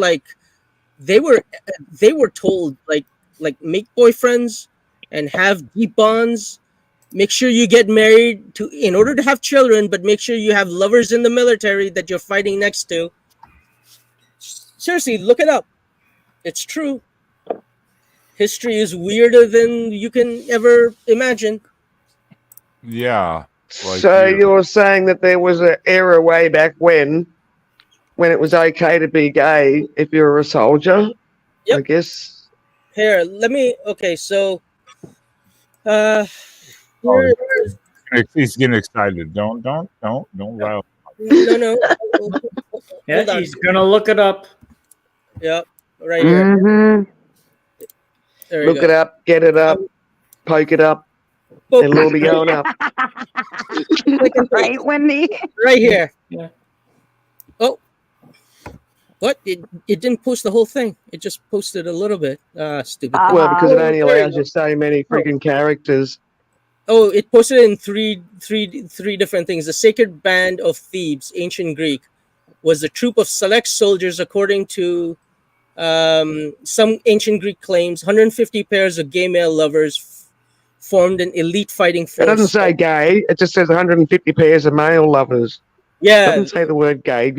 told like make boyfriends and have deep bonds. Make sure you get married in order to have children, but make sure you have lovers in the military that you're fighting next to. Seriously, look it up. It's true. History is weirder than you can ever imagine. Yeah. So you're saying that there was an era way back when it was okay to be gay if you're a soldier? Yep. I guess. Here, let me. Okay, so. He's getting excited. Don't rile. No. Yeah, he's gonna look it up. Yep. right here. Mhm. There we Look go. it up, get it up, poke it up, Poke and it'll be going up. Right, Wendy? Right here. Yeah. Oh, what? It didn't post the whole thing. It just posted a little bit. Stupid. thing. Well, because it only There you allows go. you so many freaking characters. Oh, it posted in three different things. The Sacred Band of Thebes, ancient Greek, was a troop of select soldiers, according to some ancient Greek claims. 150 pairs of gay male lovers formed an elite fighting force. It doesn't say gay. It just says 150 pairs of male lovers. Yeah. It doesn't say the word gay.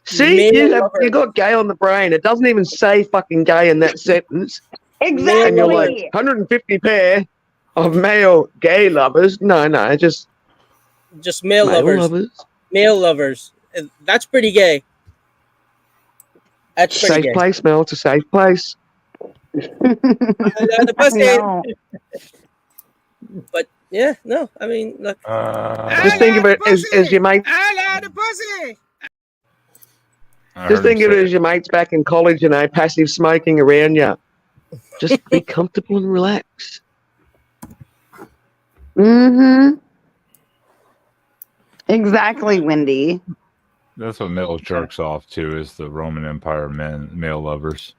See, you got gay on the brain. It doesn't even say fucking gay in that sentence. Exactly. And you're like, 150 pair of male gay lovers. No, just male lovers. Male lovers. That's pretty gay. That's pretty safe gay. place, Mel. It's a safe place. The pussy. But yeah, no, I mean, look. Just think of it as your mate. I like the pussy. Just think of it as your mates back in college, passive smoking around you. Just be comfortable and relax. Mm-hmm. Exactly, Wendy. That's what Mel jerks off to, is the Roman Empire male lovers.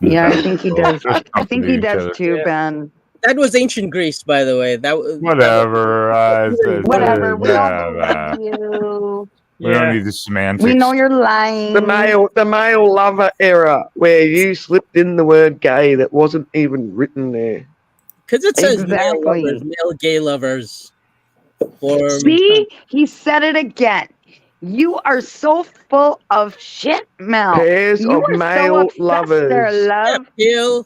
Yeah, I think he does. I think he does too, Ben. That was ancient Greece, by the way. That was Whatever. Whatever. We Yeah, you. we don't need the semantics. We know you're lying. The male lover era, where you slipped in the word gay that wasn't even written there. Because it says Exactly. male gay lovers. See, he said it again. You are so full of shit, Mel. Pairs you of are male so obsessed lovers. There, love. Yeah,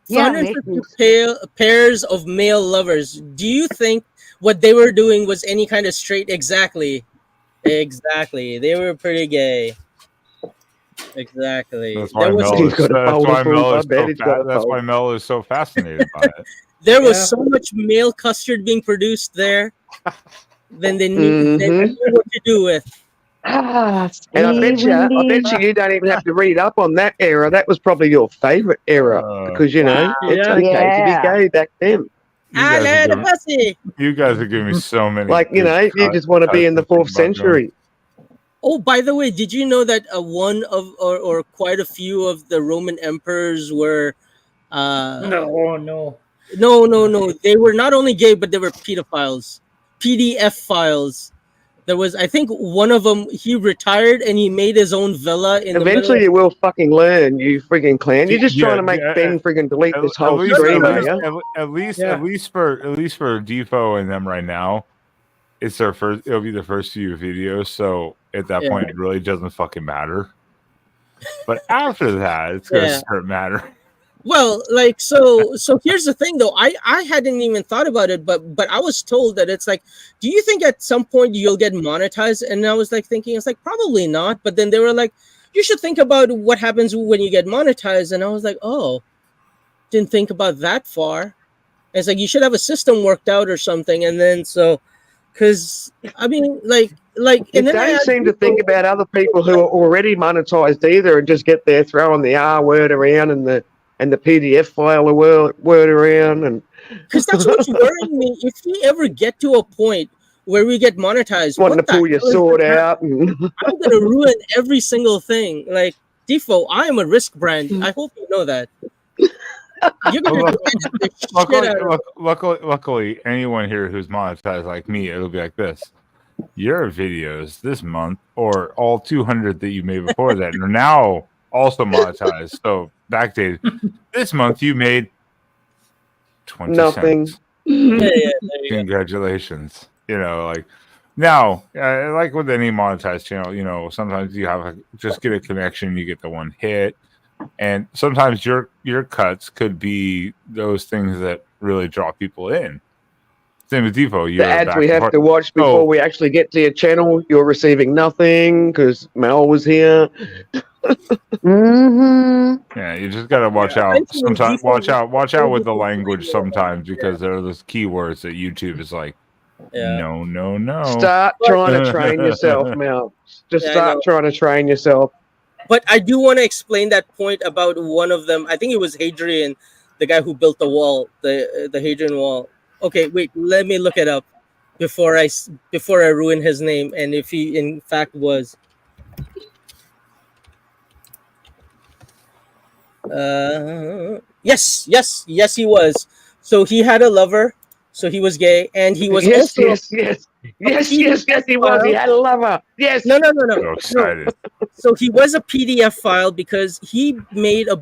150 pairs of male lovers. Do you think what they were doing was any kind of straight? Exactly. They were pretty gay. Exactly. That's why Mel is so fascinated by it. There was so much male custard being produced there. Then they knew what to do with. And I bet you don't even have to read up on that era. That was probably your favorite era because it's okay to be gay back then. You guys are giving me so many. You just want to be in the 4th century. Oh, by the way, did you know that one of or quite a few of the Roman emperors were? No. They were not only gay, but they were pedophiles, PDF files. There was, I think, one of them. He retired and he made his own villa in. Eventually, you will fucking learn, you friggin' clan. You're just trying to make Ben friggin' delete this whole stream, are you? At least for Defo and them right now, it's their first. It'll be the first few videos, so at that point, it really doesn't fucking matter. But after that, it's gonna start mattering. Well, so here's the thing though. I hadn't even thought about it, but I was told that it's like, do you think at some point you'll get monetized? And I was like thinking, it's like probably not. But then they were like, you should think about what happens when you get monetized. And I was like, oh, didn't think about that far. And it's like you should have a system worked out or something. And then because I mean, you don't seem to think about other people who are already monetized either, and just get there throwing the R word around and the PDF file word around, and because that's what's worrying me. If we ever get to a point where we get monetized, wanting to pull your sword out, and I'm gonna ruin every single thing. Like Defo, I am a risk brand. I hope you know that. You're gonna luckily, anyone here who's monetized like me, it'll be like this. Your videos this month, or all 200 that you made before that, are now also monetized. So backdated. This month you made 20 nothing. cents. Congratulations. Now, like with any monetized channel, sometimes you have just get a connection, you get the one hit, and sometimes your cuts could be those things that really draw people in. Same with Defo. The ads we have to watch before we actually get to your channel, you're receiving nothing because Mel was here. Yeah, you just gotta watch out. Sometimes watch out with the language sometimes, because there are those keywords that YouTube is like, no. Start trying to train yourself, Mel. Just start trying to train yourself. But I do want to explain that point about one of them. I think it was Hadrian, the guy who built the wall, the Hadrian Wall. Okay, wait, let me look it up before I ruin his name, and if he in fact was. Yes, he was. So he had a lover. So he was gay, and he was yes, also yes, he was. He had a lover. Yes. No. So excited. So he was a PDF file because he made a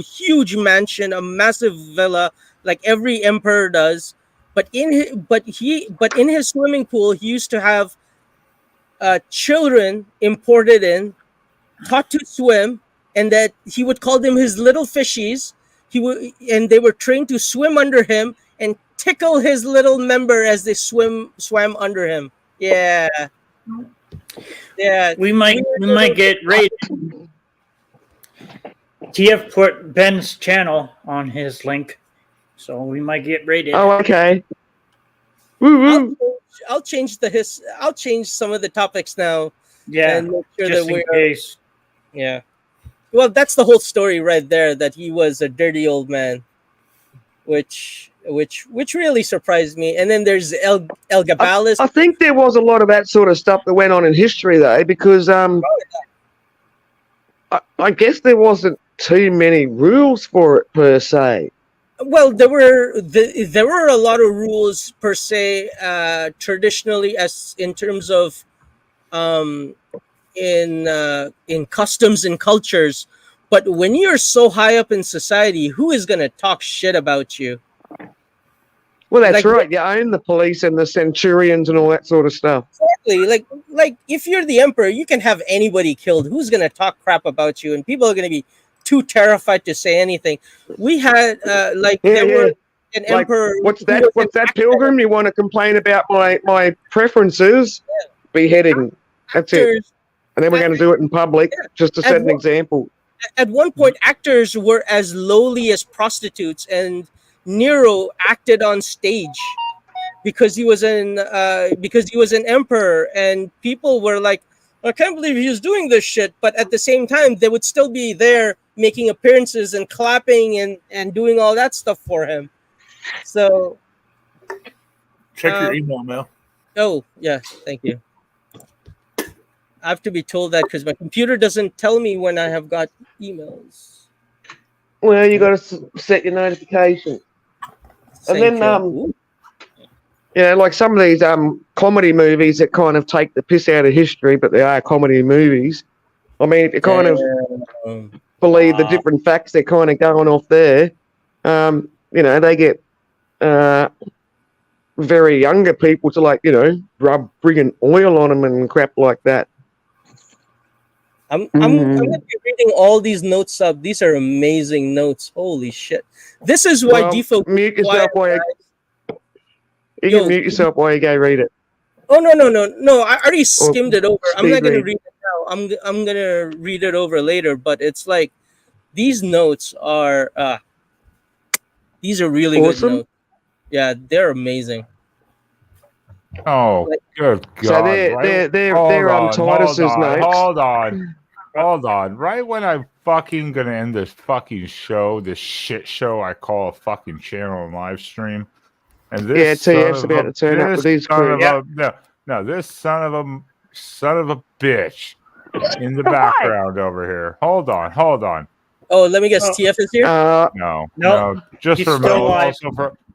huge mansion, a massive villa, like every emperor does. But in his swimming pool, he used to have children imported in, taught to swim, and that he would call them his little fishies. And they were trained to swim under him and tickle his little member as they swam under him. Yeah. We might get rated. TF put Ben's channel on his link, so we might get rated. Oh, okay. Woo-woo. I'll change some of the topics now. Yeah, and make sure just that in case. Yeah. Well, that's the whole story right there. That he was a dirty old man, which really surprised me. And then there's El Gabalis. I think there was a lot of that sort of stuff that went on in history, though, because I guess there wasn't too many rules for it per se. Well, there were a lot of rules per se, traditionally, as in terms of in customs and cultures. But when you're so high up in society, who is going to talk shit about you? Well, that's right. You own the police and the centurions and all that sort of stuff. Exactly. Like if you're the emperor, you can have anybody killed. Who's going to talk crap about you? And people are going to be too terrified to say anything. We had were an emperor. What's that, Pilgrim? You want to complain about my preferences? Yeah. Beheading. That's it. And then we're going to do it in public, just to set an example. At one point, actors were as lowly as prostitutes, and Nero acted on stage because he was an emperor, and people were like, I can't believe he was doing this shit. But at the same time, they would still be there making appearances and clapping and doing all that stuff for him. So check your email, Mel. Oh, yeah, thank you. I have to be told that because my computer doesn't tell me when I have got emails. Well, you got to set your notification. And then, like some of these comedy movies that kind of take the piss out of history, but they are comedy movies. I mean, if you kind of believe the different facts they're kind of going off there, they get very younger people to rub friggin' oil on them and crap like that. I'm going to be reading all these notes up. These are amazing notes. Holy shit. This is why default. Mute yourself while you can mute yourself while you go read it. Oh, no. I already skimmed it over. I'm not going to read it now. I'm going to read it over later. But it's like these notes are these are really good notes. Yeah, they're amazing. Oh, good God. So they're on Titus's notes. Hold on. Right when I'm fucking going to end this fucking show, this shit show I call a fucking channel and live stream. And this TF's about to turn up with these crew. This son of a bitch in the background over here. Hold on. Oh, let me guess. TF is here? No. Just for Mills.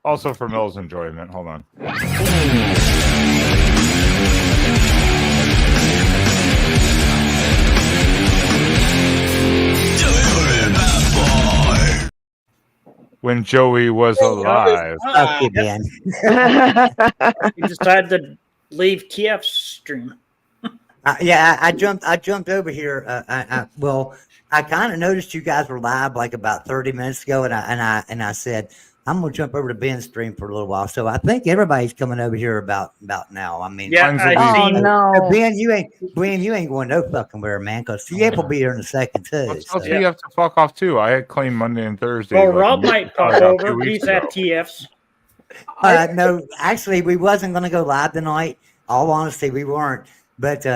Also for Mills' enjoyment. Hold on. When Joey was alive. Okay, Ben. You decided to leave TF's stream. I jumped over here. I kind of noticed you guys were live like about 30 minutes ago, and I said I'm gonna jump over to Ben's stream for a little while. So I think everybody's coming over here about now. I mean, Ben, you ain't going no fucking where, man, because TF will be here in a second too. You have to fuck off too. I had claimed Monday and Thursday. Well, Rob might pop over. He's at TF's. No, actually, we wasn't gonna go live tonight. All honesty, we weren't. But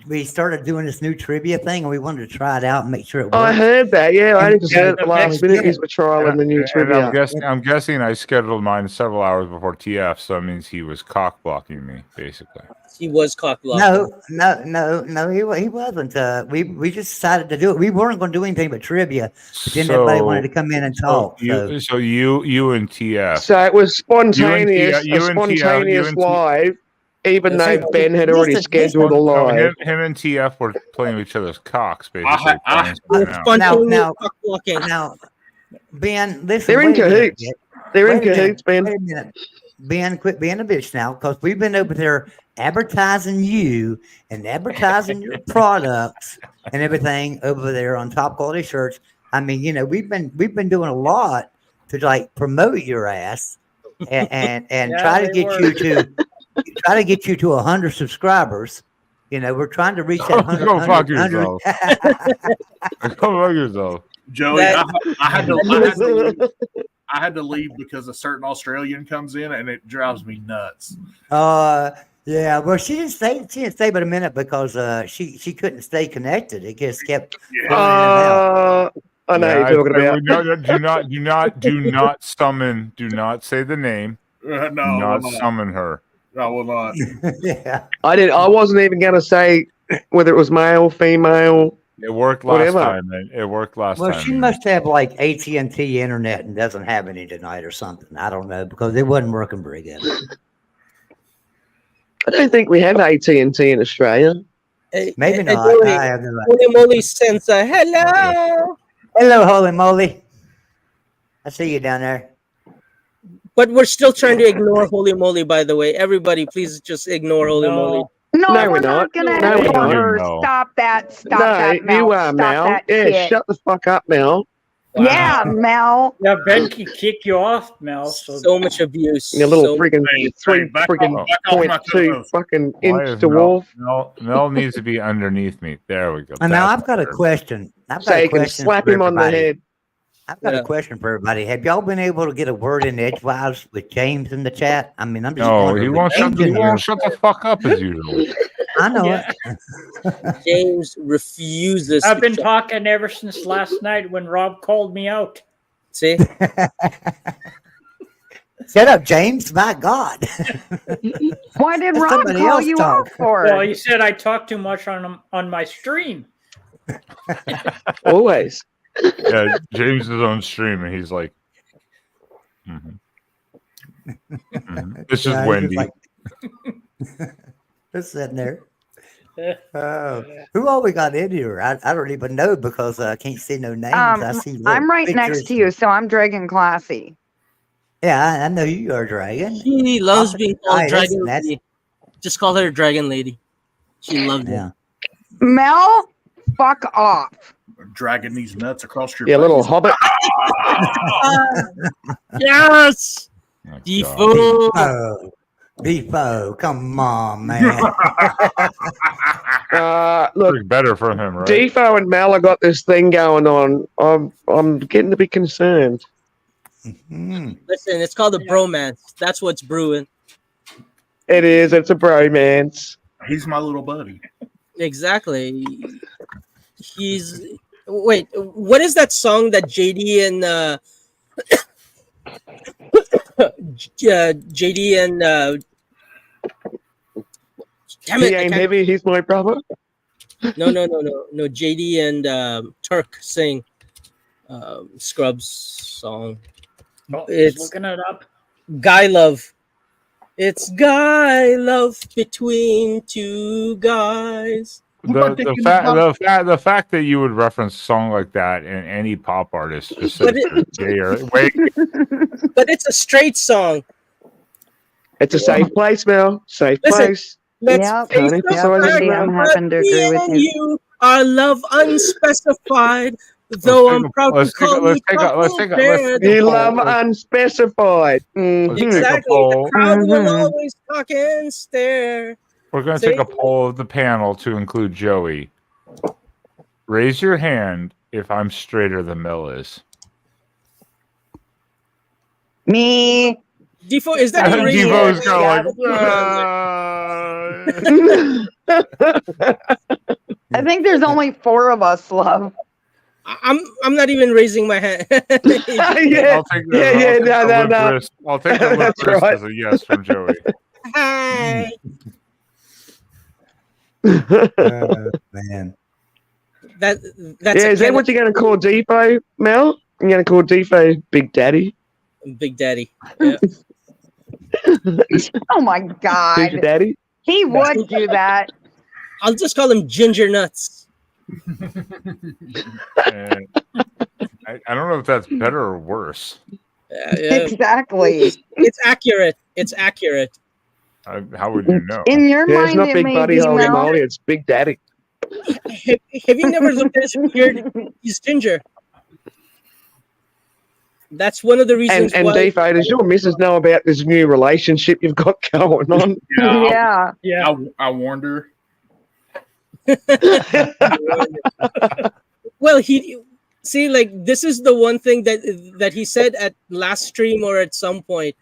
we started doing this new trivia thing, and we wanted to try it out and make sure it worked. I heard that. Yeah, I just heard the at the last next minute minute. you were trialing the new And trivia. I'm guessing I scheduled mine several hours before TF, so that means he was cock blocking me, basically. He was cock blocking. No, he wasn't. We just decided to do it. We weren't going to do anything but trivia, but then everybody wanted to come in and talk. So you and TF. So it was spontaneous, you a and TF, spontaneous live, even though Listen, Ben had already listen, scheduled a live. Him and TF were playing with each other's cocks, basically. Now, Ben, listen. They're in wait a minute, cahoots. They're in wait a minute, cahoots, Ben. Wait a minute. Ben, quit being a bitch now, because we've been over there advertising you and advertising your products and everything over there on Top Quality Shirts. I mean, we've been doing a lot to like promote your ass and Yeah, try to they get you to 100 subscribers. We're trying to reach that 100. Go fuck yourself. Go fuck yourself. Joey, I had to leave because a certain Australian comes in and it drives me nuts. Yeah. Well, she didn't stay but a minute because she couldn't stay connected. It just kept. I know you're talking about. Do not summon. Do not say the name. No, do not summon her. I will not. Yeah. I wasn't even going to say whether it was male, female. It worked last time. Man. It worked last time. Well, she must have like AT&T internet and doesn't have any tonight or something. I don't know, because it wasn't working very good. I don't think we have AT&T in Australia. Maybe not. I have no idea. Holy moly sends a hello. Hello, holy moly. I see you down there. But we're still trying to ignore Holy Moly, by the way. Everybody, please just ignore Holy Moly. No, No, we're we're not not. gonna No, we're ignore not. her. No. Stop that. Stop No, that, Mel. you are, Stop Mel. that Yeah, shit. shut the fuck up, Mel. Yeah, Mel. Yeah, Ben can kick you off, Mel. So much abuse. You little So freaking back off my .2 co-host. fucking Why inch is to wolf. Mel needs to be underneath me. There we go. And now That's I've got a better. question. I've So got a you can question slap for him on the everybody. head. I've got a question for everybody. Have y'all been able to get a word in edgewise with James in the chat? I mean, I'm just No, wondering he with won't shut. James He in here- won't shut the fuck up as usual. I know Yeah. James refuses. I've to been shut- talking ever since last night when Rob called me out. See? it. Shut up, James. My God. Why did Let Rob somebody call else you talk. out for? Well, he said I talk too much on my stream. Always. Yeah, James is on stream and he's like, This is Yeah, he's Wendy. just like- Just sitting there. Oh, who all we got in here? I don't even know because I can't see no names. I see. little I'm right next pictures. to you, so I'm Dragon Classy. Yeah, I know who you are, Dragon. She loves being called Nice, Dragon that's- Lady. Just call her Dragon Lady. She loves it. Yeah. Mel, fuck off. Dragging these nuts across your Yeah, face. little hobbit. Yes! Oh, Defoe. Defoe, come on, man. Look, It's better for him, right? Defo and Mel have got this thing going on. I'm getting to be concerned. Mhm. Listen, it's called a bromance. That's what's brewing. It is. It's a bromance. He's my little buddy. Exactly. He's wait. What is that song that JD and JD and damn He it! I ain't can't- heavy. He's my brother. No. JD and Turk sing Scrubs song. Oh, It's- he's looking it up. Guy love. It's guy love between two guys. The fact that you would reference a song like that in any pop artist just says But it- they're gay or wait. But it's a straight song. It's a safe place, Mel. Safe Listen, place. Let's Yep. face Yep, the yep, fact I'm happen to that agree me with and you. you are love unspecified. Though I'm proud to call you Huckleberry. You love unspecified. Mhm. Exactly. The crowd will Mhm. always talk and stare. We're going to take a poll of the panel to include Joey. Raise your hand if I'm straighter than Mel is. Me. Defoe, is that your Defoe's real going like, I think there's only 4 of us, love. I'm not even raising my hand. Yeah. I'll take the No. risk. I'll take the lip That's risk right. as a yes from Joey. Hi. Man. That's Is that what you're going to call Defo, Mel? You're going to call Defo Big Daddy? Big Daddy. Yeah. Oh my God. Ginger Daddy? He would do that. I'll just call him Ginger Nuts. And I don't know if that's better or worse. Yeah. Exactly. It's accurate. It's accurate. How would you know? In your Yeah, it's mind, not it Big may Buddy be Holy Mel. Moly, it's Big Daddy. Have you never looked at his beard? He's ginger. That's one of the reasons And why. Defo, does your missus know about this new relationship you've got going on? Yeah. I warned her. Well, this is the one thing that he said at last stream or at some point,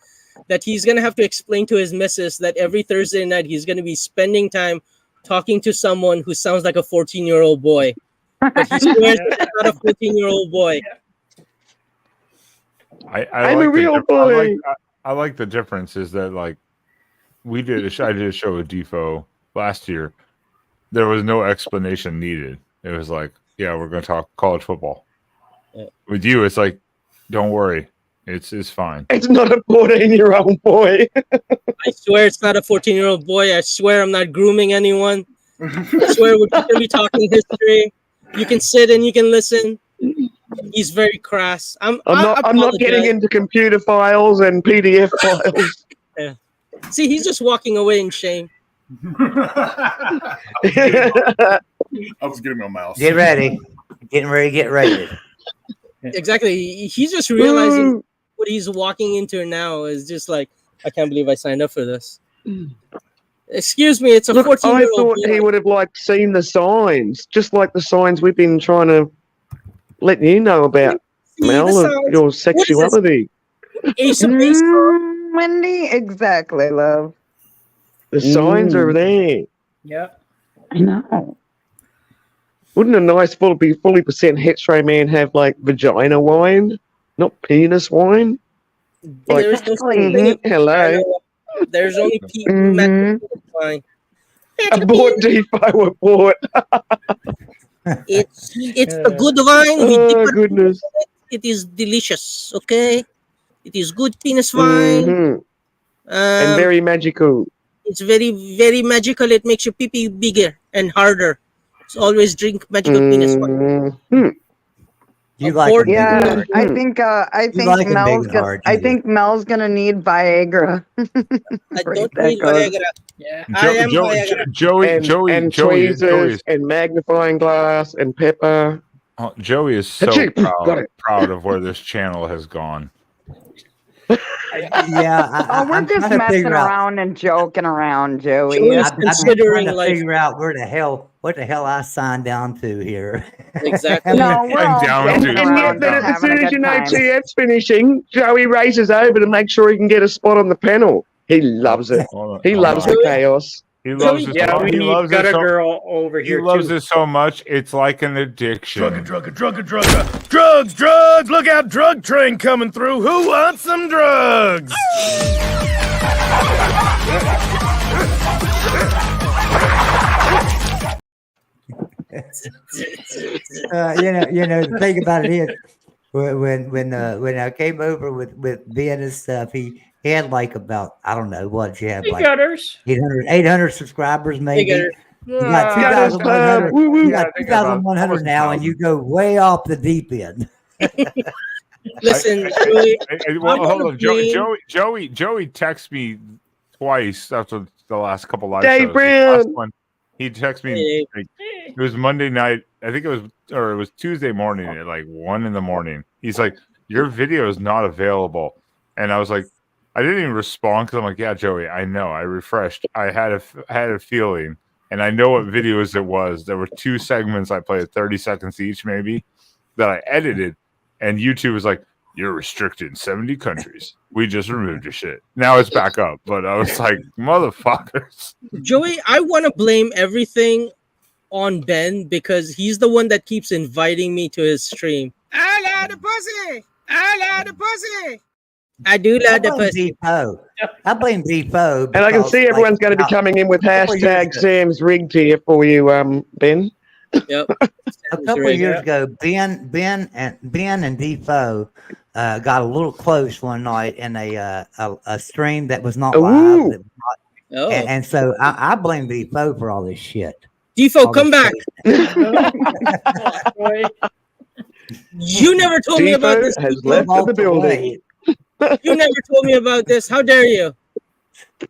that he's gonna have to explain to his missus that every Thursday night he's gonna be spending time talking to someone who sounds like a 14-year-old boy. But he swears it's not a 14-year-old boy. I'm a real boy. I like the difference is that like I did a show with Defo last year. There was no explanation needed. It was like, yeah, we're going to talk college football. Yeah. With you, it's like, don't worry, it's fine. It's not a 14-year-old boy. I swear it's not a 14-year-old boy. I swear I'm not grooming anyone. I swear we're just going to be talking history. You can sit and you can listen. He's very crass. I'm not getting into computer files and PDF files. Yeah. See, he's just walking away in shame. I was getting my mouse. Get ready. Getting ready to get ready. Exactly. He's just realizing what he's walking into now is just like, I can't believe I signed up for this. Excuse me, it's a 14-year-old I thought boy. he would have seen the signs, just like the signs we've been trying to let you know about, Mel, of your sexuality. Wendy, exactly, love. The signs are there. Yep. I know. Wouldn't a nice fully percent hetero man have vagina wine, not penis wine? There's no such thing. Hello. There's only fine. Abort Defo, abort. It's a good wine. We dip it goodness. It is delicious. Okay, it is good penis wine. And very magical. It's very, very magical. It makes your pee-pee bigger and harder. So always drink magical penis wine. You like it? Yeah, I think like it Mel's big and hard, I don't think Mel's gonna need Viagra. I don't need Viagra. Yeah, I am Viagra. Joey, tweezers and magnifying glass and pepper. Joey is so proud of where this channel has gone. Yeah, we're just messing around and joking around, Joey. Joey's I'm considering trying to figure out what the hell I signed down to here. Exactly. No, we're all And yet, then as soon as you know TF's finishing, Joey races over to make sure he can get a spot on the panel. He loves it. He loves the chaos. He loves it. We got a girl over He here loves too. it so much, it's like an addiction. Drugs, look out, drug train coming through. Who wants some drugs? The thing about it is, when I came over with Ben and stuff, he had about, I don't know what you have, Hey, gutters. 800 subscribers maybe. Hey, You got 2,100 now, and you go way off the deep end. Listen, hold on. Joey texted me twice after the last couple live Dave shows. Brown. The last one, he texted me. It was Monday night. I think it was Tuesday morning at 1 a.m. He's like, "Your video is not available," and I was like, I didn't even respond because I'm like, "Yeah, Joey, I know. I refreshed. I had a feeling." And I know what videos it was. There were 2 segments I played 30 seconds each, maybe, that I edited. And YouTube was like, You're restricted in 70 countries. We just removed your shit. Now it's back up. But I was like, motherfuckers. Joey, I want to blame everything on Ben because he's the one that keeps inviting me to his stream. I love the pussy. I love the pussy. I do love the pussy. I blame Defoe. And I can see everyone's going to be coming in with hashtag Sam's rigged here for you, Ben. Yep. A couple of years ago, Ben and Defoe got a little close one night in a stream that was not live. And so I blame Defoe for all this shit. Defoe, come back. You never told me about this. Has left the building. You never told me about this. How dare you?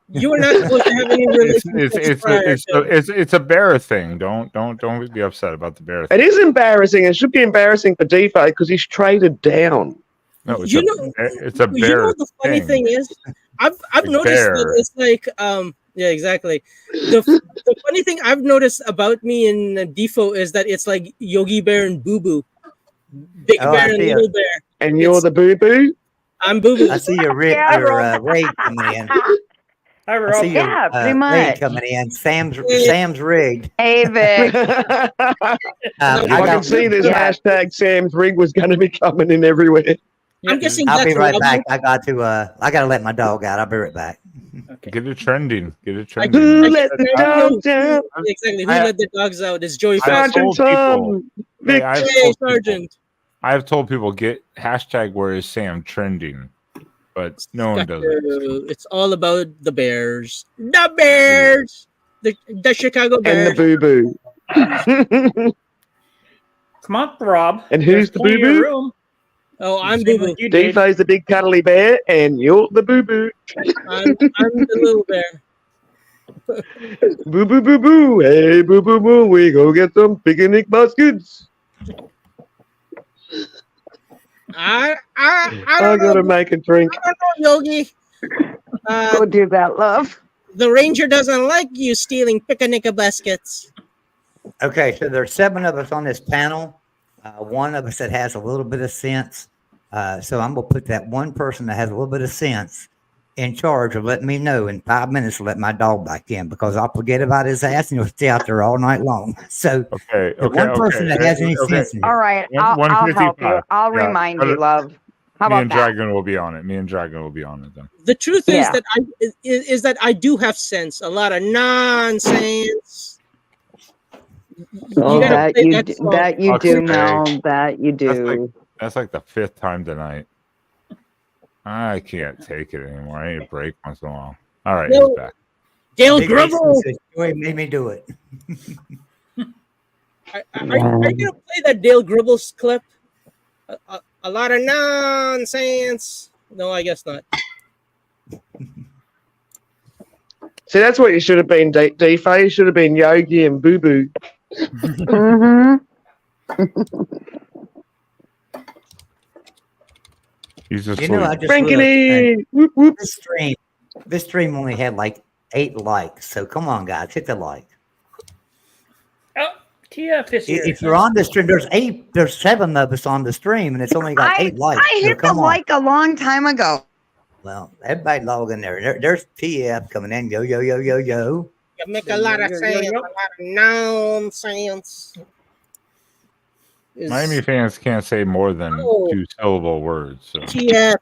You were not supposed to have any relationships. It's a bear thing. Don't be upset about the bear thing. It is embarrassing. It should be embarrassing for Defoe because he's traded down. No, it's a bear. You know the funny thing is, I've noticed that it's like yeah, exactly. The funny thing I've noticed about me and Defoe is that it's like Yogi Bear and Boo Boo, Big Bear and Little Bear. And you're the Boo Boo. I'm Boo Boo. I see your raid coming in. I see your raid coming in. Sam's rigged. Hey, Vic. I can see this hashtag Sam's rig was going to be coming in everywhere. I'm guessing I'll be right back. I got to let my dog out. I'll be right back. Okay. Get it trending. Who let the dogs out? Exactly. Who let the dogs out? It's Joey Sergeant Tom. Sergeant. I have told people get hashtag where is Sam trending, but no one does it. It's all about the Bears. The Bears. The Chicago Bears. And the Boo Boo. Come on, Rob. And who's the Boo Boo? Oh, I'm Boo Boo. Defoe's the big cuddly bear, and you're the Boo Boo. I'm the little bear. Boo Boo Boo Boo. Hey, Boo Boo Boo. We go get some picnic baskets. I gotta make a drink. I don't know, Yogi. Go do that, love. The ranger doesn't like you stealing picnic baskets. Okay, so there's 7 of us on this panel. One of us that has a little bit of sense. So I'm gonna put that one person that has a little bit of sense in charge of letting me know in 5 minutes to let my dog back in because I'll forget about his ass and he'll stay out there all night long. So one person that has any sense in all right, I'll help you. I'll remind you, love. How about me and Dragon will be on it. Then. The truth is that I do have sense. A lot of nonsense. Oh, that you do, Mel. That you do. That's like the 5th time tonight. I can't take it anymore. I need a break once in a while. All right, he's back. Dale Gribble. Joey made me do it. Are you gonna play that Dale Gribbles clip? A lot of nonsense. No, I guess not. See, that's what you should have been, Defoe. You should have been Yogi and Boo Boo. He's just I just Frankly, this stream only had like 8 likes. So come on, guys, hit the like. Oh, TF is here. If you're on the stream, there's 7 of us on the stream, and it's only got 8 likes. I hit the like a long time ago. Well, everybody log in there. There's TF coming in. Yo. You make a lot of sense, a lot of nonsense. Miami fans can't say more than 2-syllable words. So. TF.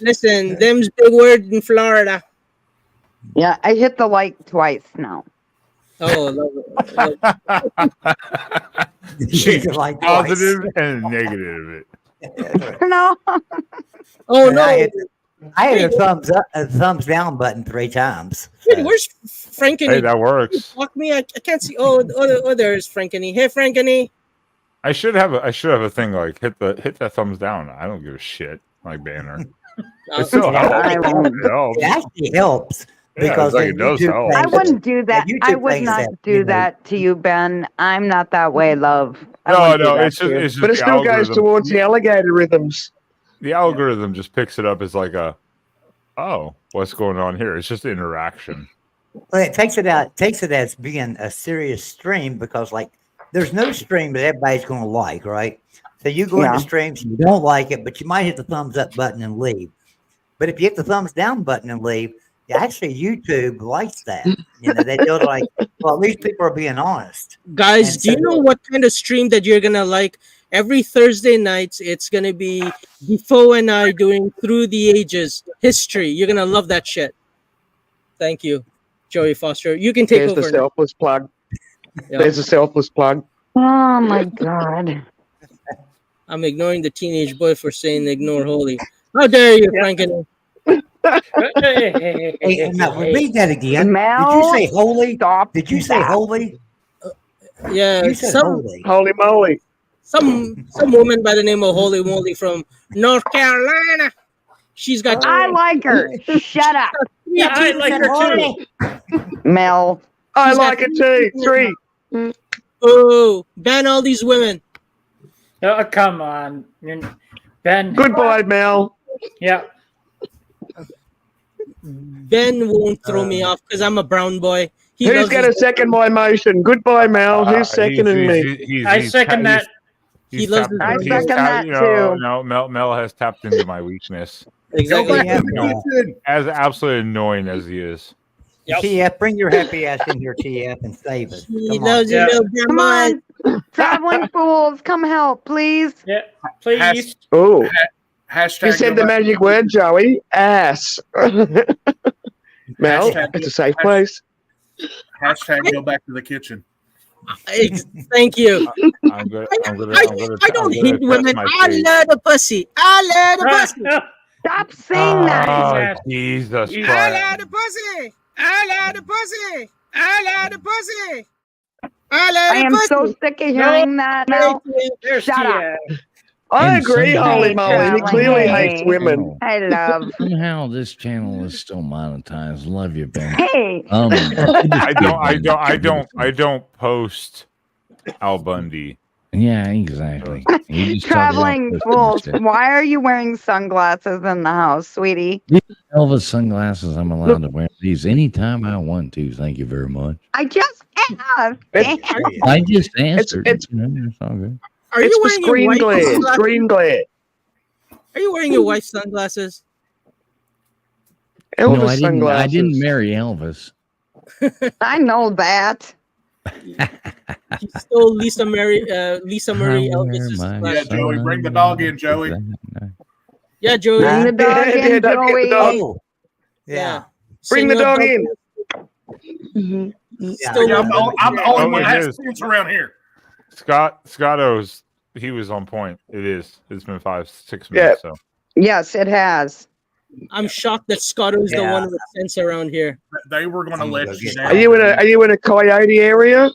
Listen, them's big words in Florida. Yeah, I hit the like twice now. Oh, love it. She's like positive and negative. No. Oh no! I had a thumbs up, a thumbs down button 3 times. Wait, where's Frankeny? Hey, that works. Fuck me! I can't see. Oh, there's Frankeny. Hey, Frankeny. I should have a thing like hit that thumbs down. I don't give a shit like banner. It still helps. It actually helps. Because it does help. I wouldn't do that. I would not do that to you, Ben. I'm not that way, love. No, it's just but it still goes towards the alligator rhythms. The algorithm just picks it up as like what's going on here? It's just interaction. Well, it takes it as being a serious stream because like there's no stream that everybody's going to like, right? So you go into streams and you don't like it, but you might hit the thumbs up button and leave. But if you hit the thumbs down button and leave, actually YouTube likes that. You know, they feel like, well, at least people are being honest. Guys, do you know what kind of stream that you're gonna like? Every Thursday nights, it's gonna be Defoe and I doing Through the Ages history. You're gonna love that shit. Thank you, Joey Foster. You can take There's over. the selfless plug. Yeah. There's a selfless plug. Oh my God. I'm ignoring the teenage boy for saying ignore Holy. How dare you, Franken? Hey, now, read that again. Mel, did you say holy? Stop. Did you say holy? Yeah, You said holy. Holy moly. Some woman by the name of Holy Moly from North Carolina. She's got. I like her. Shut up. Yeah, I like her too. Mel. I like it too. 3. Oh, ban all these women. Oh, come on. Ben. Goodbye, Mel. Yeah. Ben won't throw me off because I'm a brown boy. Who's going to second my motion? Goodbye, Mel. Who's seconding me? I second that. He loves his I brown second boy. that No, too. no, Mel has tapped into my weakness. Exactly. As absolutely annoying as he is. TF, bring your happy ass in here, TF, and save us. He Come loves on. you, little Come grandma. on. Traveling fools, come help, please. Yeah, please. Oh, Hashtag you said go the back- magic word, Joey. Ass. Mel, Hashtag- it's a safe place. Hashtag go back to the kitchen. Thank you. I'm gonna I don't hate women. I love the pussy. I love the pussy. Stop saying that. Oh, Jesus I Christ. love the pussy. I love the pussy. I love the pussy. I love I the am pussy. so sick of hearing that now. There's Shut up. I And agree, somehow- holy moly. He clearly hates women. I love. Somehow this channel is still monetized. Love you, Ben. Hey. I don't post Al Bundy. Yeah, exactly. You just talk about Traveling this fools. shit. Why are you wearing sunglasses in the house, sweetie? These Elvis sunglasses, I'm allowed to wear these anytime I want to. Thank you very much. I just asked. I just answered. It's all good. Are it's you for wearing screen your wife's glare. sunglasses? Screen glare. Are you wearing your wife's sunglasses? Elvis No, I sunglasses. didn't marry Elvis. I know that. He stole Lisa Marie Elvis's my sunglasses. Yeah, Joey, bring the dog in, Joey. Yeah, Joey. Bring the dog Yeah, in, don't get the Joey. dog. Oh, yeah. Bring the dog in. Still Yeah, love I'm the only Oh, one it that has is. sense around here. Scotto's, he was on point. It is. It's been 5-6 minutes. So Yes, it has. I'm shocked that Scotto is the Yeah. one with sense around here. They were going to let you down. Are you in a coyote area?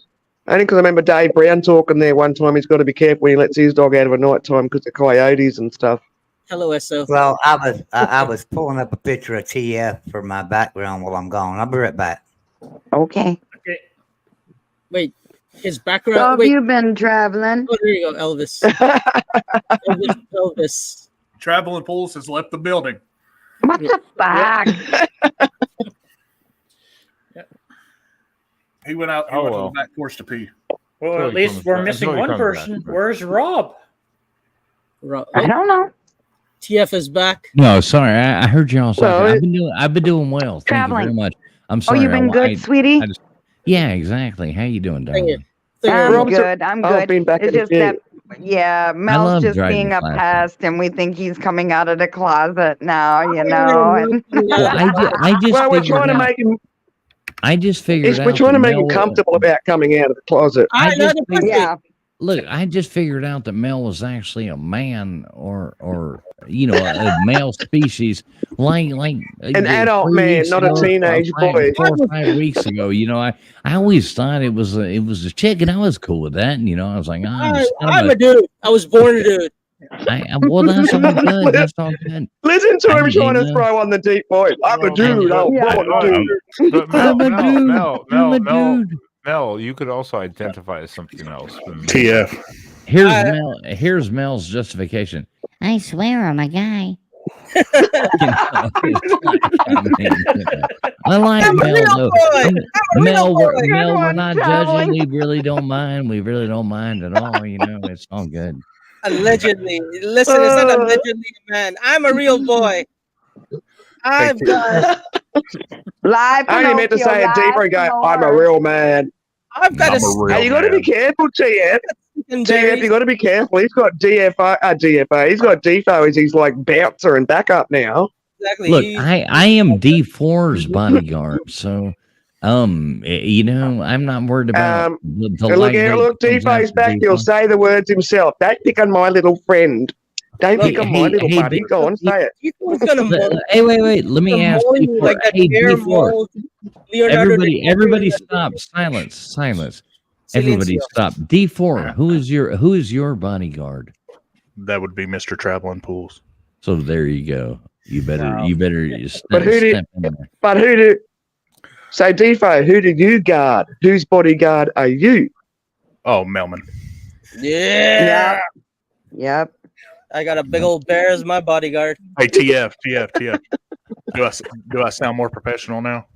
Only because I remember Dave Brown talking there one time. He's got to be careful when he lets his dog out of a night time because of coyotes and stuff. Hello, SO. Well, I was pulling up a picture of TF for my background while I'm gone. I'll be right back. Okay. Okay. Wait, his So background. have Wait, you been traveling? oh, there you go, Elvis. Elvis. Traveling Fools has left the building. What the fuck? He went out. He Oh, went to well. the back porch to pee. Well, Until at he least comes we're back. missing Until he one comes back. person. Where's Rob? I don't know. TF is back. No, sorry. I heard y'all talking. Well, I've been doing well. Thank you Traveling. very much. I'm Oh, sorry. you've been good, sweetie? Yeah, exactly. How you doing, Thank you. darling? I'm Rob's- good. I'm Oh, good. been back It's at the just that, gym. yeah, Mel's love just driving being a classes. pest, and we think he's coming out of the closet now, you know. And Well, I just Well, we're figured trying to out- make him. I just figured out. We're trying to that make him Mel- comfortable about coming out of the closet. I just love the think- pussy. yeah, Look, I just figured out that Mel was actually a man, or a male species, like An adult 3 man, weeks not a ago, teenage or boy. 4 or 5 weeks ago. I always thought it was a chick, and I was cool with that. And I was like, I'm a dude. I was born a dude. well, that's all good. That's all good. Listen to him I trying to mean, throw on the deep voice. I'm a dude. I'm Yeah. born a dude. But I'm a dude. Mel, you could also identify as something else. TF. Here's Mel's justification. I swear I'm a guy. I like I'm a Mel. real Though. boy. I'm a Mel, real we're, boy. Mel, we're one, not traveling. judging. We really don't mind. We really don't mind at all. It's all good. Allegedly. Listen, it's not allegedly, man. I'm a real boy. I've got. Live. I only meant to say it deeper and go, I'm a real man. I've got Hey, you got to be careful, TF. TF, you got to be careful. He's got DFA. He's got DFO as he's like bouncer and backup now. Exactly. Look, I am D4's bodyguard, so you know, I'm not worried about look, DFO's back. He'll say the words himself. Don't pick on my little friend. Don't pick on my little buddy. Go on, say it. Hey, wait. Let me ask D4. Like Hey, D4. Everybody stop. Silence. Everybody stop. D4, who is your bodyguard? That would be Mr. Traveling Pools. So there you go. You better But who did so Defo, who did you guard? Whose bodyguard are you? Oh, Melman. Yeah. Yep. I got a big old bear as my bodyguard. Hey, TF. Do I sound more professional now?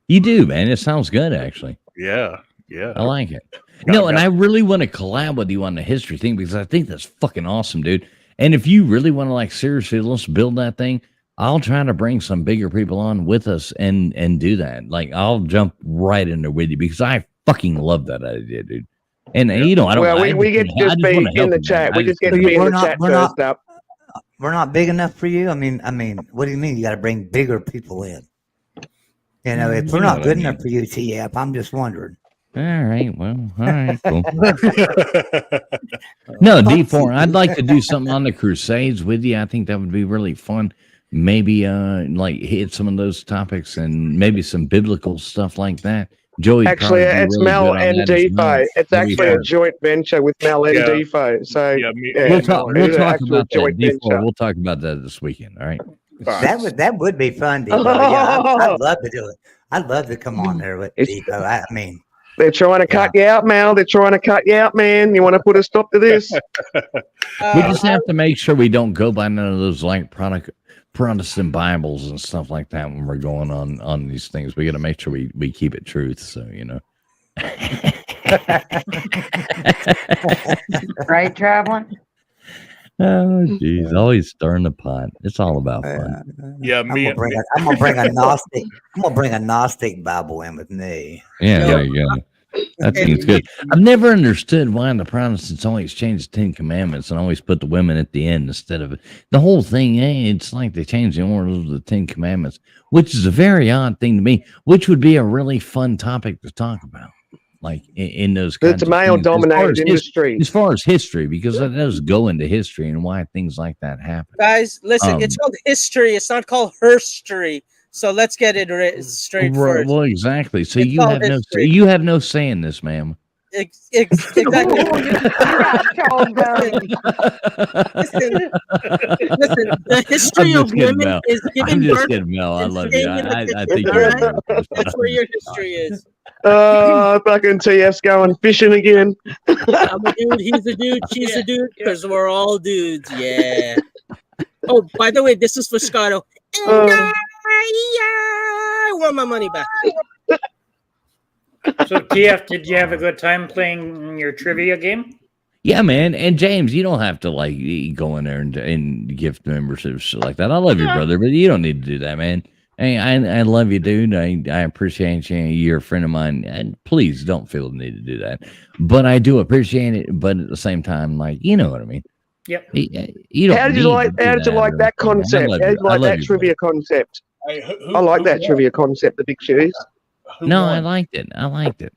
You do, man. It sounds good, actually. Yeah. I like it. And I really want to collab with you on the history thing because I think that's fucking awesome, dude. And if you really want to, like, seriously, let's build that thing, I'll try to bring some bigger people on with us and do that. Like, I'll jump right in there with you because I fucking love that idea, dude. And you know, I don't. Well, we get to just be in the chat. We just get to be in the chat first up. We're not big enough for you. I mean, what do you mean? You got to bring bigger people in. You know, if we're not good enough for you, TF, I'm just wondering. All right, well, all right, cool. No, D4, I'd like to do something on the Crusades with you. I think that would be really fun. Maybe like hit some of those topics and maybe some biblical stuff like that. Joey, actually, it's really Mel and Defo. It's actually a joint venture with Mel and Defo. So we'll talk about that. D4, we'll talk about that this weekend. All right. That would be fun, Defo. Yeah, I'd love to do it. I'd love to come on there with Defo. I mean, they're trying to cut you out, Mel. They're trying to cut you out, man. You want to put a stop to this? We just have to make sure we don't go by none of those like Protestant Bibles and stuff like that when we're going on these things. We got to make sure we keep it truth. So, you know. Right, Traveling? Oh, geez. Always stirring the pot. It's all about fun. Yeah, I'm gonna bring a Gnostic Bible in with me. Yeah, there you go. That seems good. I've never understood why the Protestants always change the 10 Commandments and always put the women at the end instead of the whole thing. It's like they change the order of the 10 Commandments, which is a very odd thing to me, which would be a really fun topic to talk about. Like in those kinds it's a male-dominated industry. As far as history, because that does go into history and why things like that happen. Guys, listen, it's called history. It's not called herstory. So let's get it straight first. Well, exactly. So you have no say in this, ma'am. Exactly. listen, the history of women is giving birth. I'm just kidding, Mel. I love you. I think you're right. That's where your history is. Fucking TF's going fishing again. I'm a dude, he's a dude, she's a dude, because we're all dudes. Yeah. Oh, by the way, this is for Scotto. I want my money back. So, TF, did you have a good time playing your trivia game? Yeah, man. And James, you don't have to like go in there and gift memberships like that. I love you, brother, but you don't need to do that, man. Hey, I love you, dude. I appreciate you. You're a friend of mine. And please don't feel the need to do that. But I do appreciate it. But at the same time, like, you know what I mean? Yep. You don't how did you like that concept? How did you like that trivia concept? Hey, I like that trivia concept, the big shoes. No, I liked it. I liked the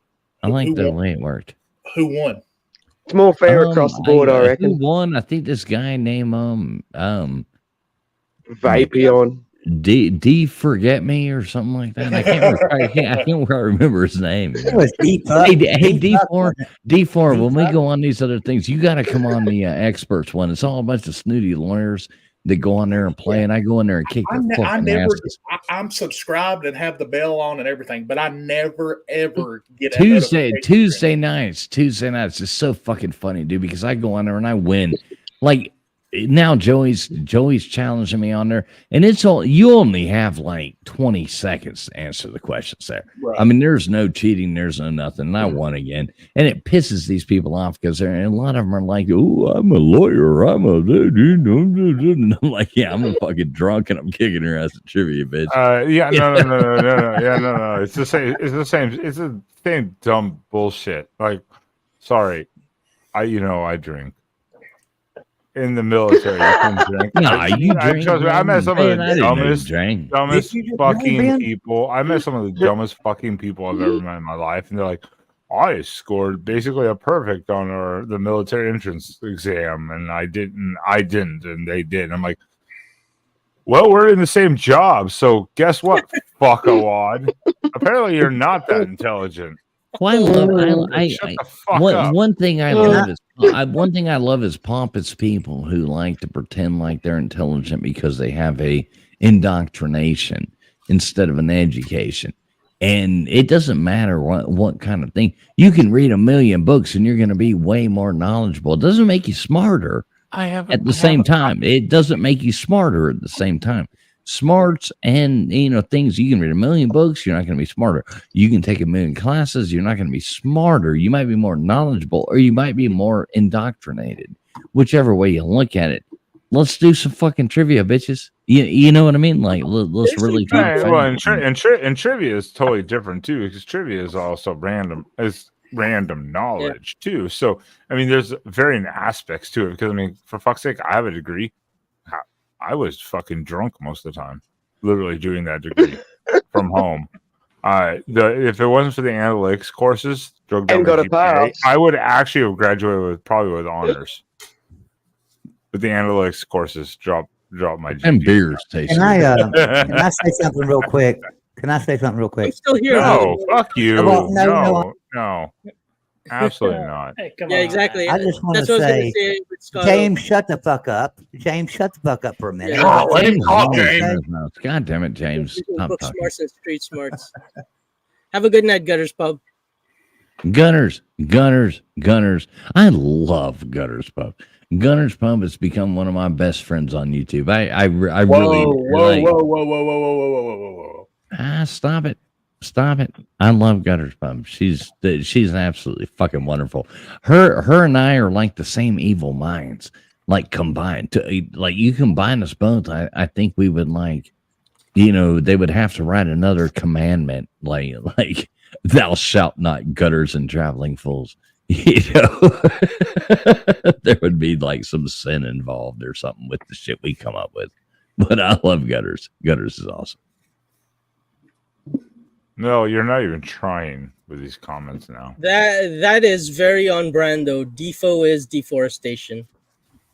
way it worked. Who won? It's more fair across the board, I reckon. Who won? I think this guy named Vapion. D forget me or something like that. I can't remember his name. It was hey D4. When we go on these other things, you got to come on the experts one. It's all a bunch of snooty lawyers that go on there and play, and I go in there and kick I'm subscribed and have the bell on and everything, but I never ever get Tuesday nights. It's so fucking funny, dude, because I go on there and I win. Like now Joey's challenging me on there, and it's all you only have like 20 seconds to answer the questions there. Right. I mean, there's no cheating, there's no nothing. And I won again, and it pisses these people off because a lot of them are like, "Oh, I'm a lawyer, I'm a dude," and I'm like, "Yeah, I'm a fucking drunk and I'm kicking her ass at trivia, bitch." Yeah, no. It's the same. It's the same. It's the same dumb bullshit. Like, sorry, I drink. In the military, you can drink. Nah, you drink. I met some of the dumbest fucking drink. people. I met some of the dumbest fucking people I've ever met in my life, and they're like, "I scored basically a perfect on the military entrance exam, and I didn't, and they did." And I'm like, "Well, we're in the same job, so guess what, fuckawad? Apparently, you're not that intelligent." Well, Shut the fuck up. one thing I love is pompous people who like to pretend like they're intelligent because they have a indoctrination instead of an education. And it doesn't matter what kind of thing. You can read 1,000,000 books and you're going to be way more knowledgeable. It doesn't make you smarter at the same time. It doesn't make you smarter at the same time. Smarts and things, you can read 1,000,000 books, you're not going to be smarter. You can take 1,000,000 classes, you're not going to be smarter. You might be more knowledgeable, or you might be more indoctrinated, whichever way you look at it. Let's do some fucking trivia, bitches. You know what I mean? Like, let's really try. Well, and trivia is totally different too, because trivia is also random knowledge too. So I mean, there's varying aspects to it. Because I mean, for fuck's sake, I have a degree. I was fucking drunk most of the time, literally doing that degree from home. If it wasn't for the analytics courses, I would actually have graduated probably with honors. But the analytics courses dropped my GPA. And beers taste. Can I say something real quick? I'm still here. No, fuck you. No. Absolutely not. Hey, come Yeah, on. exactly. I just want to That's what I was say, gonna say with Scott. James, shut the fuck up. James, shut the fuck up for a minute. Yeah. Let him talk, James. God damn it, James. Stop Book talking. smarts and street smarts. Have a good night, Gutters Pub. Gunners. I love Gunners Pub. Gunners Pub has become one of my best friends on YouTube. I really Whoa. Stop it. I love Gutters Pub. She's absolutely fucking wonderful. Her and I are like the same evil minds, like combined. Like you combine us both, I think we would they would have to write another commandment like thou shalt not gutters and traveling fools. There would be like some sin involved or something with the shit we come up with. But I love Gutters. Gutters is awesome. No, you're not even trying with these comments now. That is very on brand though. Defo is deforestation.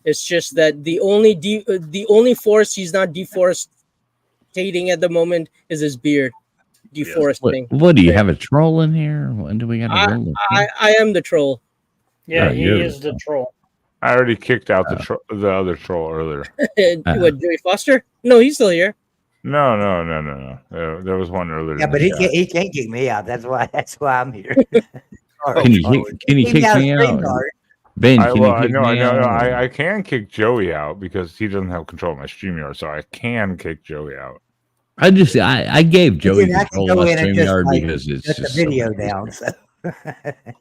It's just that the only forest he's not deforestating at the moment is his beard. Deforesting. What do you have a troll in here? When do we got a troll? I am the troll. Yeah, he is the troll. I already kicked out the other troll earlier. What, Joey Foster? No, he's still here. No. There was one earlier. Yeah, but he can't kick me out. That's why I'm here. Can you kick me out? Ben, can you kick me out? I can kick Joey out because he doesn't have control of my StreamYard, so I can kick Joey out. I gave Joey control of my StreamYard because it's just the video down. So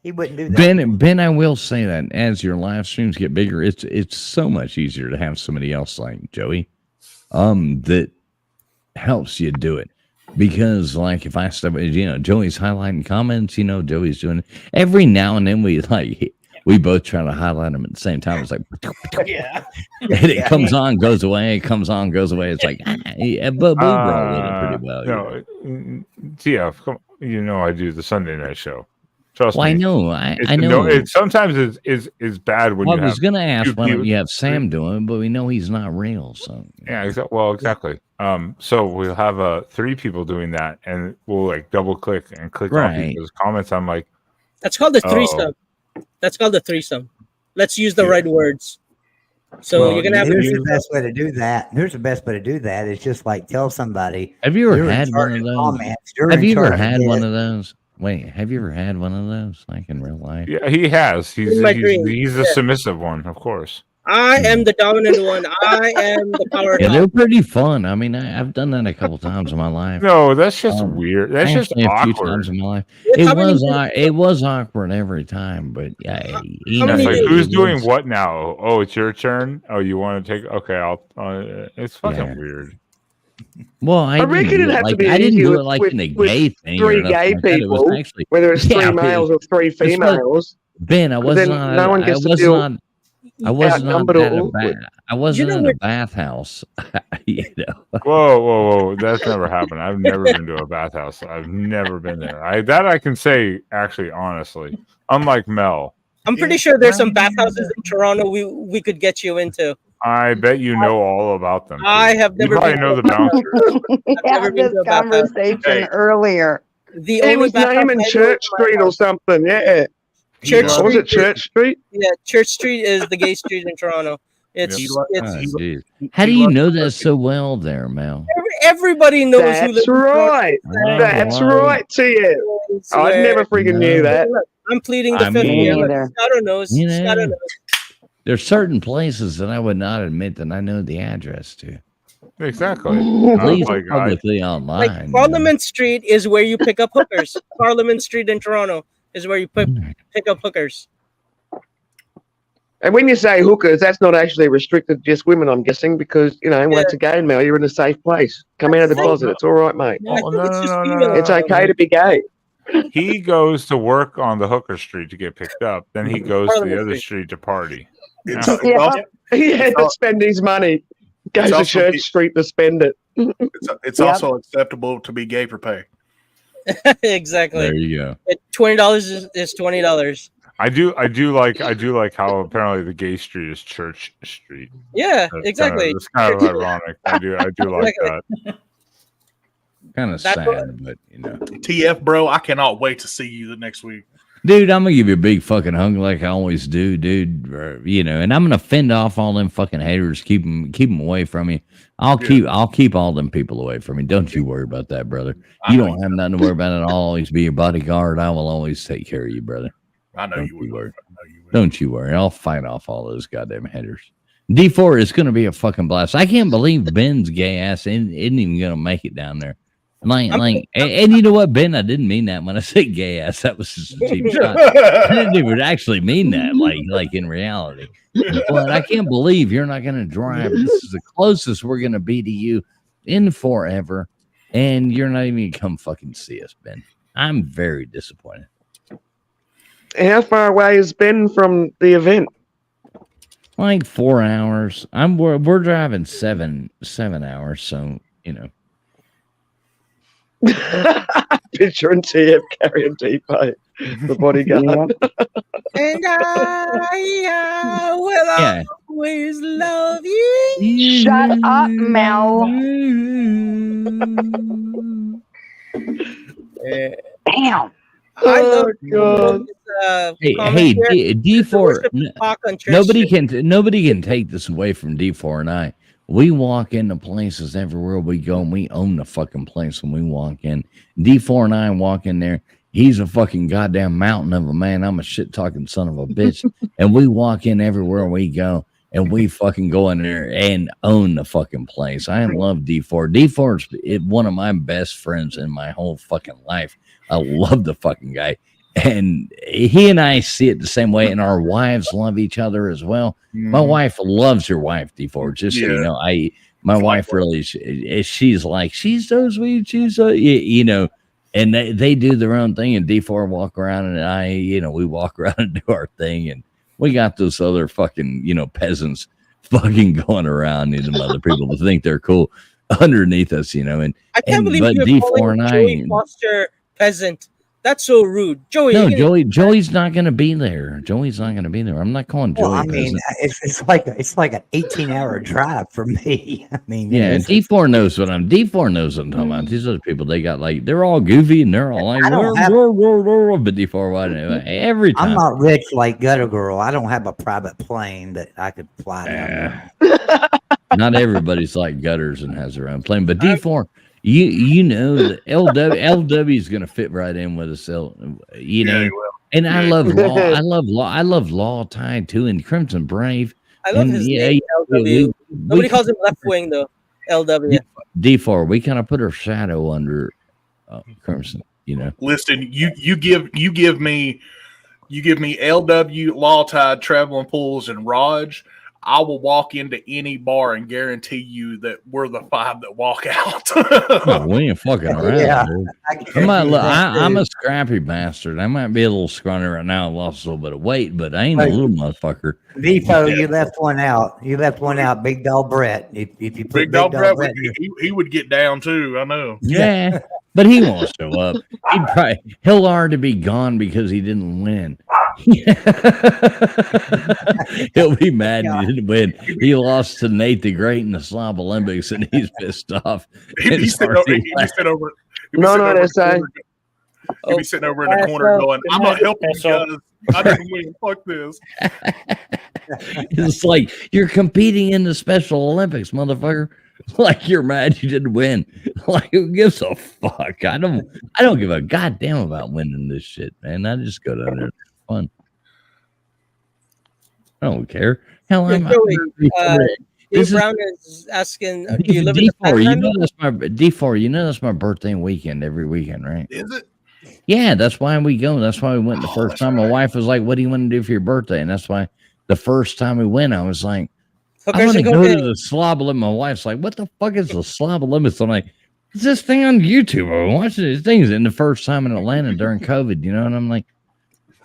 he wouldn't do that. Ben, I will say that as your live streams get bigger, it's so much easier to have somebody else like Joey, that helps you do it. Because like if I step, Joey's highlighting comments, Joey's doing it. Every now and then we both try to highlight them at the same time. It's like, yeah, and it comes on, goes away. It comes on, goes away. It's like, but we roll with it pretty well. TF, I do the Sunday night show. Trust me. I know. I know. Sometimes it's bad when I was going to ask why don't you have Sam doing, but we know he's not real. So yeah, exactly. So we'll have 3 people doing that, and we'll like double click and click on people's comments. I'm like, that's called the threesome. That's called the threesome. Let's use the right words. So you're gonna have. Here's the best way to do that. Is just like tell somebody. Have you ever had one of those? Have you ever had one of those? Wait, have you ever had one of those, like in real life? Yeah, he has. He's the submissive one, of course. I am the dominant one. I am the power Yeah, top. they're pretty fun. I mean, I've done that a couple times in my life. No, that's just weird. That's just Actually, a few awkward. times in my life. Yeah, It was awkward every time, but yeah, you know, It's like, it who's was- doing what now? Oh, it's your turn. Oh, you want to take? Okay, I'll. It's fucking Yeah. weird. Well, I reckon didn't do it'd it have to like be I didn't easier do it with- like with- in a with gay thing. three or nothing gay like that. It was people, actually whether it's Yeah, three males or three it's fun. females. Ben, I was then not. no one I gets to was feel not. I was not outnumbered at or a awkward. I wasn't know in a what- bathhouse. You know. Whoa! That's never happened. I've never been to a bathhouse. I've never been there. I can say actually, honestly, unlike Mel, I'm pretty sure there's some bathhouses in Toronto we could get you into. I bet you know all about them. I have You never probably been know to the a bathhouse. bouncers. We never had been this to a bathhouse. conversation earlier. The He only was bathhouse naming I know Church is my Street or house. something. Yeah. Church What was Street it? Church Street? Yeah, Church Street is the gay street in Toronto. It's Oh, it's geez. How do you know that so well, there, Mel? everybody knows who lives That's in Toronto. right. That's right, Tia. I swear. never freaking knew that. Look, I'm pleading the I fifth mean- here. Me Look, neither. Scotto knows. You Scotto know. knows. There's certain places that I would not admit that I know the address to. Exactly. At least Like, publicly online. Like you know. Parliament Street is where you pick up hookers. Parliament Street in Toronto is where you pick up hookers. And when you say hookers, that's not actually restricted to just women, I'm guessing, because, you know, once again, Mel, you're in a safe place. Come out of the closet. It's all right, mate. I think it's just female. It's okay to be gay. He goes to work on the hooker street to get picked up. Then he goes to the Parliament other Street. street to party. It's, Yeah. it's, also, Yeah, to spend his money. Goes to also Church be- Street to spend it. it's also acceptable to be gay for pay. Exactly. There you go. $20 is $20. I do like how apparently the gay street is Church Street. Yeah, That's exactly. It's kind of ironic. I do like Exactly. that. Kind of That's sad, what- but you know. TF, bro, I cannot wait to see you the next week. Dude, I'm gonna give you a big fucking hug like I always do, dude. You know, and I'm gonna fend off all them fucking haters. Keep them away from me. I'll keep all them people away from me. Don't you worry about that, brother. You don't have nothing to worry about. I'll always be your bodyguard. I will always take care of you, brother. I know Don't you you will. worry. Don't you worry. I'll fight off all those goddamn haters. D4 is gonna be a fucking blast. I can't believe Ben's gay ass isn't even gonna make it down there. And you know what, Ben? I didn't mean that when I said gay ass. That was just a cheap shot. I didn't even actually mean that, like in reality. But I can't believe you're not going to drive. This is the closest we're going to be to you in forever, and you're not even going to come fucking see us, Ben. I'm very disappointed. How far away has Ben from the event? Like 4 hours. We're driving seven hours, so you know. Picturing TF carrying T-Pain, the bodyguard. And I will always love you. Shut up, Mel. Damn. I love God. Hey, D4. Nobody can take this away from D4 and I. We walk into places everywhere we go, and we own the fucking place when we walk in. D4 and I walk in there. He's a fucking goddamn mountain of a man. I'm a shit talking son of a bitch. And we walk in everywhere we go, and we fucking go in there and own the fucking place. I love D4. D4 is one of my best friends in my whole fucking life. I love the fucking guy. And he and I see it the same way, and our wives love each other as well. My wife loves your wife, D4. Just so you know, my wife really, she's so sweet. She's so, you know, and they do their own thing, and D4 walk around, and we walk around and do our thing, and we got those other fucking, peasants fucking going around, and other people to think they're cool underneath us, And I can't believe but you're D4 calling and Joey Foster peasant. That's so rude, Joey. No, Joey's not going to be there. Joey's not going to be there. I'm not calling Joey. Well, I mean, peasant. it's like an 18-hour drive for me. I mean, Yeah, D4 knows what I'm. D4 knows what I'm talking about. These other people, they got they're all goofy and they're all like, but D4, why? Every time. I'm not rich like Gutter Girl. I don't have a private plane that I could fly down there. Not everybody's like Gutters and has their own plane, but D4. You know that LW is going to fit right in with us, and I love law. I love law tied too, and Crimson Brave. I love his name, LW. Nobody calls him left wing though. LW. D4. We kind of put our shadow under Crimson. You know. Listen, you give me LW, Law Tide, Traveling Pools, and Raj. I will walk into any bar and guarantee you that we're the 5 that walk out. Oh, we ain't fucking around. Yeah. Dude. I'm a scrappy bastard. I might be a little scrawny right now. I lost a little bit of weight, but I ain't a little motherfucker. Defoe, you left one out. You left one out. Big Dog Brett. If you put Big Dog Brett, he would get down too. I know. Yeah, but he won't show up. He'll already be gone because he didn't win. He'll be mad he didn't win. He lost to Nate the Great in the Slob Olympics, and he's pissed off. He'd be sitting over. He'd be sitting over in the corner going, "I'm not helping you guys. I didn't win. Fuck this." It's like you're competing in the Special Olympics, motherfucker. Like you're mad you didn't win. Like who gives a fuck? I don't give a goddamn about winning this shit, man. I just go down there. Fun. I don't care. Hell, I'm Dave Brown is asking, do you live in the D4, you know that's my birthday weekend every weekend, right? Is it? Yeah, that's why we go. That's why we went the first time. My wife was like, "What do you want to do for your birthday?" And that's why the first time we went, I was like, "I want to go to the Slob Olympics." My wife's like, "What the fuck is the Slob Olympics?" I'm like, "It's this thing on YouTube. I'm watching these things." And the first time in Atlanta during COVID, you know, and I'm like,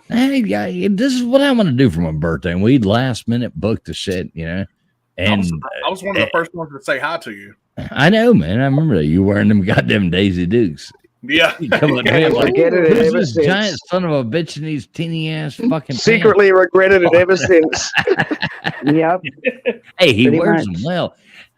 "Hey, this is what I want to do for my birthday." And we last minute booked the shit, you know. And I was one of the first ones to say hi to you. I know, man. I remember that you wearing them goddamn Daisy Dukes. Yeah, come on, man. Like, who's this giant son of a bitch in these teeny ass fucking secretly regretted it ever since. Yep. Hey, he wears them well,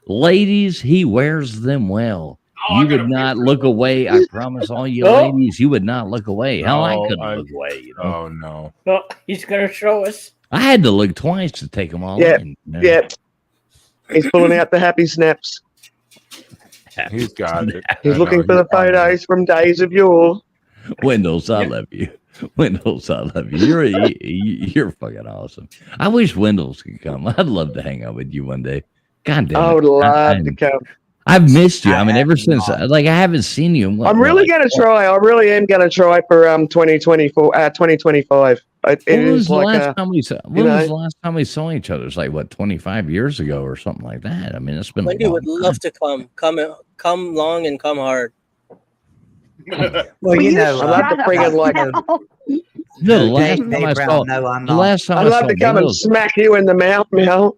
ladies. He wears them well. You would not look away. I promise all you ladies, you would not look away. Hell, I couldn't look away. You know? Oh no! Well, he's gonna show us. I had to look twice to take them all. Yeah, in, you know? yeah. He's pulling out the happy snaps. He's got it. He's looking for the photos from days of yore. Windows, I love you. Windows, I love you. You're fucking awesome. I wish Windows could come. I'd love to hang out with you one day. God damn it. I would love to come. I've missed you. I mean, ever since like I haven't seen you. I'm really going to try. I really am going to try for 2025. When was the last time we saw each other? It's like what, 25 years ago or something like that. I mean, it's been. Wendy would love to come long and come hard. Well, you know, I'd love to bring it like the last time I love to come and smack you in the mouth, Mel.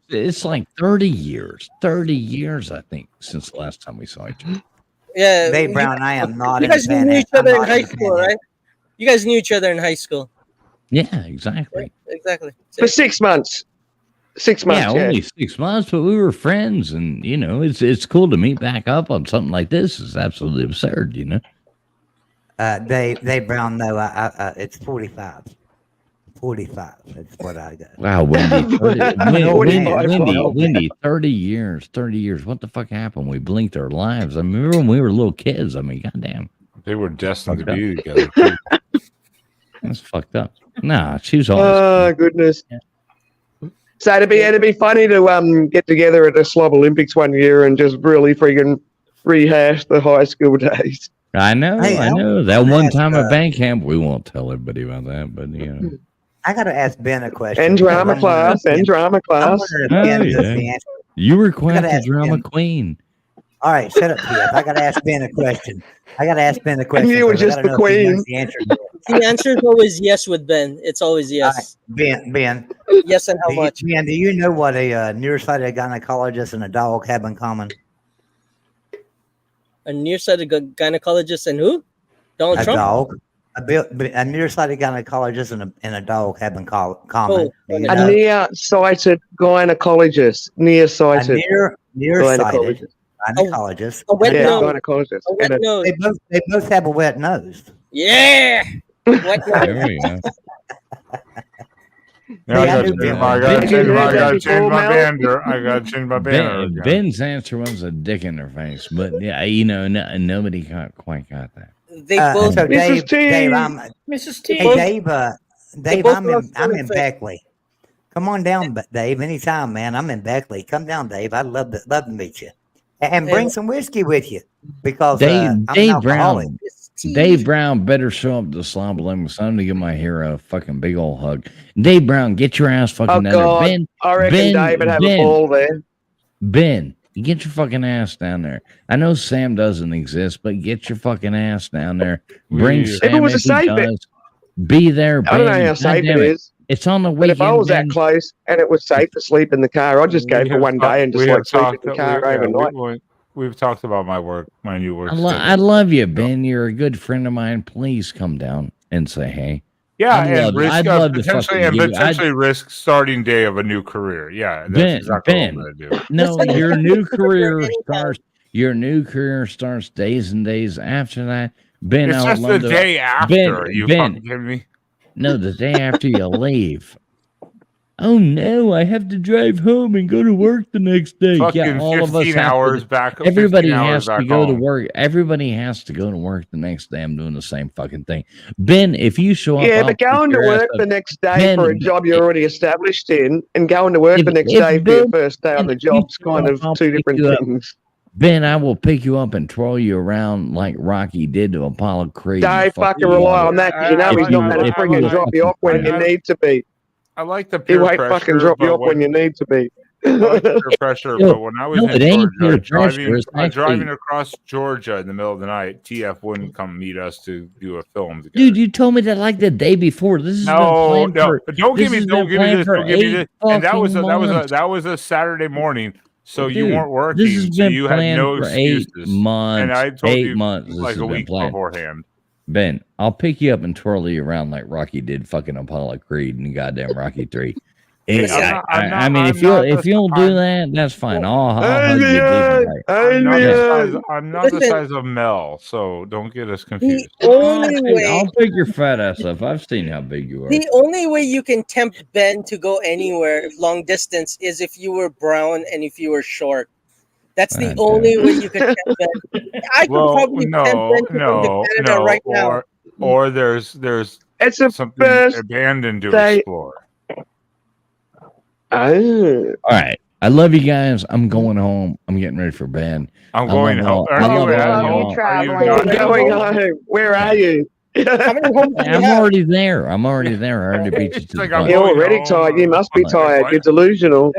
It's like 30 years. 30 years, I think, since the last time we saw each other. Yeah, Dave Brown, I am not. You guys knew each other in high school, right? You guys knew each other in high school. Yeah, exactly. Yeah, exactly. For 6 months. 6 months. Yeah, only 6 months, but we were friends, and you know, it's cool to meet back up on something like this. It's absolutely absurd, you know. Dave Brown, no, it's 45. 45. That's what I got. Wow, Wendy, 30 years. 30 years. What the fuck happened? We blinked our lives. I remember when we were little kids. I mean, goddamn. They were destined to be together. That's fucked up. Nah, she was always. Oh, goodness. Yeah. So it'd be funny to get together at the Slob Olympics one year and just really freaking rehash the high school days. I know. That one time at band camp, we won't tell everybody about that, but you know. I got to ask Ben a question. And drama class. You were quite the drama queen. All right, shut up, Jeff. I got to ask Ben a question. You were just the queen. The answer is always yes with Ben. It's always yes. Right, Ben. Yes, and how much? Ben, do you know what a nearsighted gynecologist and a dog have in common? A nearsighted gynecologist and who? Donald Trump? Dog. A nearsighted gynecologist and a dog have in common. A nearsighted gynecologist. Nearsighted. Nearsighted gynecologist. A wet nose. Gynecologist. A wet nose. They both have a wet nose. Yeah. Wet nose. There we go. I gotta change my banner. Ben's answer was a dick in their face, but yeah, you know, nobody quite got that. They both. So Dave, Mrs. T. Hey, Dave, Dave, both I'm love in fish. Beckley. Come on down, Dave. Anytime, man. I'm in Beckley. Come down, Dave. I'd love to meet you, and bring some whiskey with you because I'm an alcoholic. Dave Brown better show up to the Slob Lemon. So I'm gonna give my hero a fucking big old hug. Dave Brown, get your ass fucking Oh down there. God, Ben, I reckon Dave would have a ball there. Ben, you get your fucking ass down there. I know Sam doesn't exist, but get your fucking ass down there. Bring Sam If it was if a safe, he does. Be there, Ben. I don't know how safe it is. It's on the But weekend. if I was Ben. that close and it was safe to sleep in the car, I'd just go for one day and just like sleep in the car overnight. We've talked about my new work. I love you, Ben. You're a good friend of mine. Please come down and say hey. Yeah, I'd love to potentially risk starting day of a new career. Yeah, that's exactly what I'm gonna do. No, your new career starts. Your new career starts days and days after that. Ben, It's I would just love the to- day after. Ben, Are you Ben, fucking kidding me? No, the day after you leave. Oh no, I have to drive home and go to work the next day. Fucking all of us 15 have hours to, back. Everybody 15 hours has to back go to home. work. Everybody has to go to work the next day. I'm doing the same fucking thing. Ben, if you show up, Yeah, I'll but going pick to your ass work up. the next day Ben, for a job you're already established in, and going to work the next day for your first day on the job's kind of I'll two pick different you up. things. Ben, I will pick you up and twirl you around like Rocky did to Apollo Creed. Don't fucking rely on that because you know he's not going to friggin' drop you off when you need to be. I like the He peer won't pressure. fucking drop you but off when you need to be. I like the peer pressure, but when I was No, in it ain't peer Georgia, pressure, it's actually- driving across Georgia in the middle of the night, TF wouldn't come meet us to do a film together. Dude, you told me that like the day before. This has been planned for. But don't give me this has don't been give me planned this, for don't give me 8 this. And that was fucking that was a Saturday morning, so you Dude, weren't working, This has so been you had planned no for 8 excuses. months. And I told 8 you months. This like has a been week planned. beforehand. Ben, I'll pick you up and twirl you around like Rocky did fucking Apollo Creed and goddamn Rocky 3. I mean, if you don't do that, that's fine. I'll hug you deep and right. I'm not the size of Mel, so don't get us confused. I'll pick your fat ass up. I've seen how big you are. The only way you can tempt Ben to go anywhere long distance is if you were brown and if you were short. That's the only way you can tempt Ben. I could probably tempt Ben to come to Canada right now. Or there's it's a something abandoned to explore. All right. I love you guys. I'm going home. I'm getting ready for bed. I'm going home. I love all y'all. Going home. Where are you? I'm already there. I already beat you to the punch. You're already tired. You must be tired. You're delusional.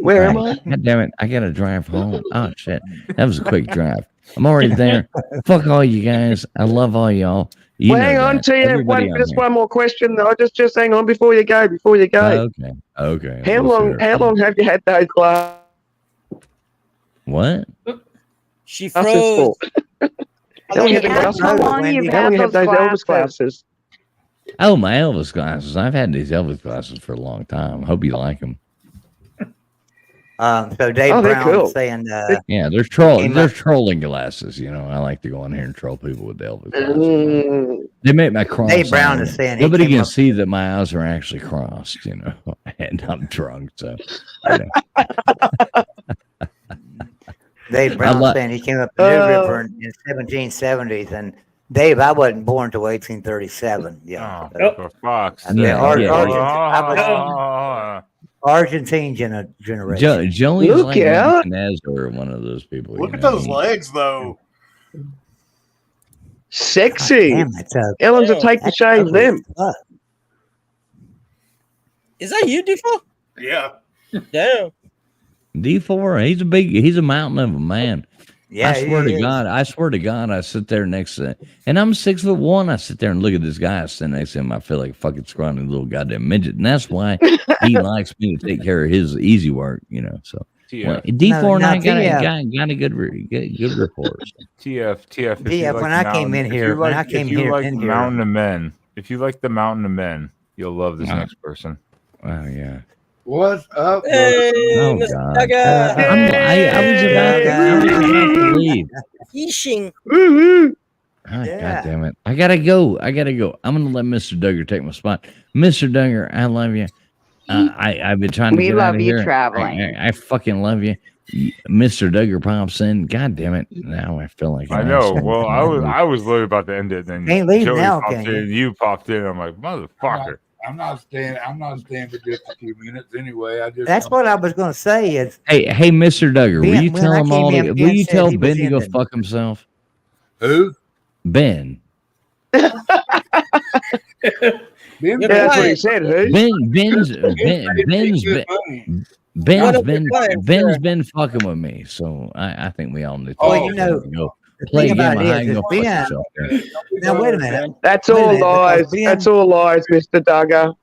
Where am I? God damn it. I got to drive home. Oh, shit. That was a quick drive. I'm already there. Fuck all you guys. I love all y'all. You Well, know hang on that. to you. Everybody on Just here. one more question. though. Just hang on before you go. Okay. How long have you had those glasses? What? She froze. How long have you had those Elvis glasses? Oh, my Elvis glasses. I've had these Elvis glasses for a long time. Hope you like them. So Dave Oh, they're Brown cool. saying, Yeah, they're trolling glasses. You know, I like to go in here and troll people with the Elvis glasses. They make my cross. Dave Brown on. is saying he Nobody came can up- see that my eyes are actually crossed. You know, and I'm drunk, so. You know. Dave Brown saying he came up the New River in 1770s, and Dave, I wasn't born till 1837. Yeah. For fuck's sake. Argentine generation. Joey's Look like out. Nebuchadnezzar, one of those people. Look you at know, those legs, though. Sexy. Damn, that's a- Ellen's will take the shave them. Is that you, Default? Yeah. Damn. D4, he's a mountain of a man. Yeah, I swear he to is. God, I sit there next to, and I'm 6'1". I sit there and look at this guy sitting next to him. I feel like a fucking scrawny little goddamn midget, and that's why he likes me to take care of his easy work, you know. So well, D4 and I got a good report. TF. TF, when I came in here, If you like Mountain of Men, if you like the Mountain of Men, you'll love this next person. Oh yeah. What's up? Hey, Oh, Mr. God. Duggar. I was about to leave. Fishing. God damn it. I gotta go. I'm gonna let Mr. Duggar take my spot. Mr. Duggar, I love you. I've been trying to We get love out of you here. traveling. I fucking love you. Mr. Duggar pops in. God damn it. Now I feel like I know. Well, I was literally about to end it. Then Can't leave Joey now, popped can in. you? You popped in. I'm like, motherfucker. I'm not staying for just a few minutes anyway. That's what I was going to say. Is Hey, Mr. Duggar, will Ben, you when tell I him came all? in, Will Ben you said tell he was Ben to go ending. fuck himself? Who? Ben. Yeah, that's what he said. Who? Ben's been fucking with me, so I think we all need to go play a game of hide and go fuck yourself. Now wait a minute. That's all lies. That's all lies, Mr. Duggar.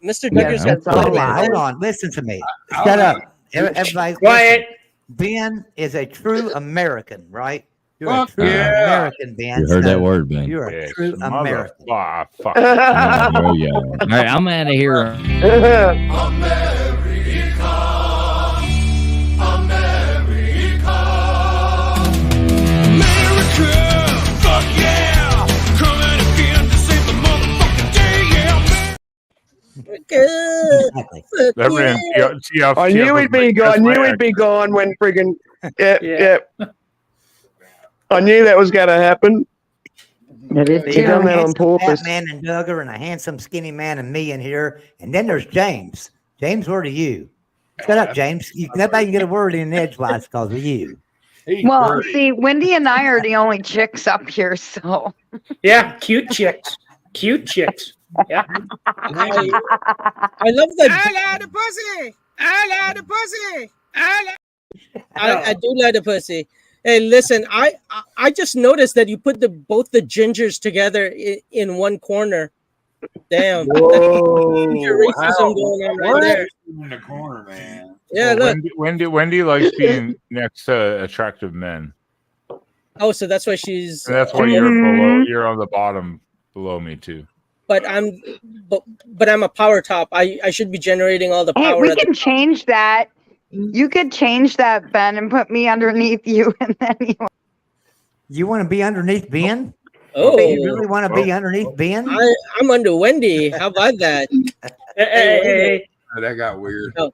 Mr. Duggar's Wait a minute, hold on. Listen to me. Shut up. Everybody, quiet. Ben is a true American, right? You're Fuck a true yeah. American, Ben. You heard so that word, Ben. You're a true American. Fuck. Oh, yeah. All right, I'm out of here. Exactly. I knew he'd be gone. I knew he'd be gone when friggin' yep. I knew that was gonna happen. He done that on purpose. Man and Duggar and a handsome skinny man and me in here, and then there's James. James, word to you. Shut up, James. Nobody can get a word in edgewise because of you. Well, see, Wendy and I are the only chicks up here, so. Yeah, cute chicks. Cute chicks. Yeah. I love that. I like the pussy. I like the pussy. I do like the pussy. Hey, listen, I just noticed that you put both the gingers together in one corner. Damn. Whoa. Racism going on right there. In the corner, man. Yeah, look. Wendy likes being next to attractive men. Oh, so that's why she's. And that's why you're below. You're on the bottom below me too. But I'm a power top. I should be generating all the Hey, power. we can change that. You could change that, Ben, and put me underneath you, and then You want to be underneath Ben? Oh, You really want to be underneath Ben? I'm under Wendy. How about that? Hey. Oh, that got weird. Oh.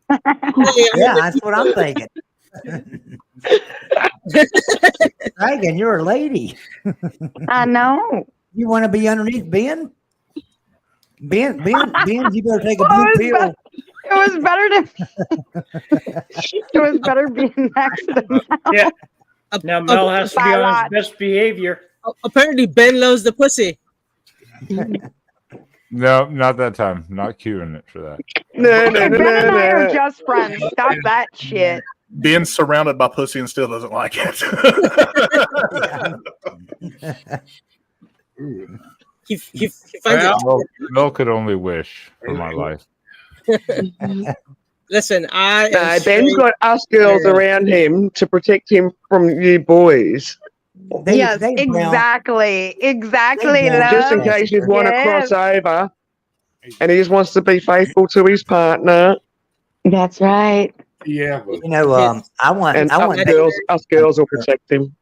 Yeah, that's what I'm thinking. Dragon, you're a lady. I know. You want to be underneath Ben? Ben, you better take a blue pill. It was better to. It was better being next to Mel. Yeah. Now Mel has to be on his best behavior. Apparently, Ben loves the pussy. No, not that time. Not queuing it for that. Ben and I are just friends. Stop that shit. Ben's surrounded by pussy and still doesn't like it. he finds it. Mel could only wish for my life. Listen, Ben's got us girls around him to protect him from you boys. Yes, exactly. Just in case you want to cross over, and he just wants to be faithful to his partner. That's right. Yeah, but You know, I want us girls will protect him.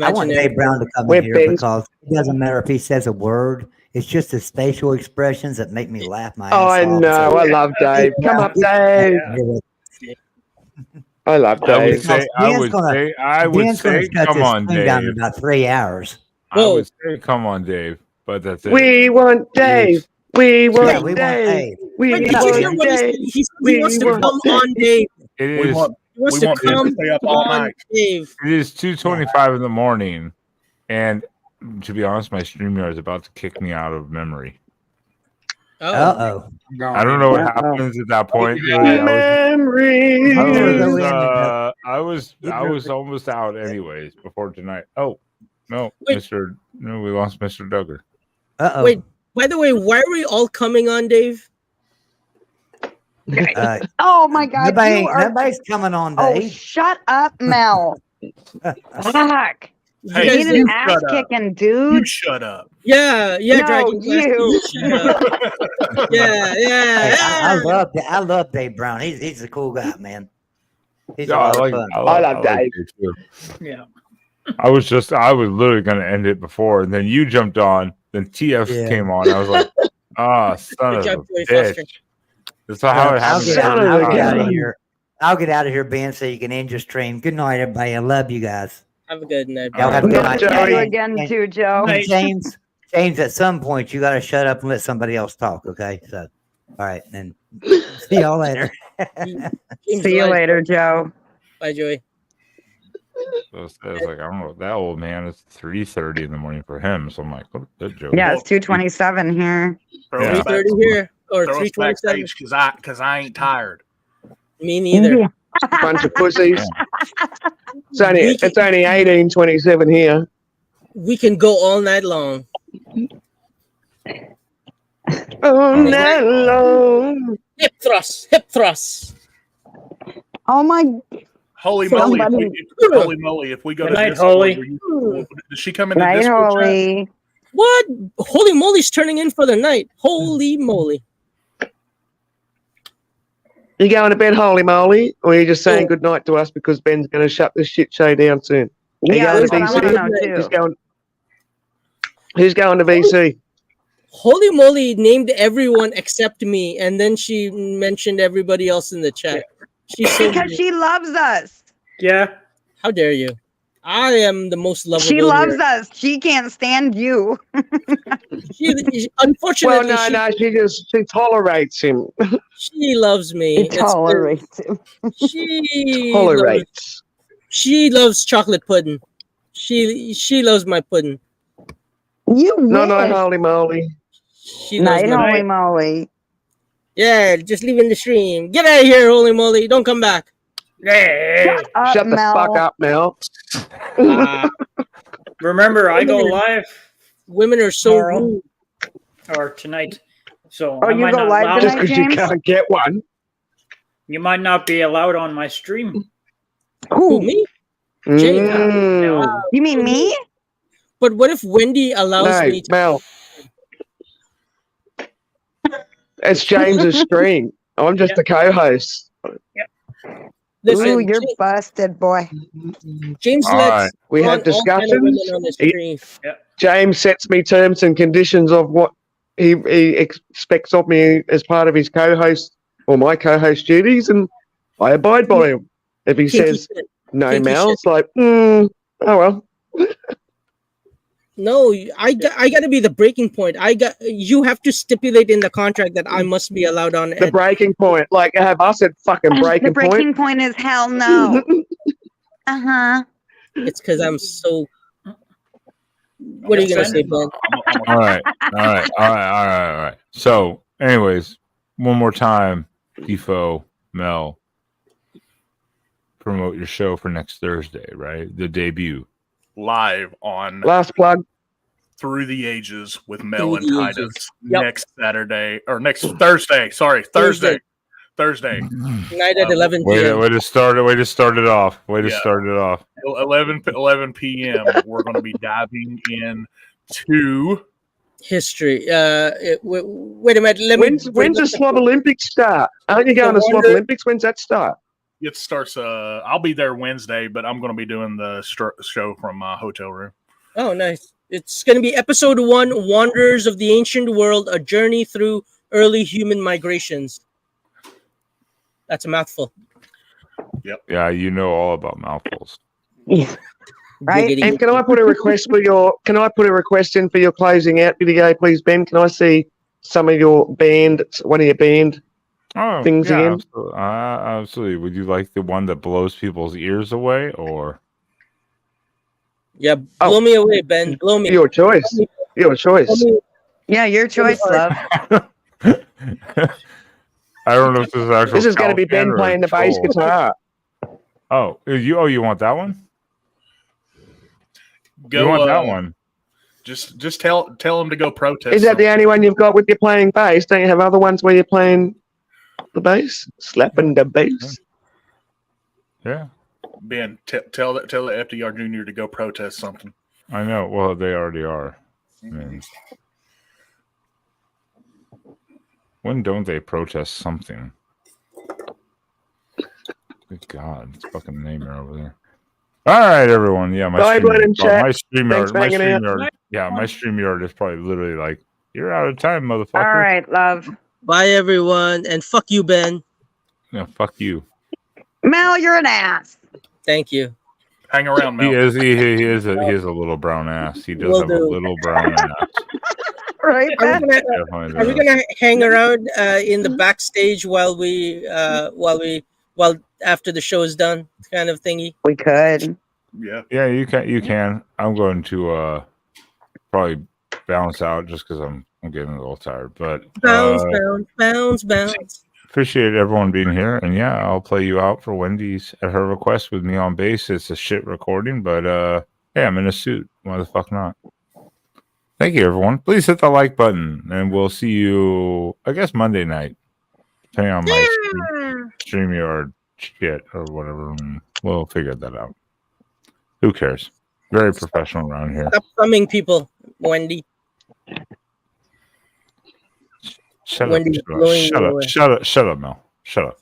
I want Dave Brown to come in here because it doesn't matter if he says a word. It's just his facial expressions that make me laugh my ass off. I know. I love Dave. Come up, Dave. I love Dave. I would say, come on, Dave. Down in about 3 hours. I would say, come on, Dave. But that's it. We want Dave. We want we want Dave. Dave. We Wait, did you hear want what he said? Dave. He wants to come on Dave. It We is. want He wants we to want him to come stay up all on night. Dave. It is 2:25 in the morning, and to be honest, my StreamYard is about to kick me out of memory. Uh-oh. I don't know what happens at that point. Memories. I was almost out anyways before tonight. Oh no, we lost Mr. Duggar. Uh-oh. Wait, by the way, why are we all coming on Dave? Oh my God! Nobody's coming on, Dave. Oh, shut up, Mel. Fuck. Hey, You need an ass kicking, dude. You shut up. Yeah, No, Dragon. you. Shut up. Yeah. I love Dave Brown. He's a cool guy, man. He's I a lot of fun. love Dave. Too. Yeah. I was literally going to end it before, and then you jumped on. Then TF came on. I was like, son of a bitch. That's how it I'll happens. get out of here. I'll get out of here, Ben, so you can end your stream. Good night, everybody. I love you guys. Have a good night. Y'all have a good night. Love you again too, Joe. And James, at some point, you got to shut up and let somebody else talk, okay? So All right, then. See y'all later. See you later, Joe. Bye, Joey. So it's like, I don't know, that old man, it's 3:30 in the morning for him. So I'm like, what the joke? Yeah, it's 2:27 here. Yeah. 3:30 here or Throw us 3:27. backstage because I ain't tired. Me neither. Bunch of pussies. It's only 18:27 here. We can go all night long. All night long. Hip thrust, hip thrust. Oh my! Holy Somebody- moly! If we go Good to night, Discord, Holy. does she come into Night, Discord chat? Holy. What? Holy moly's turning in for the night. Holy moly. You going to bed, holy moly, or are you just saying good night to us because Ben's going to shut this shit show down soon? Are you Yeah, going that's to what I want to know VC? too. Who's going to VC? Holy moly named everyone except me, and then she mentioned everybody else in the chat. She's so Because she loves us. Yeah. How dare you? I am the most lovable. She loves here. us. She can't stand you. Unfortunately, Well, no, she tolerates him. she loves me. She tolerates him. She Tolerates. She loves chocolate pudding. She loves my pudding. You No, wish. holy moly. She loves Night, my holy moly. Yeah, just leaving the stream. Get out of here, holy moly! Don't come back. Hey. Shut the fuck up, Mel. Remember, I go live Women are so tomorrow rude. or tonight. So Oh, I you might go not live allow- Just tonight, because you James? can't get one. You might not be allowed on my stream. Who, me? James. Mm. You mean me? But what if Wendy allows No, me to? Mel. It's James's stream. I'm just a co-host. Listen, Ooh, you're busted, boy. James All lets right. We have all kind of women discussions. on the stream. James sets me terms and conditions of what he expects of me as part of his co-host or my co-host duties, and I abide by him. If he Kinky says shit. no, Kinky Mel, shit. it's like, oh well. No, I got to be the breaking point. You have to stipulate in the contract that I must be allowed on. The breaking point, like have I said fucking The breaking breaking point? point is hell no. Uh-huh. It's because I'm so. What are you gonna say, Ben? All right. So, anyways, one more time, Defo, Mel, promote your show for next Thursday, right? The debut. Live on Last plug. Through the Ages with Mel Through and the Titus Ages. Yep. next Saturday or next Thursday. Sorry, Thursday. Night at 11 Way p.m. to start it off. Yeah. 11 p.m. We're going to be diving in to History. Wait a minute. Let me. When's the Swab Olympics start? Aren't you going to Swab Olympics? When's that start? It starts. I'll be there Wednesday, but I'm going to be doing the show from my hotel room. Oh, nice. It's going to be episode 1, Wanderers of the Ancient World, a journey through early human migrations. That's a mouthful. Yep. Yeah, you know all about mouthfuls. Right? And can I put a request for your? Can I put a request in for your closing out video, please, Ben? Can I see some of your band, one of your band things again? Absolutely. Absolutely. Would you like the one that blows people's ears away, or? Yeah, blow me away, Ben. Blow me. Your choice. Your choice. Yeah, your choice, love. I don't know if this is actual. This is going to be Caliban Ben or playing the bass Troll. guitar. Oh, you want that one? Go, you want that one? Just tell them to go protest. Is that the only one you've got with your playing bass? Don't you have other ones where you're playing the bass, slapping the bass? Yeah. Ben, tell the FDR Jr. to go protest something. I know. Well, they already are. I mean, when don't they protest something? Good God, it's fucking nightmare over there. All right, everyone. Yeah, my Bye, Blood and Chat. Thanks StreamYard, for hanging out. my StreamYard is probably literally like, you're out of time, motherfucker. All right, love. Bye, everyone, and fuck you, Ben. No, fuck you. Mel, you're an ass. Thank you. Hang around, Mel. He is a little brown ass. He does have a little brown ass. right, Are Beth? we gonna hang around in the backstage while after the show is done, kind of thingy? We could. Yeah. Yeah, you can. I'm going to probably bounce out just because I'm getting a little tired. But Bounce. appreciate everyone being here, and yeah, I'll play you out for Wendy's at her request with me on bass. It's a shit recording, but hey, I'm in a suit. Why the fuck not? Thank you, everyone. Please hit the like button, and we'll see you, I guess, Monday night, depending on my stream or shit or whatever. We'll figure that out. Who cares? Very professional around here. Stop coming, people. Wendy. Shut Wendy's up, blowing you away. shut up, Mel. Shut up.